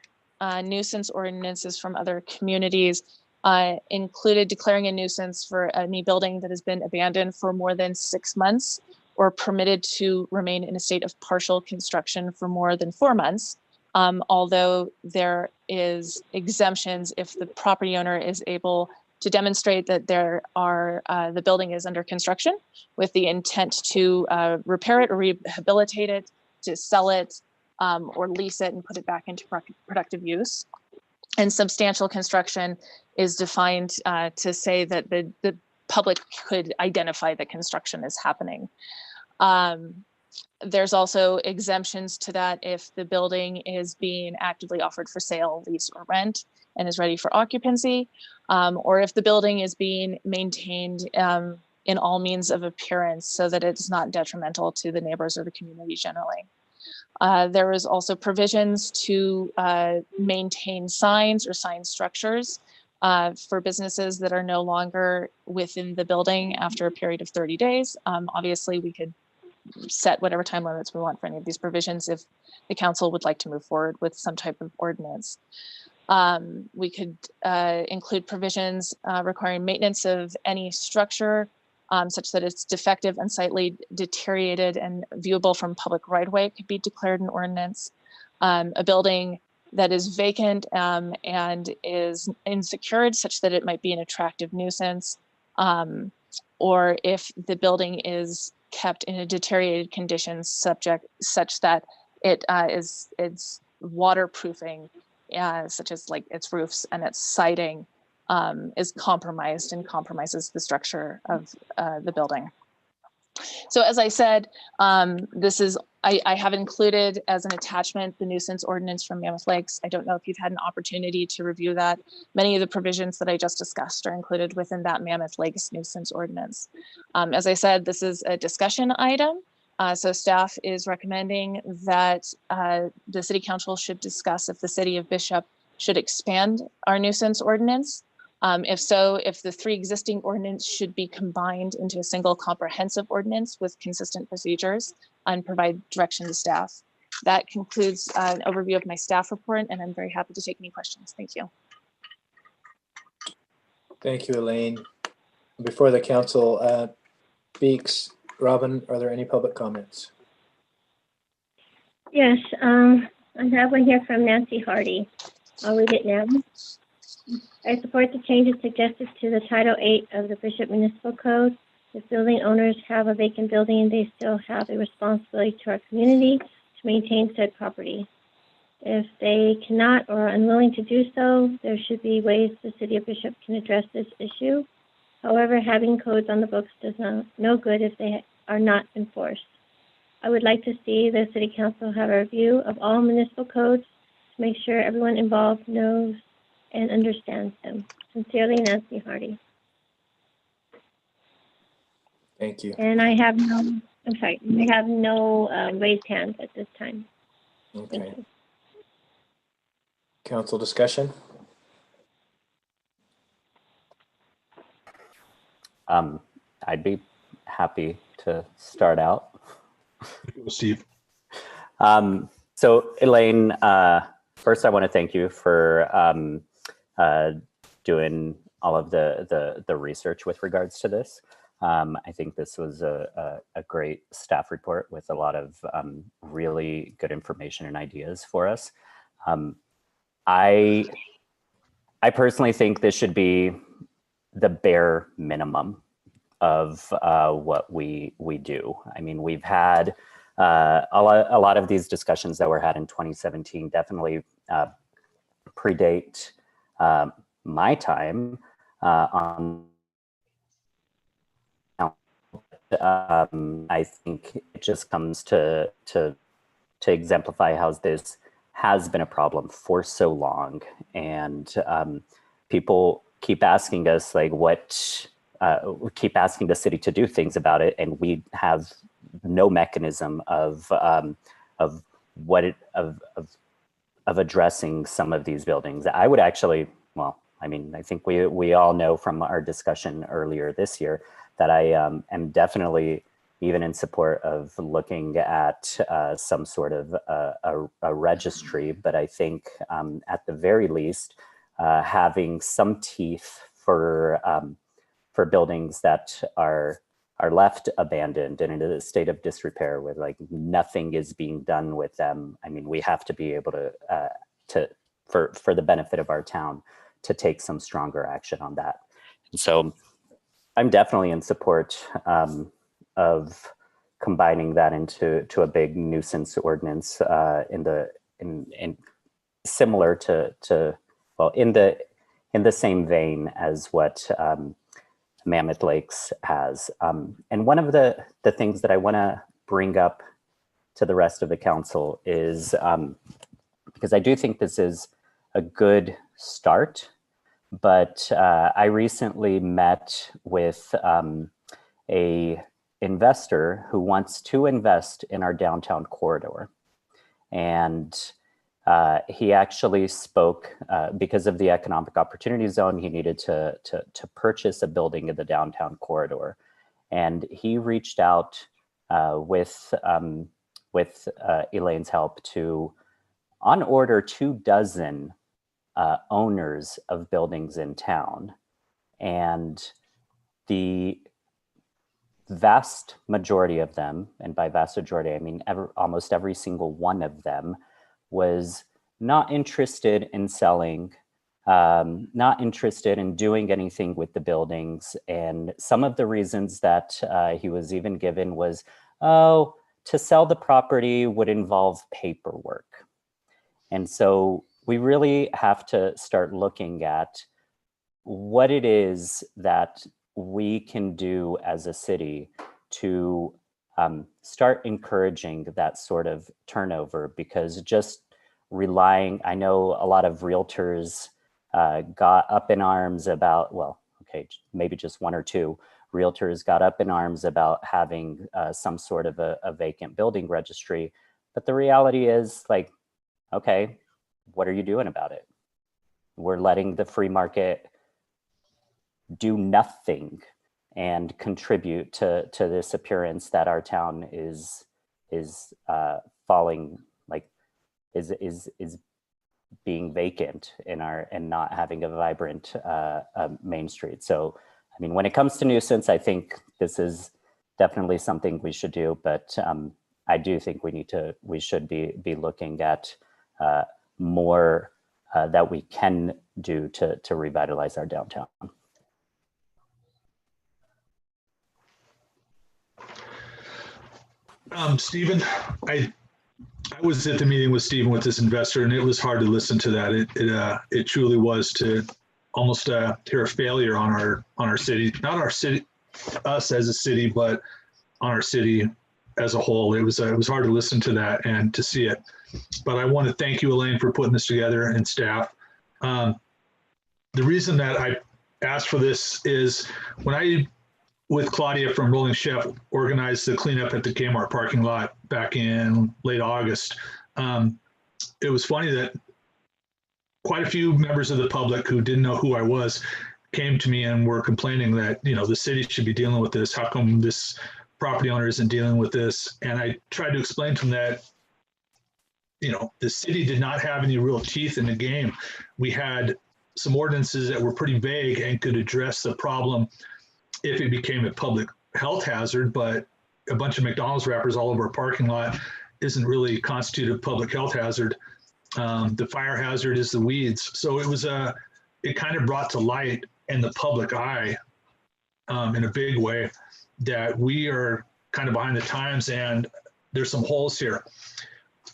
nuisance ordinances from other communities included declaring a nuisance for any building that has been abandoned for more than 6 months or permitted to remain in a state of partial construction for more than 4 months. Although there is exemptions if the property owner is able to demonstrate that the building is under construction with the intent to repair it or rehabilitate it, to sell it, or lease it and put it back into productive use. And substantial construction is defined to say that the public could identify that construction is happening. There's also exemptions to that if the building is being actively offered for sale, lease, or rent and is ready for occupancy, or if the building is being maintained in all means of appearance so that it's not detrimental to the neighbors or the community generally. There is also provisions to maintain signs or sign structures for businesses that are no longer within the building after a period of 30 days. Obviously, we could set whatever time limits we want for any of these provisions if the council would like to move forward with some type of ordinance. We could include provisions requiring maintenance of any structure such that it's defective, unsightly, deteriorated, and viewable from public right-of-way could be declared an ordinance. A building that is vacant and is unsecured such that it might be an attractive nuisance, or if the building is kept in a deteriorated condition such that it is waterproofing, such as like its roofs and its siding is compromised and compromises the structure of the building. So as I said, I have included as an attachment the nuisance ordinance from Mammoth Lakes. I don't know if you've had an opportunity to review that. Many of the provisions that I just discussed are included within that Mammoth Lakes nuisance ordinance. As I said, this is a discussion item. So staff is recommending that the city council should discuss if the city of Bishop should expand our nuisance ordinance. If so, if the 3 existing ordinance should be combined into a single comprehensive ordinance with consistent procedures, and provide direction to staff. That concludes an overview of my staff report, and I'm very happy to take any questions. Thank you. Thank you, Elaine. Before the council speaks, Robin, are there any public comments? Yes, I have one here from Nancy Hardy. I'll read it now. I support the changes suggested to the Title 8 of the Bishop Municipal Code. If building owners have a vacant building, they still have a responsibility to our community to maintain said property. If they cannot or are unwilling to do so, there should be ways the City of Bishop can address this issue. However, having codes on the books does no good if they are not enforced. I would like to see the City Council have a review of all municipal codes to make sure everyone involved knows and understands them. Sincerely, Nancy Hardy. Thank you. And I have no raised hands at this time. Okay. Council discussion? I'd be happy to start out. Steve. So Elaine, first I want to thank you for doing all of the research with regards to this. I think this was a great staff report with a lot of really good information and ideas for us. I personally think this should be the bare minimum of what we do. I mean, we've had a lot of these discussions that were had in 2017 definitely predate my time on. I think it just comes to exemplify how this has been a problem for so long, and people keep asking us like keep asking the city to do things about it, and we have no mechanism of addressing some of these buildings. I would actually, well, I mean, I think we all know from our discussion earlier this year that I am definitely even in support of looking at some sort of a registry, but I think at the very least, having some teeth for buildings that are left abandoned and in a state of disrepair where like nothing is being done with them. I mean, we have to be able to for the benefit of our town, to take some stronger action on that. And so I'm definitely in support of combining that into a big nuisance ordinance in similar to well, in the same vein as what Mammoth Lakes has. And one of the things that I want to bring up to the rest of the council is because I do think this is a good start, but I recently met with a investor who wants to invest in our downtown corridor. And he actually spoke because of the economic opportunity zone, he needed to purchase a building in the downtown corridor. And he reached out with Elaine's help to on order 24 owners of buildings in town. And the vast majority of them, and by vast majority, I mean almost every single one of them, was not interested in selling, not interested in doing anything with the buildings. And some of the reasons that he was even given was, oh, to sell the property would involve paperwork. And so we really have to start looking at what it is that we can do as a city to start encouraging that sort of turnover, because just relying, I know a lot of realtors got up in arms about, well, okay, maybe just one or two realtors got up in arms about having some sort of a vacant building registry. But the reality is, like, okay, what are you doing about it? We're letting the free market do nothing and contribute to this appearance that our town is falling, like is being vacant in our, and not having a vibrant Main Street. So, I mean, when it comes to nuisance, I think this is definitely something we should do, but I do think we should be looking at more that we can do to revitalize our downtown. Stephen, I was at the meeting with Stephen with this investor, and it was hard to listen to that. It truly was to almost hear a failure on our city, not our city, us as a city, but on our city as a whole. It was hard to listen to that and to see it. But I want to thank you, Elaine, for putting this together, and staff. The reason that I asked for this is when I, with Claudia from Rolling Chef, organized the cleanup at the Kmart parking lot back in late August. It was funny that quite a few members of the public who didn't know who I was came to me and were complaining that, you know, the city should be dealing with this. How come this property owner isn't dealing with this? And I tried to explain to them that, you know, the city did not have any real teeth in the game. We had some ordinances that were pretty vague and could address the problem if it became a public health hazard, but a bunch of McDonald's wrappers all over a parking lot isn't really constitute a public health hazard. The fire hazard is the weeds. So it kind of brought to light in the public eye in a big way that we are kind of behind the times and there's some holes here.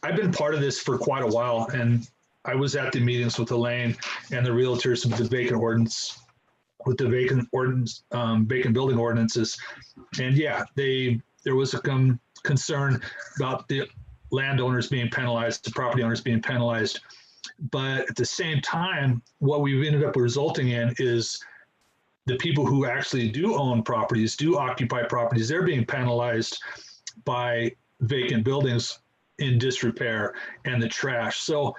I've been part of this for quite a while, and I was at the meetings with Elaine and the realtors with the vacant ordinance, with the vacant building ordinances. And yeah, there was a concern about the landowners being penalized, the property owners being penalized. But at the same time, what we've ended up resulting in is the people who actually do own properties, do occupy properties, they're being penalized. by vacant buildings in disrepair and the trash. So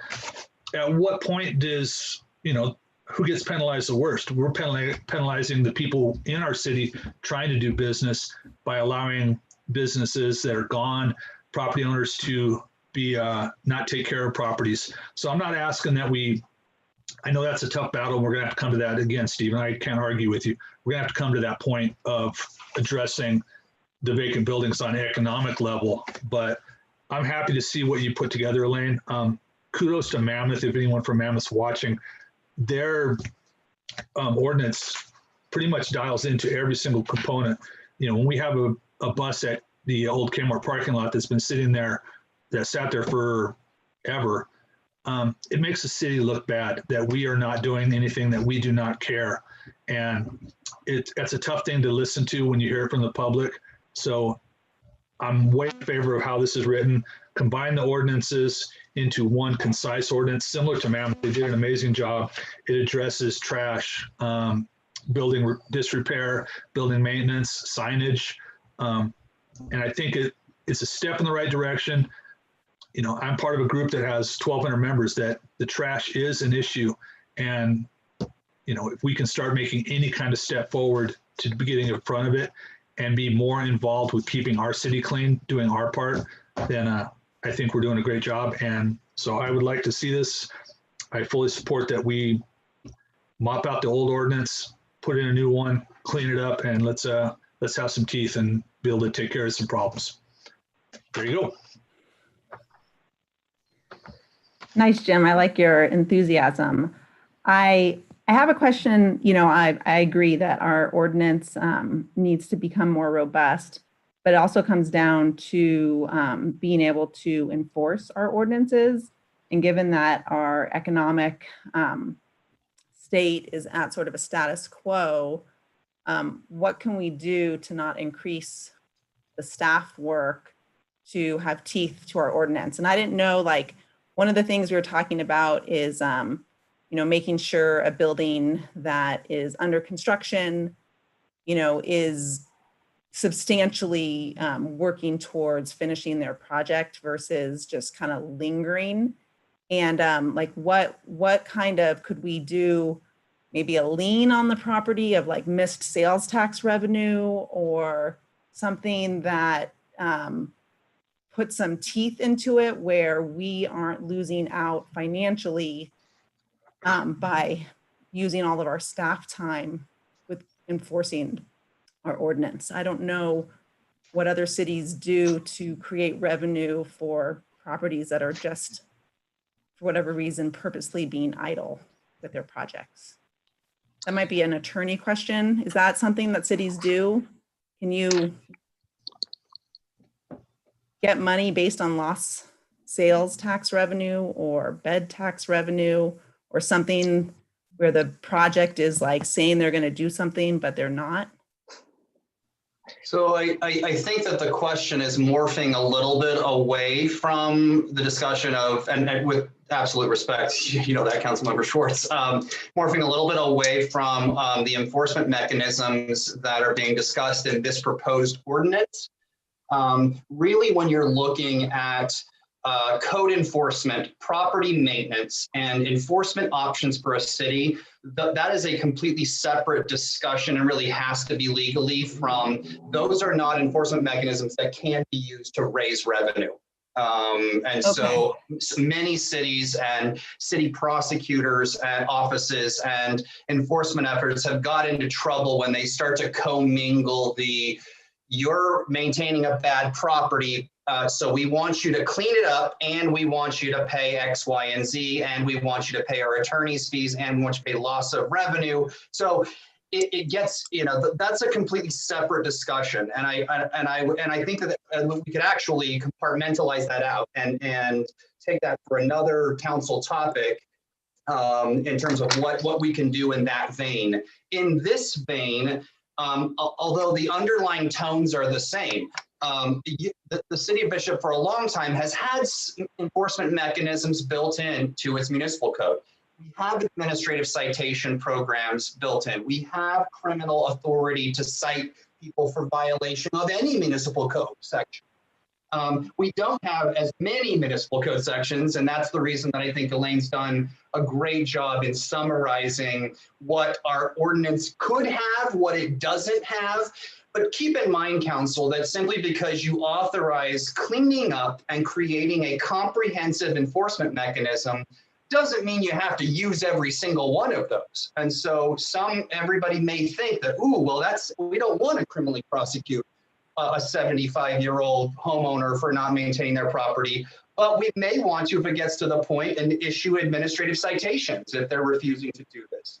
at what point does, who gets penalized the worst? We're penalizing the people in our city trying to do business by allowing businesses that are gone, property owners to be not take care of properties. So I'm not asking that I know that's a tough battle. We're gonna have to come to that again, Stephen. I can't argue with you. We're gonna have to come to that point of addressing the vacant buildings on an economic level. But I'm happy to see what you put together, Elaine. Kudos to Mammoth. If anyone from Mammoth's watching, their ordinance pretty much dials into every single component. When we have a bus at the old Kmart parking lot that's been sitting there, that sat there forever, it makes the city look bad that we are not doing anything, that we do not care. And that's a tough thing to listen to when you hear it from the public. So I'm way in favor of how this is written. Combine the ordinances into one concise ordinance, similar to Mammoth. They did an amazing job. It addresses trash, building disrepair, building maintenance, signage. And I think it's a step in the right direction. I'm part of a group that has 1,200 members that the trash is an issue. And, if we can start making any kind of step forward to be getting in front of it and be more involved with keeping our city clean, doing our part, then I think we're doing a great job. And so I would like to see this. I fully support that we mop out the old ordinance, put in a new one, clean it up, and let's have some teeth and be able to take care of some problems. There you go. Nice, Jim. I like your enthusiasm. I have a question. I agree that our ordinance needs to become more robust, but it also comes down to being able to enforce our ordinances. And given that our economic state is at sort of a status quo, what can we do to not increase the staff work to have teeth to our ordinance? And I didn't know, one of the things we were talking about is, making sure a building that is under construction, is substantially working towards finishing their project versus just kind of lingering. And what kind of could we do? Maybe a lien on the property of missed sales tax revenue, or something that put some teeth into it where we aren't losing out financially by using all of our staff time with enforcing our ordinance. I don't know what other cities do to create revenue for properties that are just, for whatever reason, purposely being idle with their projects. That might be an attorney question. Is that something that cities do? Can you get money based on lost sales tax revenue or bed tax revenue, or something where the project is saying they're going to do something, but they're not? So I think that the question is morphing a little bit away from the discussion of, and with absolute respect, that Councilmember Schwartz, morphing a little bit away from the enforcement mechanisms that are being discussed in this proposed ordinance. Really, when you're looking at code enforcement, property maintenance, and enforcement options for a city, that is a completely separate discussion and really has to be legally from, those are not enforcement mechanisms that can be used to raise revenue. So many cities and city prosecutors and offices and enforcement efforts have got into trouble when they start to commingle you're maintaining a bad property, so we want you to clean it up, and we want you to pay X, Y, and Z, and we want you to pay our attorney's fees, and we want you to pay loss of revenue. So it gets, that's a completely separate discussion, and I think that we could actually compartmentalize that out and take that for another council topic in terms of what we can do in that vein. In this vein, although the underlying tones are the same, the city of Bishop for a long time has had enforcement mechanisms built into its municipal code. We have administrative citation programs built in. We have criminal authority to cite people for violation of any municipal code section. We don't have as many municipal code sections, and that's the reason that I think Elaine's done a great job in summarizing what our ordinance could have, what it doesn't have. But keep in mind, council, that simply because you authorize cleaning up and creating a comprehensive enforcement mechanism doesn't mean you have to use every single one of those. And so everybody may think that, ooh, well, we don't want to criminally prosecute a 75-year-old homeowner for not maintaining their property, but we may want to, if it gets to the point, and issue administrative citations if they're refusing to do this.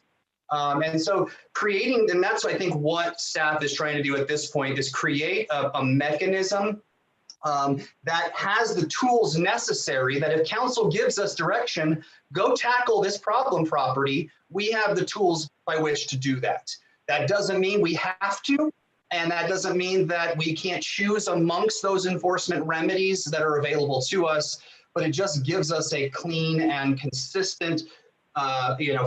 And so and that's, I think, what staff is trying to do at this point, is create a mechanism that has the tools necessary that if council gives us direction, go tackle this problem property, we have the tools by which to do that. That doesn't mean we have to, and that doesn't mean that we can't choose amongst those enforcement remedies that are available to us, but it just gives us a clean and consistent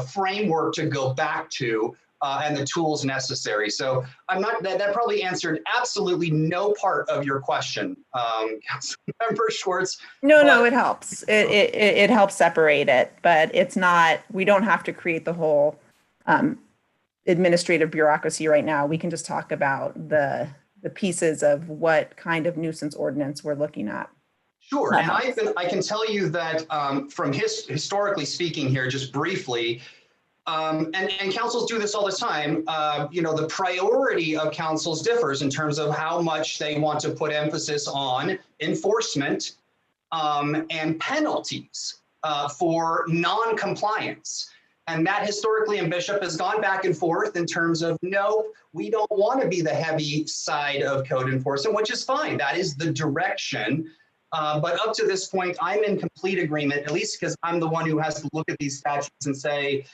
framework to go back to and the tools necessary. So that probably answered absolutely no part of your question, Councilmember Schwartz. No, it helps. It helps separate it, but it's not, we don't have to create the whole administrative bureaucracy right now. We can just talk about the pieces of what kind of nuisance ordinance we're looking at. Sure, and I can tell you that from historically speaking here, just briefly, and councils do this all the time, the priority of councils differs in terms of how much they want to put emphasis on enforcement and penalties for non-compliance. And that historically in Bishop has gone back and forth in terms of, no, we don't want to be the heavy side of code enforcement, which is fine. That is the direction. But up to this point, I'm in complete agreement, at least because I'm the one who has to look at these statutes and say,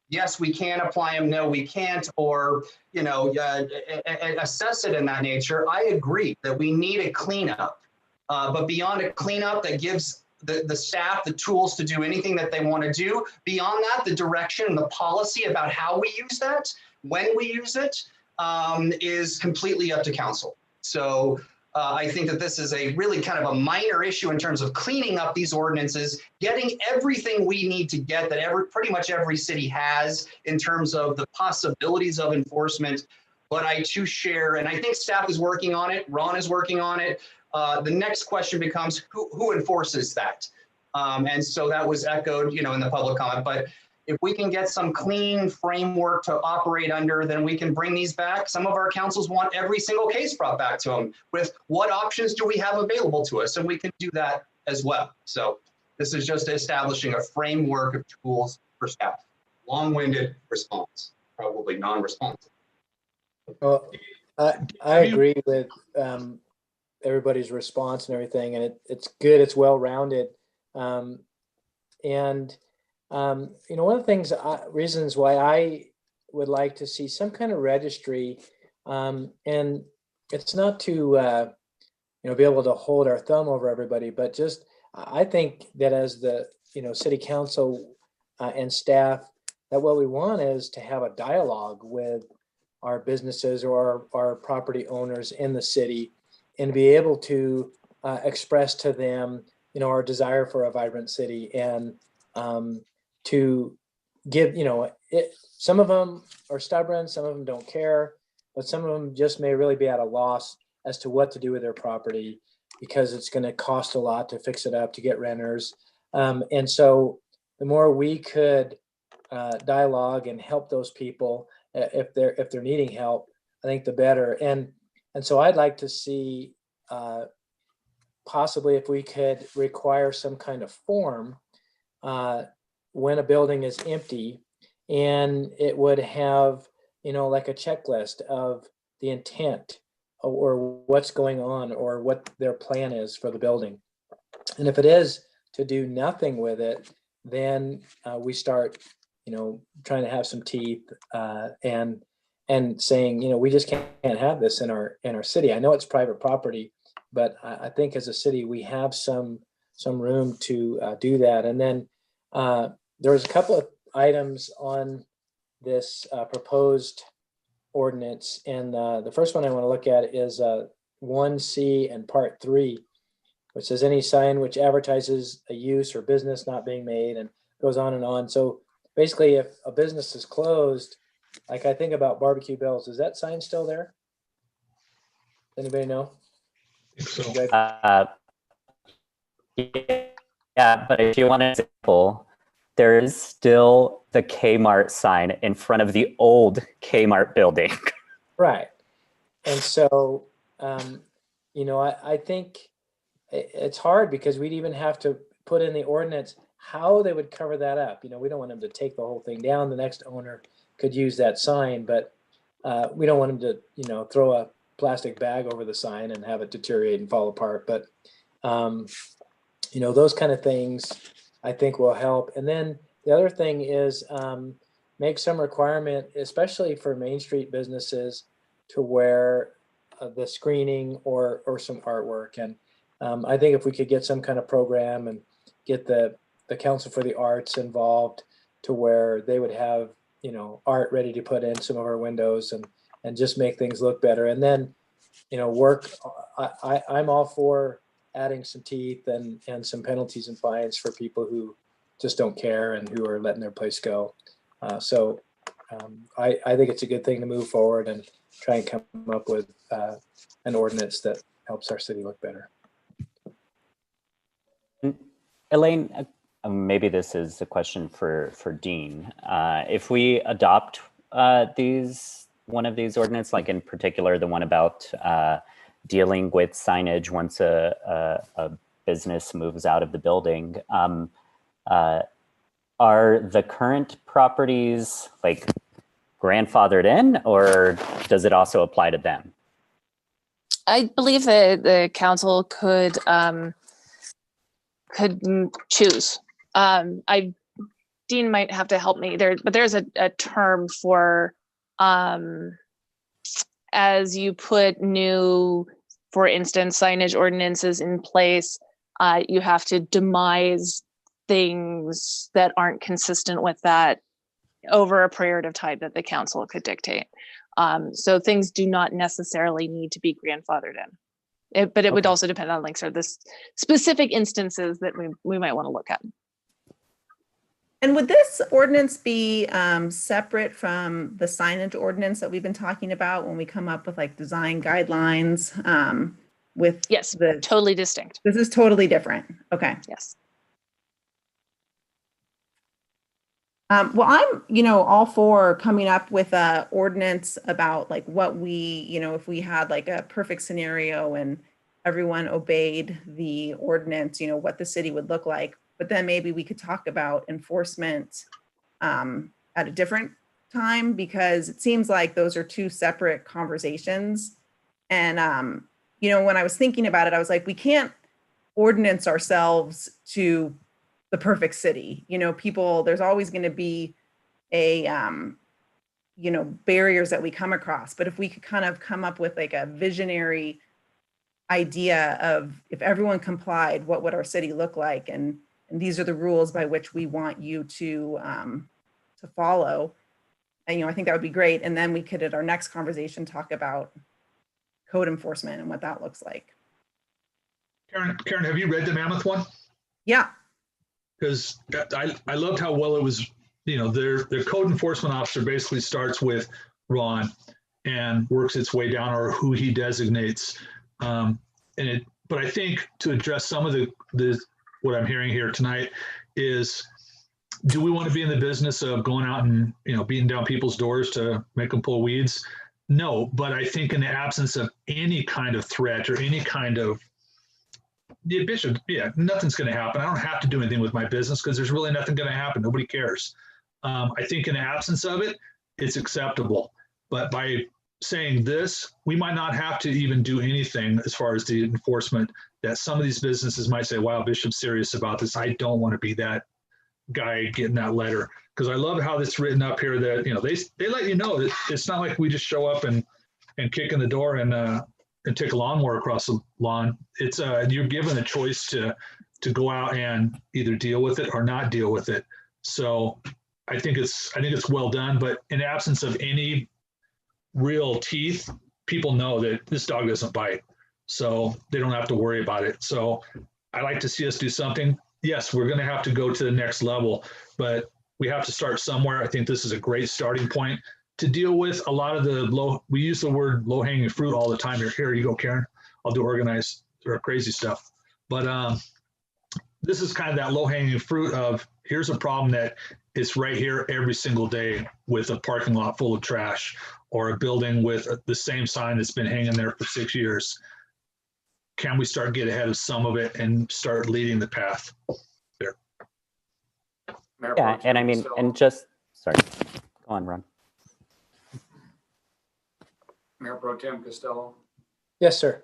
yes, we can apply them, no, we can't, or, assess it in that nature. I agree that we need a cleanup, but beyond a cleanup that gives the staff the tools to do anything that they want to do, beyond that, the direction and the policy about how we use that, when we use it, is completely up to council. So I think that this is a really kind of a minor issue in terms of cleaning up these ordinances, getting everything we need to get that pretty much every city has in terms of the possibilities of enforcement. But I too share, and I think staff is working on it, Ron is working on it. The next question becomes who enforces that? And so that was echoed, in the public comment. But if we can get some clean framework to operate under, then we can bring these back. Some of our councils want every single case brought back to them with what options do we have available to us? And we can do that as well. So this is just establishing a framework of tools for staff. Long-winded response, probably non-responsive. Well, I agree with everybody's response and everything, and it's good, it's well-rounded. One of the things, reasons why I would like to see some kind of registry, and it's not to, be able to hold our thumb over everybody, but just, I think that as the, city council and staff, that what we want is to have a dialogue with our businesses or our property owners in the city and be able to express to them, our desire for a vibrant city and to give, some of them are stubborn, some of them don't care, but some of them just may really be at a loss as to what to do with their property because it's going to cost a lot to fix it up, to get renters. And so the more we could dialogue and help those people if they're needing help, I think the better. And so I'd like to see possibly if we could require some kind of form when a building is empty, and it would have, like a checklist of the intent or what's going on or what their plan is for the building. And if it is to do nothing with it, then we start, trying to have some teeth and saying, we just can't have this in our city. I know it's private property, but I think as a city we have some room to do that. And then there was a couple of items on this proposed ordinance, and the first one I want to look at is 1C and Part 3. which says any sign which advertises a use or business not being made, and goes on and on. So basically, if a business is closed, like I think about Barbecue Bells, is that sign still there? Anybody know? So, Yeah, but if you want an example, there is still the Kmart sign in front of the old Kmart building. Right. And so, you know, I think it's hard because we'd even have to put in the ordinance how they would cover that up. You know, we don't want them to take the whole thing down. The next owner could use that sign, but we don't want them to, you know, throw a plastic bag over the sign and have it deteriorate and fall apart. But, you know, those kind of things I think will help. And then the other thing is make some requirement, especially for Main Street businesses, to wear the screening or some artwork. And I think if we could get some kind of program and get the Council for the Arts involved to where they would have, you know, art ready to put in some of our windows and just make things look better. And then, you know, I'm all for adding some teeth and some penalties and fines for people who just don't care and who are letting their place go. So I think it's a good thing to move forward and try and come up with an ordinance that helps our city look better. Elaine, maybe this is a question for Dean. If we adopt one of these ordinance, like in particular the one about dealing with signage once a business moves out of the building, are the current properties like grandfathered in, or does it also apply to them? I believe that the council could choose. Dean might have to help me there, but there's a term for as you put new, for instance, signage ordinances in place, you have to demise things that aren't consistent with that over a period of time that the council could dictate. So things do not necessarily need to be grandfathered in. But it would also depend on like sort of the specific instances that we might want to look at. And would this ordinance be separate from the signage ordinance that we've been talking about when we come up with like design guidelines with? Yes, totally distinct. This is totally different. Okay. Yes. Well, I'm, you know, all for coming up with a ordinance about like what we, you know, if we had like a perfect scenario and everyone obeyed the ordinance, you know, what the city would look like. But then maybe we could talk about enforcement at a different time, because it seems like those are two separate conversations. And, you know, when I was thinking about it, I was like, we can't ordinance ourselves to the perfect city. You know, people, there's always going to be a, you know, barriers that we come across. But if we could kind of come up with like a visionary idea of if everyone complied, what would our city look like? And these are the rules by which we want you to follow. And, you know, I think that would be great. And then we could, at our next conversation, talk about code enforcement and what that looks like. Karen, have you read the Mammoth one? Yeah. Because I loved how well it was, you know, their code enforcement officer basically starts with Ron and works its way down, or who he designates. But I think to address some of the what I'm hearing here tonight is, do we want to be in the business of going out and, you know, beating down people's doors to make them pull weeds? No, but I think in the absence of any kind of threat or any kind of, yeah, Bishop, yeah, nothing's going to happen. I don't have to do anything with my business because there's really nothing going to happen. Nobody cares. I think in the absence of it, it's acceptable. But by saying this, we might not have to even do anything as far as the enforcement, that some of these businesses might say, wow, Bishop's serious about this. I don't want to be that guy getting that letter. Because I love how it's written up here that, you know, they let you know that it's not like we just show up and kick in the door and take a lawnmower across the lawn. It's you're given a choice to go out and either deal with it or not deal with it. So I think it's well done, but in absence of any real teeth, people know that this dog doesn't bite. so they don't have to worry about it. So I like to see us do something. Yes, we're going to have to go to the next level, but we have to start somewhere. I think this is a great starting point to deal with a lot of the we use the word low hanging fruit all the time. Here you go, Karen. I'll do organized or crazy stuff. But this is kind of that low hanging fruit of here's a problem that is right here every single day with a parking lot full of trash or a building with the same sign that's been hanging there for 6 years. Can we start get ahead of some of it and start leading the path there? Yeah, and I mean, and just, sorry, go on, Ron. Mayor Pro Tem Costello. Yes, sir.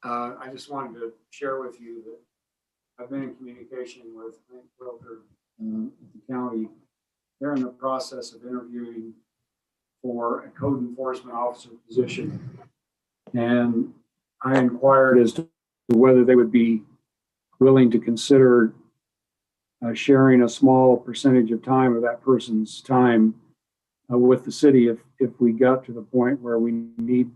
I just wanted to share with you that I've been in communication with Wilder at the county. They're in the process of interviewing for a code enforcement officer position. And I inquired as to whether they would be willing to consider sharing a small percentage of time of that person's time with the city if we got to the point where we need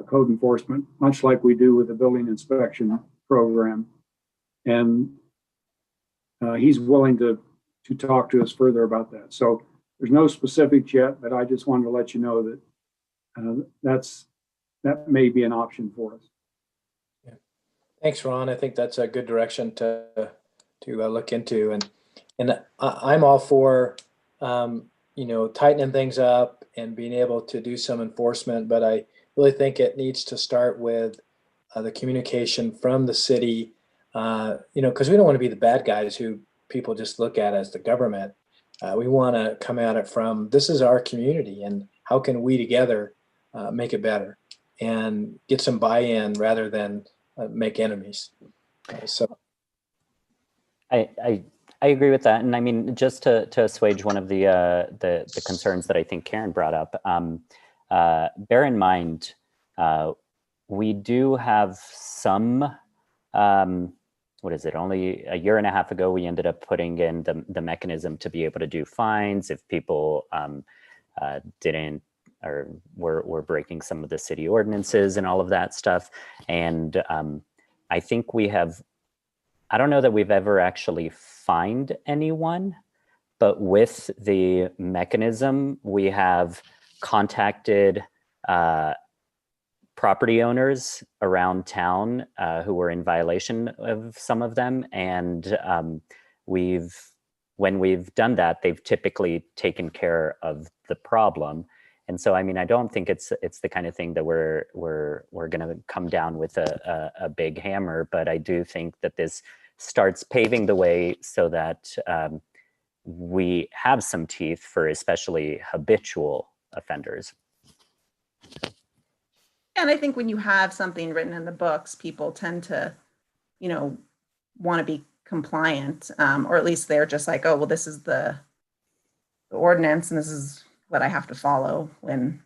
code enforcement, much like we do with the building inspection program. And he's willing to talk to us further about that. So there's no specifics yet, but I just wanted to let you know that that may be an option for us. Yeah. Thanks, Ron. I think that's a good direction to look into, and I'm all for tightening things up and being able to do some enforcement, but I really think it needs to start with the communication from the city, because we don't want to be the bad guys who people just look at as the government. We want to come at it from, this is our community, and how can we together make it better and get some buy-in rather than make enemies. So I agree with that, and I mean, just to assuage one of the concerns that I think Karen brought up, bear in mind we do have some. What is it? Only a year and a half ago, we ended up putting in the mechanism to be able to do fines if people didn't or were breaking some of the city ordinances and all of that stuff. And I think we have. I don't know that we've ever actually fined anyone, but with the mechanism, we have contacted property owners around town who were in violation of some of them. And when we've done that, they've typically taken care of the problem. And so, I mean, I don't think it's the kind of thing that we're going to come down with a big hammer, but I do think that this starts paving the way so that we have some teeth for especially habitual offenders. And I think when you have something written in the books, people tend to, want to be compliant, or at least they're just like, oh, well, this is the ordinance and this is what I have to follow when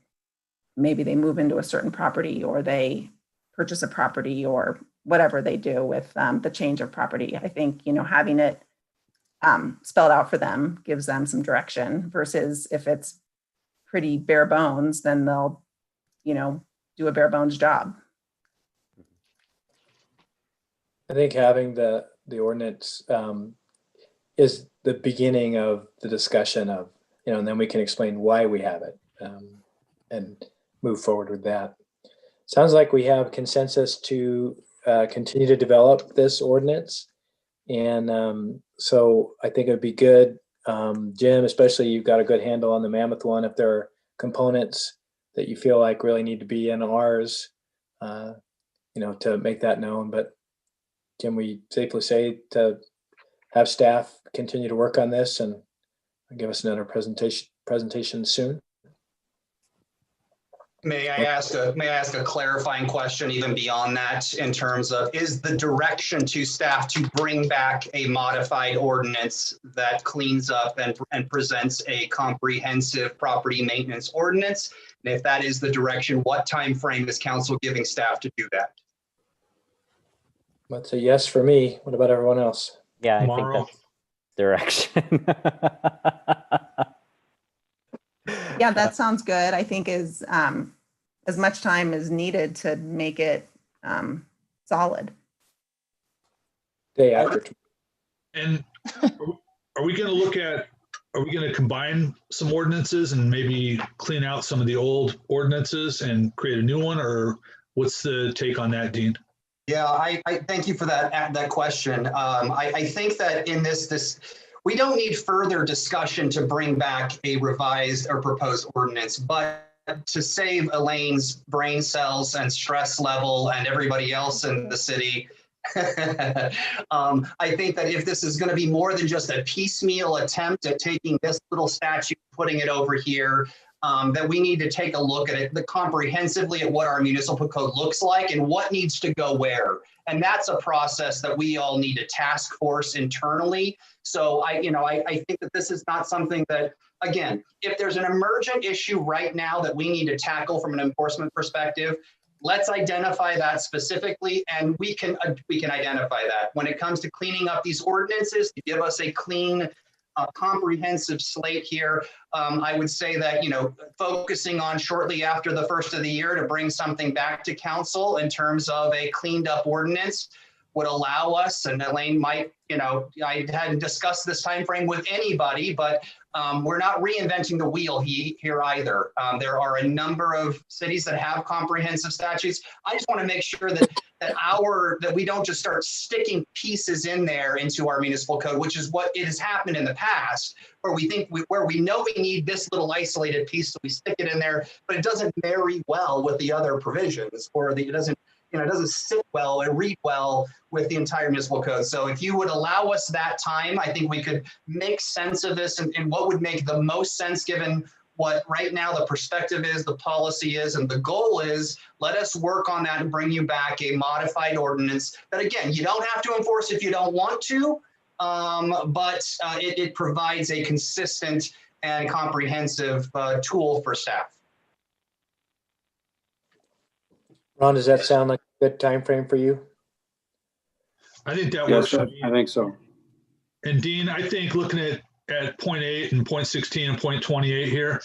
maybe they move into a certain property or they purchase a property or whatever they do with the change of property. I think, having it spelled out for them gives them some direction versus if it's pretty bare bones, then they'll, do a bare bones job. I think having the ordinance is the beginning of the discussion of, and then we can explain why we have it and move forward with that. Sounds like we have consensus to continue to develop this ordinance. And so I think it would be good, Jim, especially you've got a good handle on the Mammoth one. If there are components that you feel like really need to be in ours, to make that known. But can we safely say to have staff continue to work on this and give us another presentation soon? May I ask a clarifying question even beyond that in terms of, is the direction to staff to bring back a modified ordinance that cleans up and presents a comprehensive property maintenance ordinance? And if that is the direction, what time frame is council giving staff to do that? That's a yes for me. What about everyone else? Yeah, Tomorrow. I think that's direction. Yeah, that sounds good. I think as much time is needed to make it solid. Day after. And are we going to look at, are we going to combine some ordinances and maybe clean out some of the old ordinances and create a new one? Or what's the take on that, Dean? Yeah, I thank you for that question. I think that in this, we don't need further discussion to bring back a revised or proposed ordinance, but to save Elaine's brain cells and stress level and everybody else in the city, I think that if this is going to be more than just a piecemeal attempt at taking this little statute, putting it over here, that we need to take a look at it comprehensively at what our municipal code looks like and what needs to go where. And that's a process that we all need to task force internally. So I think that this is not something that, again, if there's an emergent issue right now that we need to tackle from an enforcement perspective, let's identify that specifically, and we can identify that. When it comes to cleaning up these ordinances, to give us a clean, comprehensive slate here, I would say that, focusing on shortly after the first of the year to bring something back to council in terms of a cleaned up ordinance would allow us, and Elaine might, I hadn't discussed this time frame with anybody, but we're not reinventing the wheel here either. There are a number of cities that have comprehensive statutes. I just want to make sure that that we don't just start sticking pieces in there into our municipal code, which is what it has happened in the past, where we know we need this little isolated piece, so we stick it in there, but it doesn't marry well with the other provisions, or it doesn't sit well and read well with the entire municipal code. So if you would allow us that time, I think we could make sense of this and what would make the most sense given what right now the perspective is, the policy is, and the goal is. Let us work on that and bring you back a modified ordinance that, again, you don't have to enforce if you don't want to, but it provides a consistent and comprehensive tool for staff. Ron, does that sound like a good time frame for you? I think that Yes, works. I think so. And Dean, I think looking at point 8 and point 16 and point 28 here,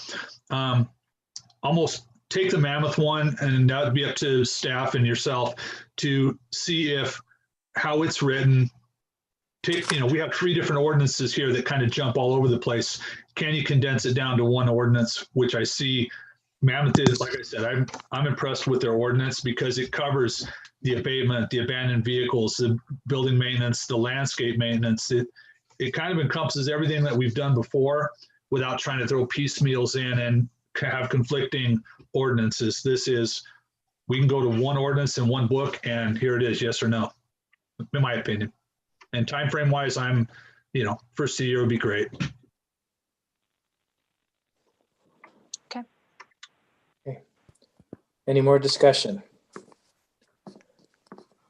almost take the Mammoth one, and that would be up to staff and yourself to see how it's written. We have 3 different ordinances here that kind of jump all over the place. Can you condense it down to one ordinance, which I see Mammoth is, like I said, I'm impressed with their ordinance because it covers the abatement, the abandoned vehicles, the building maintenance, the landscape maintenance. It kind of encompasses everything that we've done before without trying to throw piecemeals in and have conflicting ordinances. We can go to one ordinance in one book, and here it is, yes or no, in my opinion. And time frame wise, first of the year would be great. Any more discussion?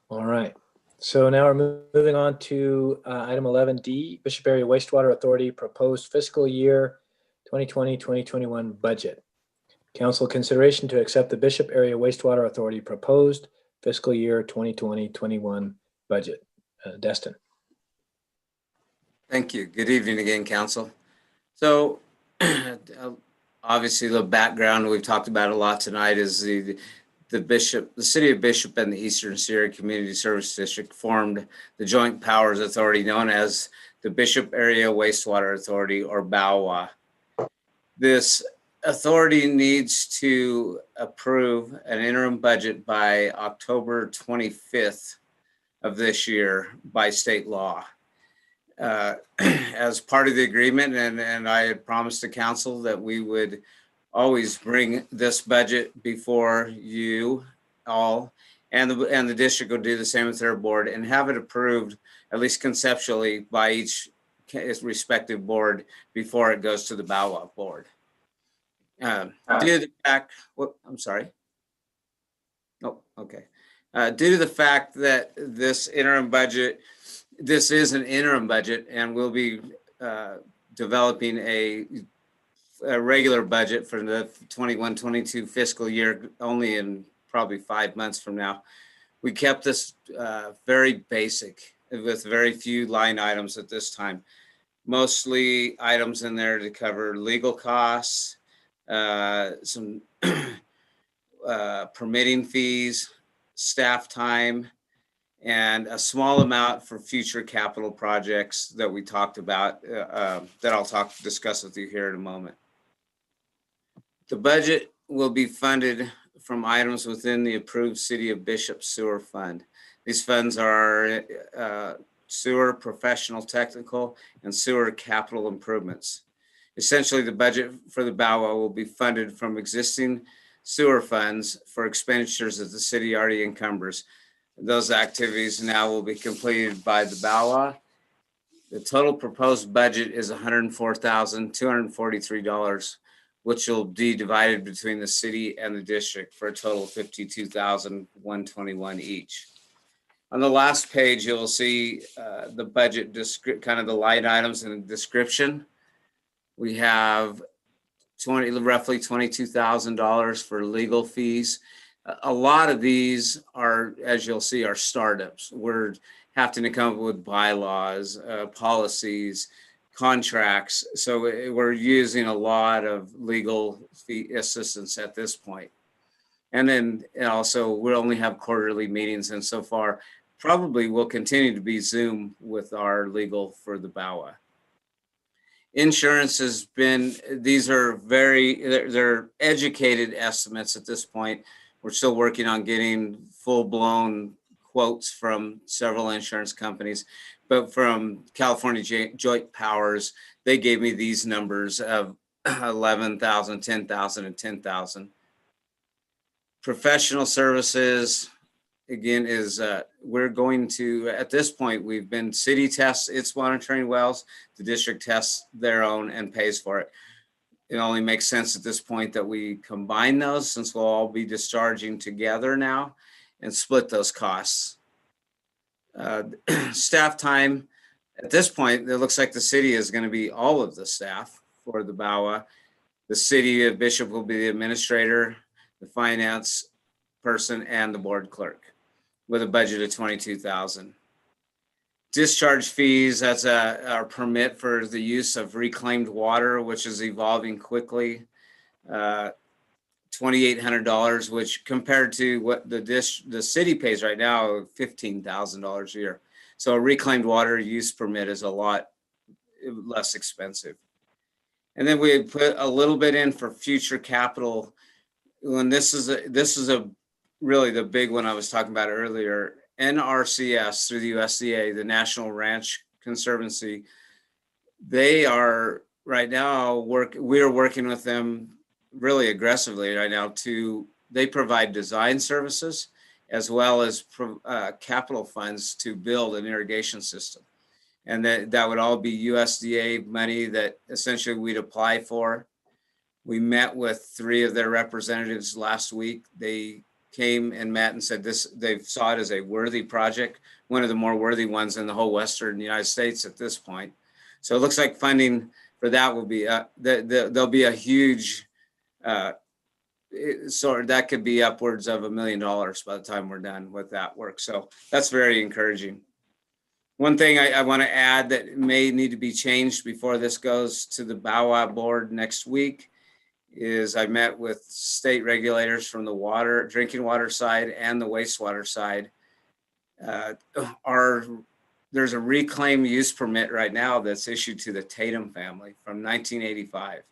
All right. So now we're moving on to item 11D, Bishop Area Wastewater Authority proposed fiscal year 2020-2021 budget. Council consideration to accept the Bishop Area Wastewater Authority proposed fiscal year 2020-21 budget. Destin. Thank you. Good evening again, Council. So obviously the background we've talked about a lot tonight is the City of Bishop and the Eastern Sierra Community Service District formed the Joint Powers Authority known as the Bishop Area Wastewater Authority, or BAWA. This authority needs to approve an interim budget by October 25th of this year by state law. As part of the agreement, and I had promised the council that we would always bring this budget before you all, and the district will do the same with their board and have it approved, at least conceptually, by each respective board before it goes to the BAWA board. Due to the fact, I'm sorry. Oh, okay. Due to the fact that this is an interim budget, and we'll be developing a regular budget for the 21-22 fiscal year only in probably 5 months from now. We kept this very basic with very few line items at this time. Mostly items in there to cover legal costs, some permitting fees, staff time, and a small amount for future capital projects that we talked about, that I'll discuss with you here in a moment. The budget will be funded from items within the approved City of Bishop Sewer Fund. These funds are sewer professional technical and sewer capital improvements. Essentially, the budget for the BAWA will be funded from existing sewer funds for expenditures that the city already encumbers. Those activities now will be completed by the BAWA. The total proposed budget is $104,243, which will be divided between the city and the district for a total of $52,121 each. On the last page, you'll see the budget, kind of the line items and description. We have roughly $22,000 for legal fees. A lot of these are, as you'll see, are startups. We're having to come up with bylaws, policies, contracts. So we're using a lot of legal fee assistance at this point. And then also we'll only have quarterly meetings, and so far probably will continue to be Zoom with our legal for the BAWA. Insurance has been, these are they're educated estimates at this point. We're still working on getting full-blown quotes from several insurance companies, but from California Joint Powers, they gave me these numbers of 11,000, 10,000, and 10,000. Professional services, again, is we're going to, at this point, we've been, city tests its monitoring wells, the district tests their own and pays for it. It only makes sense at this point that we combine those, since we'll all be discharging together now, and split those costs. Staff time, at this point, it looks like the city is going to be all of the staff for the BAWA. The city of Bishop will be the administrator, the finance person, and the board clerk, with a budget of $22,000. Discharge fees, that's our permit for the use of reclaimed water, which is evolving quickly. $2,800, which compared to what the city pays right now, $15,000 a year. So a reclaimed water use permit is a lot less expensive. And then we put a little bit in for future capital. When this is really the big one I was talking about earlier. NRCS through the USDA, the National Ranch Conservancy, they are right now we are working with them really aggressively right now they provide design services as well as capital funds to build an irrigation system. And that would all be USDA money that essentially we'd apply for. We met with 3 of their representatives last week. They came and met and said they saw it as a worthy project, one of the more worthy ones in the whole Western United States at this point. So it looks like funding for that will be, there'll be a huge, so that could be upwards of $1 million by the time we're done with that work. So that's very encouraging. One thing I want to add that may need to be changed before this goes to the BAWA board next week is I met with state regulators from the drinking water side and the wastewater side. There's a reclaim use permit right now that's issued to the Tatum family from 1985.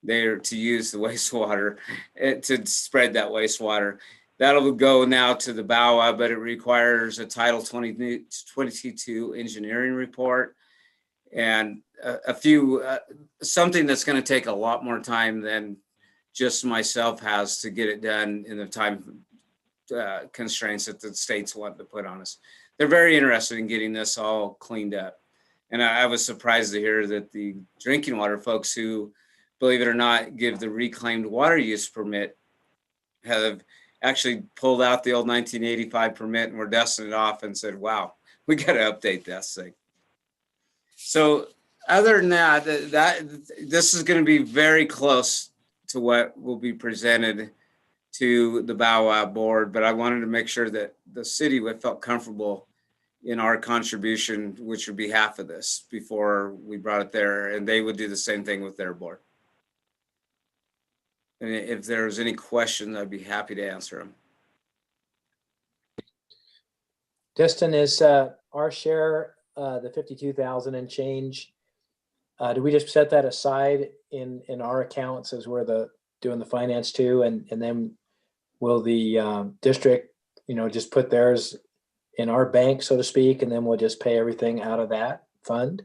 They're to use the wastewater to spread that wastewater. That'll go now to the BAWA, but it requires a Title 22 engineering report and something that's going to take a lot more time than just myself has to get it done in the time constraints that the states want to put on us. They're very interested in getting this all cleaned up. And I was surprised to hear that the drinking water folks who, believe it or not, give the reclaimed water use permit have actually pulled out the old 1985 permit and were dusting it off and said, wow, we got to update this thing. So other than that, this is going to be very close to what will be presented to the BAWA board, but I wanted to make sure that the city felt comfortable in our contribution, which would be half of this, before we brought it there, and they would do the same thing with their board. And if there's any questions, I'd be happy to answer them. Destin, is our share the 52,000 and change? Do we just set that aside in our accounts as we're doing the finance too, and then will the district, just put theirs in our bank, so to speak, and then we'll just pay everything out of that fund?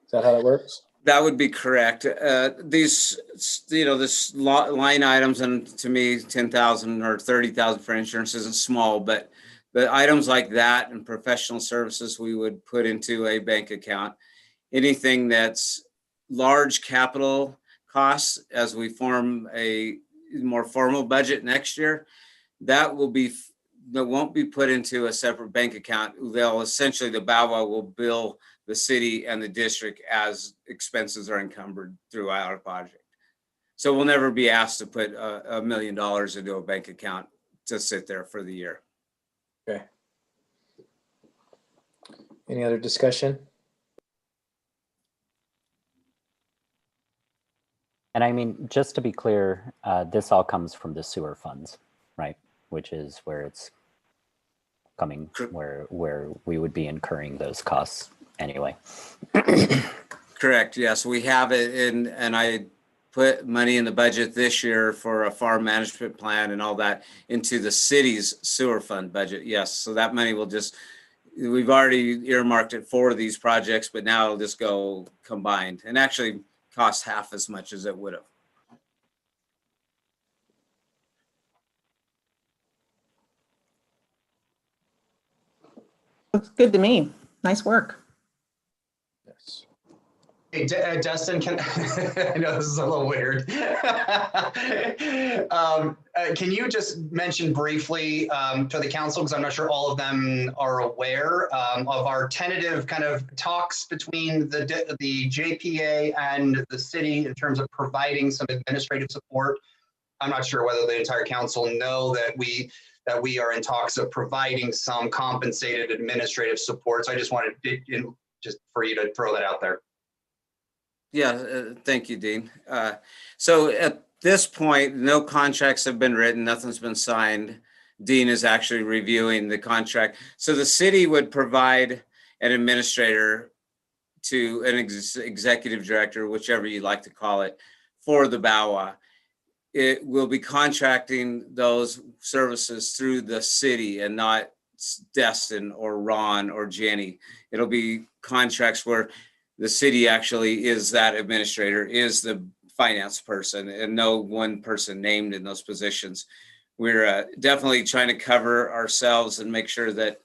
Is that how that works? That would be correct. These, this line items, and to me, 10,000 or 30,000 for insurance isn't small, but the items like that and professional services, we would put into a bank account. Anything that's large capital costs, as we form a more formal budget next year, that won't be put into a separate bank account. They'll essentially, the BAWA will bill the city and the district as expenses are encumbered throughout our project. So we'll never be asked to put $1 million into a bank account to sit there for the year. Okay. Any other discussion? And I mean, just to be clear, this all comes from the sewer funds, right? Which is where it's coming, where we would be incurring those costs anyway. Correct. Yes, we have it in, and I put money in the budget this year for a farm management plan and all that into the city's sewer fund budget. Yes, so that money will just, we've already earmarked it for these projects, but now it'll just go combined and actually cost half as much as it would have. Looks good to me. Nice work. Yes. Hey, Destin, I know this is a little weird. Can you just mention briefly to the council, because I'm not sure all of them are aware of our tentative kind of talks between the JPA and the city in terms of providing some administrative support. I'm not sure whether the entire council know that we are in talks of providing some compensated administrative support. So I just wanted just for you to throw that out there. Yeah, thank you, Dean. So at this point, no contracts have been written, nothing's been signed. Dean is actually reviewing the contract. So the city would provide an administrator to an executive director, whichever you like to call it, for the BAWA. It will be contracting those services through the city and not Destin or Ron or Jenny. It'll be contracts where the city actually is that administrator, is the finance person, and no one person named in those positions. We're definitely trying to cover ourselves and make sure that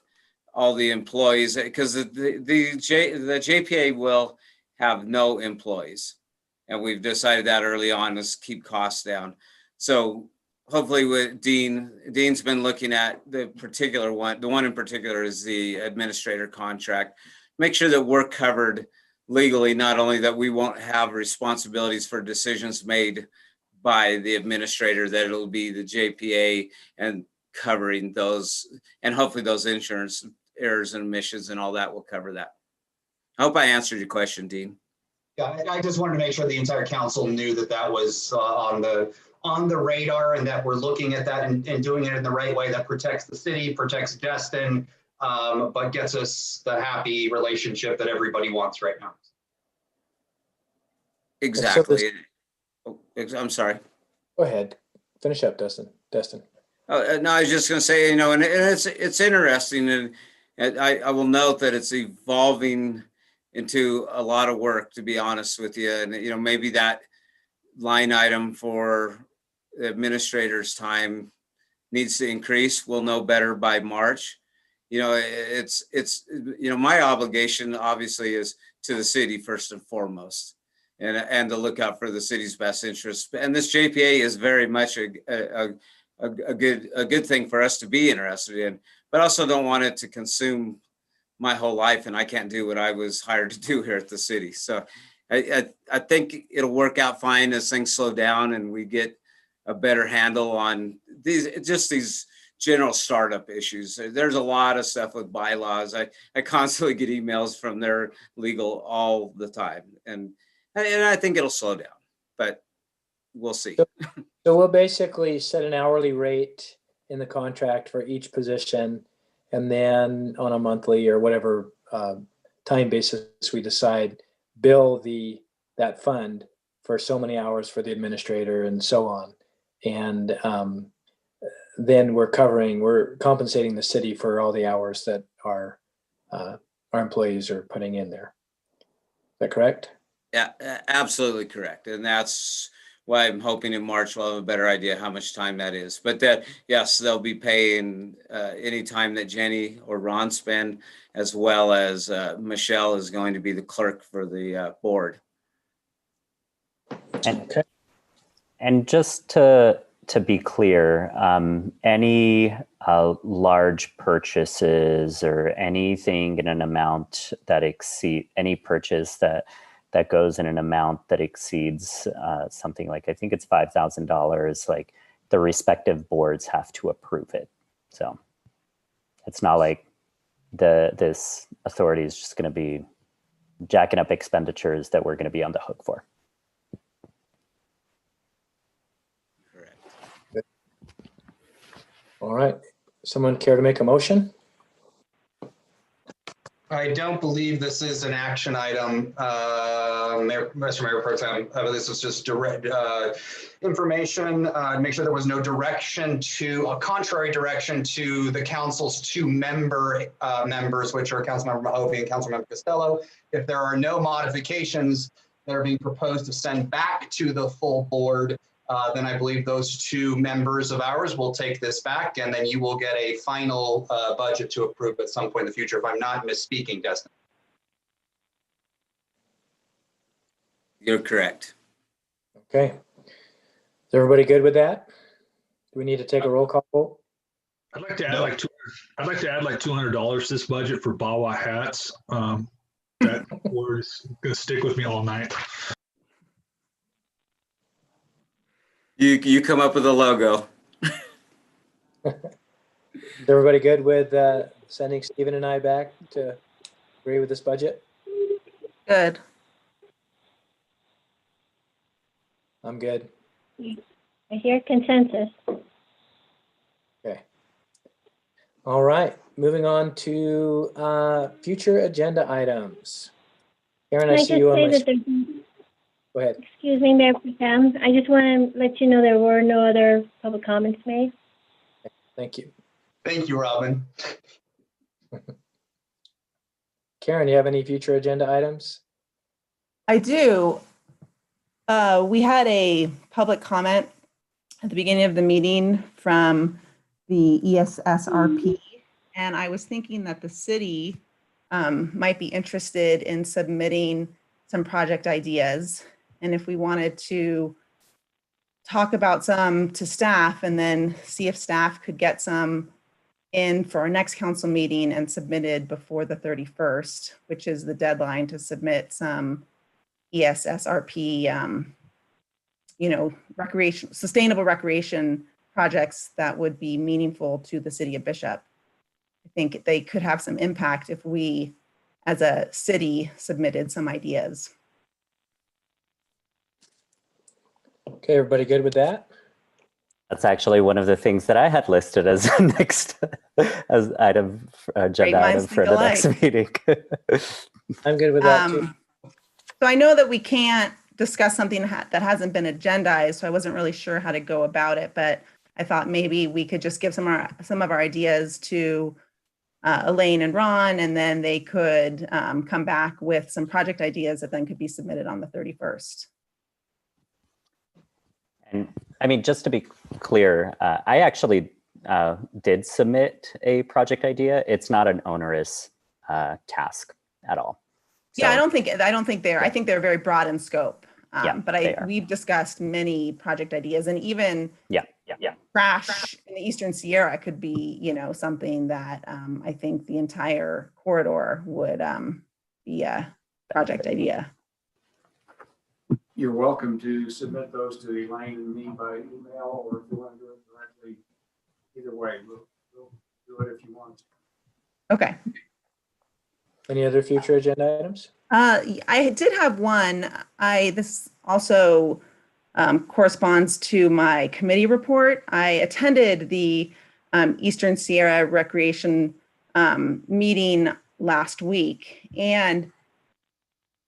all the employees, because the JPA will have no employees. And we've decided that early on is keep costs down. So hopefully with Dean's been looking at the particular one. The one in particular is the administrator contract. Make sure that we're covered legally, not only that we won't have responsibilities for decisions made by the administrator, that it'll be the JPA and covering those, and hopefully those insurance errors and omissions and all that will cover that. I hope I answered your question, Dean. Yeah, I just wanted to make sure the entire council knew that that was on the radar and that we're looking at that and doing it in the right way that protects the city, protects Destin, but gets us the happy relationship that everybody wants right now. Exactly. I'm sorry. Go ahead. Finish up, Destin. Oh, no, I was just going to say, and it's interesting, and I will note that it's evolving into a lot of work, to be honest with you. And, maybe that line item for the administrator's time needs to increase. We'll know better by March. It's my obligation obviously is to the city first and foremost, and to look out for the city's best interests. And this JPA is very much a good thing for us to be interested in, but also don't want it to consume my whole life, and I can't do what I was hired to do here at the city. So I think it'll work out fine as things slow down and we get a better handle on these general startup issues. There's a lot of stuff with bylaws. I constantly get emails from their legal all the time, and I think it'll slow down, but we'll see. So we'll basically set an hourly rate in the contract for each position, and then on a monthly or whatever time basis we decide, bill that fund for so many hours for the administrator and so on. And then we're compensating the city for all the hours that our employees are putting in there. Is that correct? Yeah, absolutely correct. And that's why I'm hoping in March we'll have a better idea how much time that is. But that, yes, they'll be paying any time that Jenny or Ron spend, as well as Michelle is going to be the clerk for the board. And just to be clear, any large purchases or anything in an amount that any purchase that goes in an amount that exceeds something like, I think it's $5,000, like the respective boards have to approve it. So it's not like this authority is just going to be jacking up expenditures that we're going to be on the hook for. All right. Someone care to make a motion? I don't believe this is an action item, Mr. Mayor Pro Tem. This was just direct information, make sure there was no direction a contrary direction to the council's two members, which are Councilmember Mahovy and Councilmember Costello. If there are no modifications that are being proposed to send back to the full board, then I believe those two members of ours will take this back, and then you will get a final budget to approve at some point in the future, if I'm not misspeaking, Destin. You're correct. Okay. Is everybody good with that? Do we need to take a roll call vote? I'd like to add like $200 to this budget for Bawa hats. That word is going to stick with me all night. You come up with a logo. Is everybody good with sending Stephen and I back to agree with this budget? Good. I'm good. I hear consensus. Okay. All right. Moving on to future agenda items. Karen, I see you on my screen. Go ahead. Excuse me, Mayor Pro Tem. I just want to let you know there were no other public comments made. Thank you. Thank you, Robin. Karen, you have any future agenda items? I do. We had a public comment at the beginning of the meeting from the ESSRP, and I was thinking that the city might be interested in submitting some project ideas. And if we wanted to talk about some to staff and then see if staff could get some in for our next council meeting and submitted before the 31st, which is the deadline to submit some ESSRP, sustainable recreation projects that would be meaningful to the city of Bishop. I think they could have some impact if we, as a city, submitted some ideas. Okay, everybody good with that? That's actually one of the things that I had listed as next as item agenda item for the next meeting. I'm good with that too. So I know that we can't discuss something that hasn't been agendized, so I wasn't really sure how to go about it, but I thought maybe we could just give some of our ideas to Elaine and Ron, and then they could come back with some project ideas that then could be submitted on the 31st. And I mean, just to be clear, I actually did submit a project idea. It's not an onerous task at all. So, yeah, I don't think they're. I think they're very broad in scope. But we've discussed many project ideas, and even trash in the Eastern Sierra could be, something that I think the entire corridor would be a project idea. You're welcome to submit those to Elaine and me by email, or if you want to do it directly. Either way, we'll do it if you want. Okay. Any other future agenda items? I did have one. This also corresponds to my committee report. I attended the Eastern Sierra Recreation meeting last week. And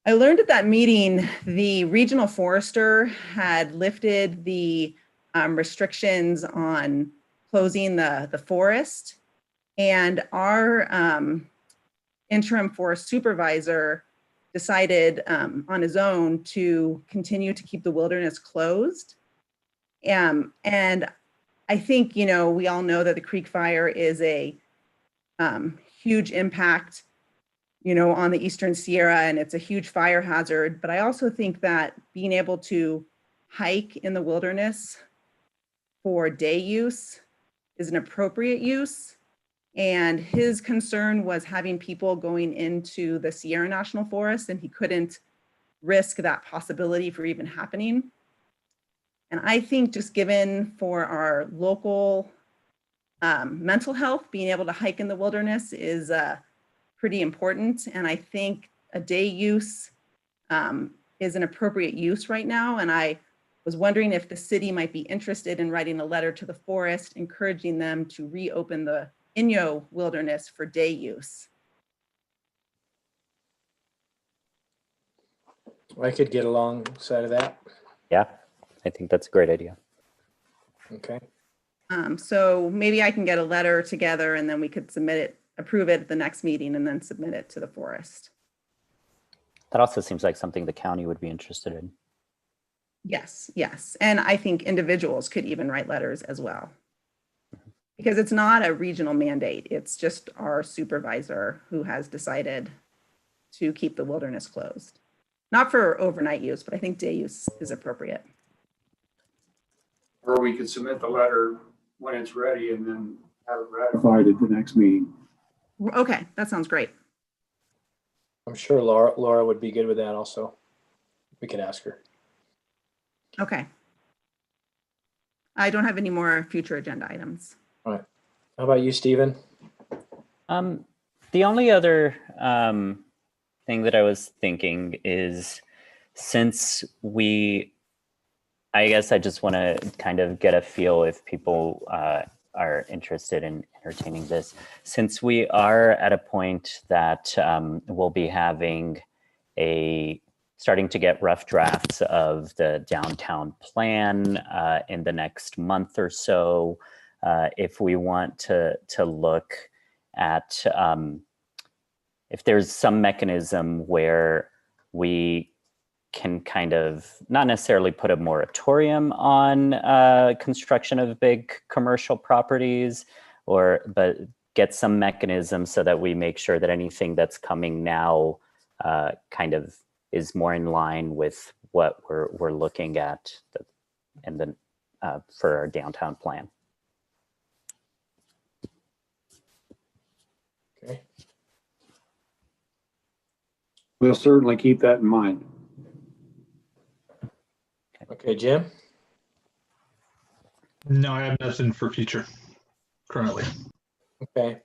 I learned at that meeting, the regional forester had lifted the restrictions on closing the forest. And our interim forest supervisor decided on his own to continue to keep the wilderness closed. And I think, you know, we all know that the Creek Fire is a huge impact, you know, on the Eastern Sierra, and it's a huge fire hazard. But I also think that being able to hike in the wilderness for day use is an appropriate use. And his concern was having people going into the Sierra National Forest, and he couldn't risk that possibility for even happening. And I think just given for our local mental health, being able to hike in the wilderness is pretty important. And I think a day use is an appropriate use right now. And I was wondering if the city might be interested in writing a letter to the forest, encouraging them to reopen the Inyo Wilderness for day use. I could get alongside of that. Yeah, I think that's a great idea. Okay. So maybe I can get a letter together and then we could submit it, approve it at the next meeting and then submit it to the forest. That also seems like something the county would be interested in. Yes, yes. And I think individuals could even write letters as well. Because it's not a regional mandate. It's just our supervisor who has decided to keep the wilderness closed. Not for overnight use, but I think day use is appropriate. Or we could submit the letter when it's ready and then have it ratified at the next meeting. Okay, that sounds great. I'm sure Laura would be good with that also. We could ask her. Okay. I don't have any more future agenda items. All right. How about you, Stephen? The only other thing that I was thinking is, since I guess I just want to kind of get a feel if people are interested in entertaining this. Since we are at a point that we'll be having starting to get rough drafts of the downtown plan in the next month or so, if we want to look at if there's some mechanism where we can kind of not necessarily put a moratorium on construction of big commercial properties, but get some mechanism so that we make sure that anything that's coming now kind of is more in line with what we're looking at and then for our downtown plan. Okay. We'll certainly keep that in mind. Okay, Jim? No, I have nothing for future currently. Okay.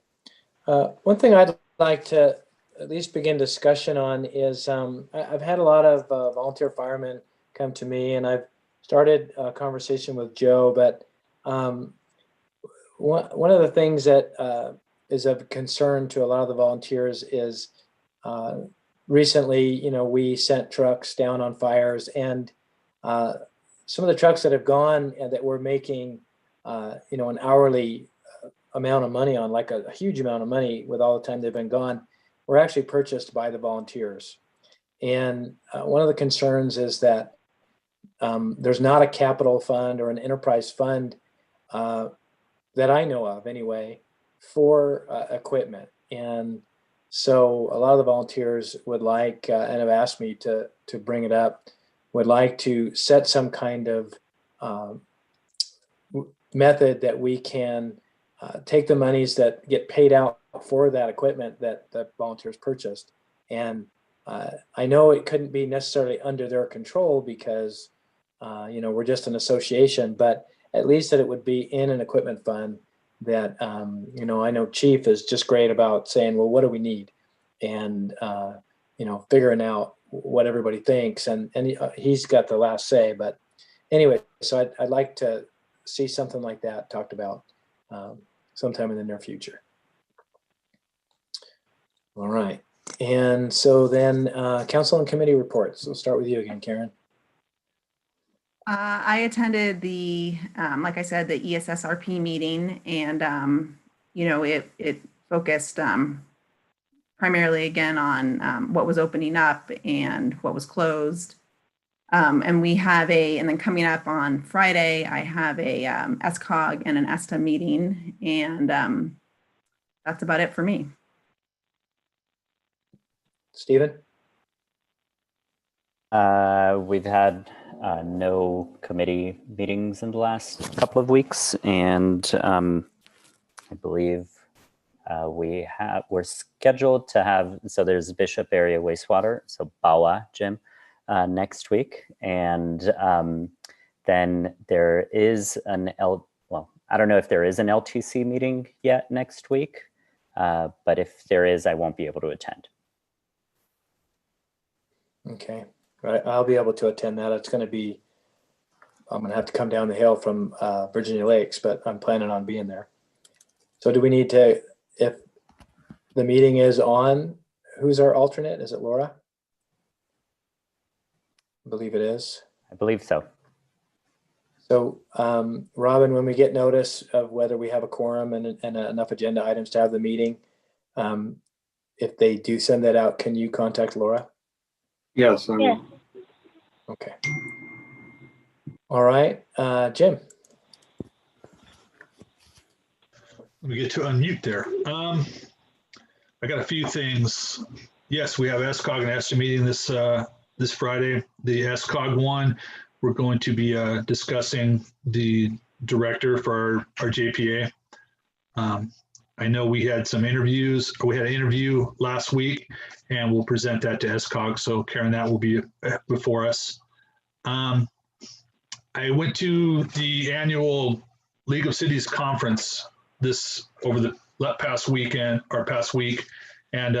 One thing I'd like to at least begin discussion on is I've had a lot of volunteer firemen come to me, and I've started a conversation with Joe, but one of the things that is of concern to a lot of the volunteers is recently, you know, we sent trucks down on fires, and some of the trucks that have gone and that we're making, you know, an hourly amount of money on, like a huge amount of money with all the time they've been gone, were actually purchased by the volunteers. And one of the concerns is that there's not a capital fund or an enterprise fund that I know of anyway for equipment. And so a lot of the volunteers would like, and have asked me to bring it up, would like to set some kind of method that we can take the monies that get paid out for that equipment that the volunteers purchased. And I know it couldn't be necessarily under their control because, you know, we're just an association, but at least that it would be in an equipment fund that, you know, I know Chief is just great about saying, well, what do we need? And, you know, figuring out what everybody thinks, and he's got the last say. But anyway, so I'd like to see something like that talked about sometime in the near future. All right. And so then council and committee reports. We'll start with you again, Karen. I attended like I said, the ESSRP meeting, and it focused primarily again on what was opening up and what was closed. And we have and then coming up on Friday, I have a SCOG and an ESTA meeting, and that's about it for me. Stephen? We've had no committee meetings in the last couple of weeks, and I believe we're scheduled to have, so there's Bishop Area Wastewater, so BAWA, Jim, next week, and then there is I don't know if there is an LTC meeting yet next week, but if there is, I won't be able to attend. Okay, right. I'll be able to attend that. It's going to be, I'm going to have to come down the hill from Virginia Lakes, but I'm planning on being there. So do we need to, if the meeting is on, who's our alternate? Is it Laura? I believe it is. I believe so. So Robin, when we get notice of whether we have a quorum and enough agenda items to have the meeting, if they do send that out, can you contact Laura? Yes, I will. Yes. Okay. All right, Jim. Let me get to unmute there. I got a few things. Yes, we have SCOG and ESTA meeting this Friday. The SCOG one, we're going to be discussing the director for our JPA. I know we had some interviews. We had an interview last week, and we'll present that to SCOG. So Karen, that will be before us. I went to the annual League of Cities conference over the past weekend or past week, and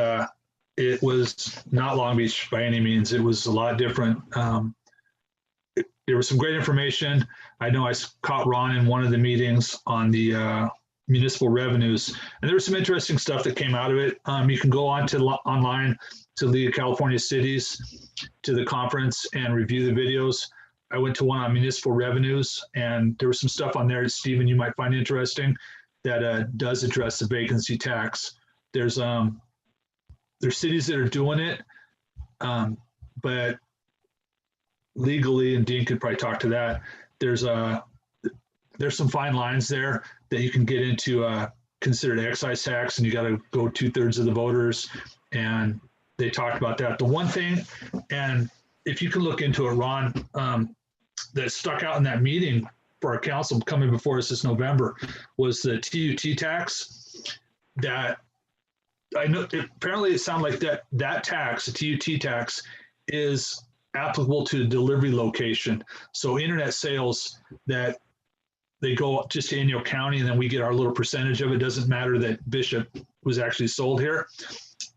it was not Long Beach by any means. It was a lot different. There was some great information. I know I caught Ron in one of the meetings on the municipal revenues, and there was some interesting stuff that came out of it. You can go online to League of California Cities to the conference and review the videos. I went to one on municipal revenues, and there was some stuff on there, Stephen, you might find interesting, that does address the vacancy tax. There's cities that are doing it, but legally, and Dean could probably talk to that, there's some fine lines there that you can get into considered excise tax, and you got to go 2/3 of the voters, and they talked about that. The one thing, and if you can look into it, Ron, that stuck out in that meeting for our council coming before us this November was the TUT tax. That I know, apparently it sounded like that tax, the TUT tax, is applicable to the delivery location. So internet sales that they go just to Inyo County, and then we get our little percentage of it. Doesn't matter that Bishop was actually sold here.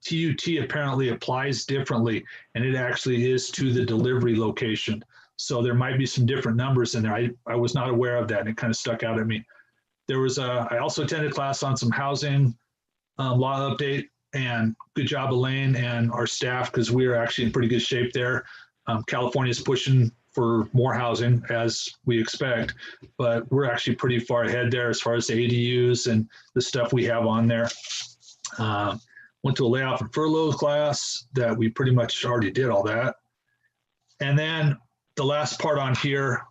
TUT apparently applies differently, and it actually is to the delivery location. So there might be some different numbers in there. I was not aware of that, and it kind of stuck out at me. I also attended class on some housing law update, and good job Elaine and our staff, because we are actually in pretty good shape there. California is pushing for more housing, as we expect, but we're actually pretty far ahead there as far as the ADUs and the stuff we have on there. Went to a layoff and furlough class that we pretty much already did all that. And then the last part on here,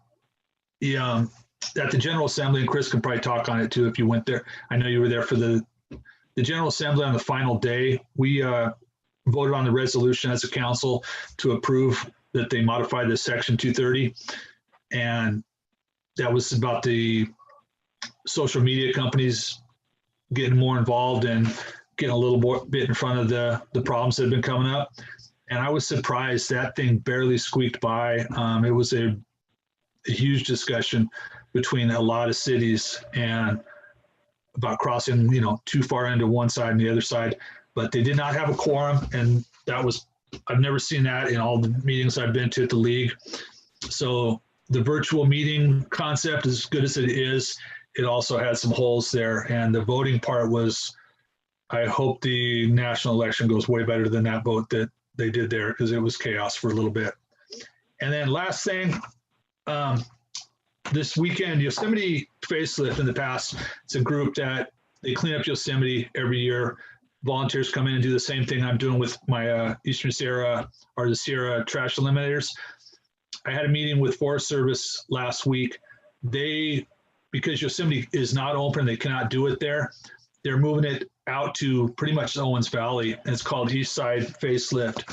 at the General Assembly, and Chris can probably talk on it too if you went there. I know you were there for the General Assembly on the final day. We voted on the resolution as a council to approve that they modified the Section 230. And that was about the social media companies getting more involved and getting a little bit in front of the problems that have been coming up. And I was surprised that thing barely squeaked by. It was a huge discussion between a lot of cities and about crossing, too far into one side and the other side, but they did not have a quorum. And I've never seen that in all the meetings I've been to at the league. So the virtual meeting concept, as good as it is, it also had some holes there. And the voting part was I hope the national election goes way better than that vote that they did there, because it was chaos for a little bit. And then last thing, this weekend, Yosemite Facelift in the past, it's a group that they clean up Yosemite every year. Volunteers come in and do the same thing I'm doing with my Eastern Sierra or the Sierra trash eliminators. I had a meeting with Forest Service last week. Because Yosemite is not open, they cannot do it there. They're moving it out to pretty much Owens Valley, and it's called East Side Facelift.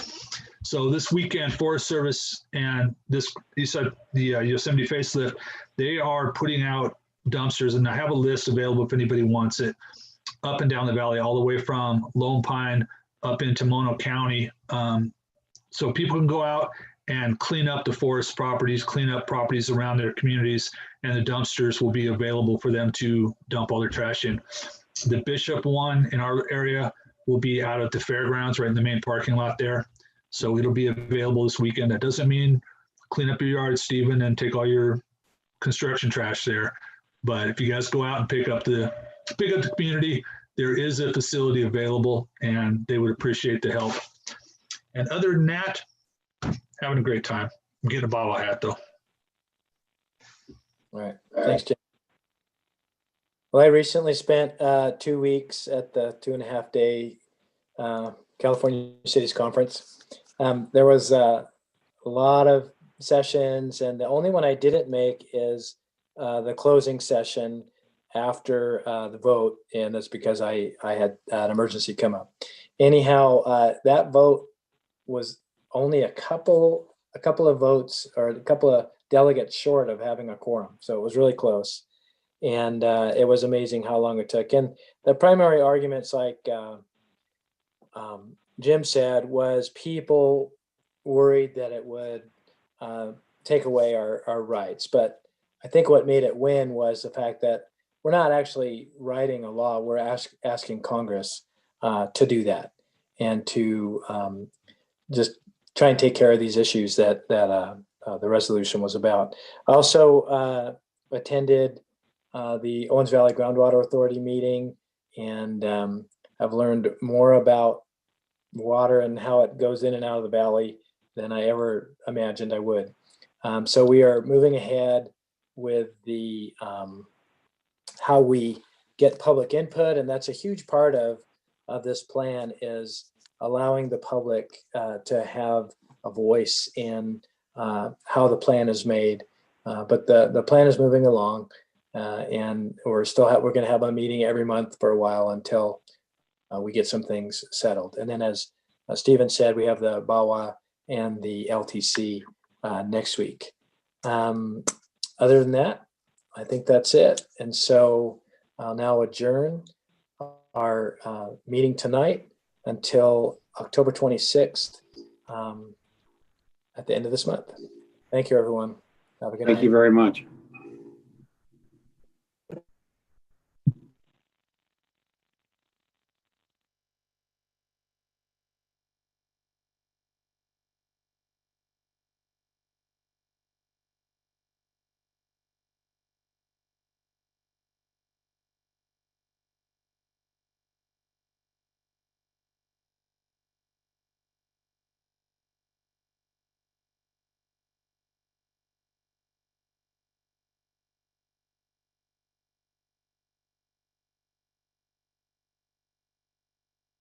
So this weekend, Forest Service and this East Side, the Yosemite Facelift, they are putting out dumpsters, and I have a list available if anybody wants it, up and down the valley, all the way from Lone Pine up into Mono County. So people can go out and clean up the forest properties, clean up properties around their communities, and the dumpsters will be available for them to dump all their trash in. The Bishop one in our area will be out at the fairgrounds, right in the main parking lot there. So it'll be available this weekend. That doesn't mean clean up your yard, Stephen, and take all your construction trash there. But if you guys go out and pick up the community, there is a facility available, and they would appreciate the help. And other than that, having a great time. I'm getting a bobble hat though. All right. Thanks, Jim. Well, I recently spent 2 weeks at the 2.5-day California Cities Conference. There was a lot of sessions, and the only one I didn't make is the closing session after the vote, and that's because I had an emergency come up. Anyhow, that vote was only a couple of votes, or a couple of delegates short of having a quorum. So it was really close. And it was amazing how long it took. And the primary arguments, like Jim said, was people worried that it would take away our rights. But I think what made it win was the fact that we're not actually writing a law. We're asking Congress to do that, and to just try and take care of these issues that the resolution was about. I also attended the Owens Valley Groundwater Authority meeting, and I've learned more about water and how it goes in and out of the valley than I ever imagined I would. So we are moving ahead with the how we get public input, and that's a huge part of this plan, is allowing the public to have a voice in how the plan is made. But the plan is moving along, and we're going to have a meeting every month for a while until we get some things settled. And then, as Stephen said, we have the BAWA and the LTC next week. Other than that, I think that's it. And so I'll now adjourn our meeting tonight until October 26th at the end of this month. Thank you, everyone. Have a good night. Thank you very much.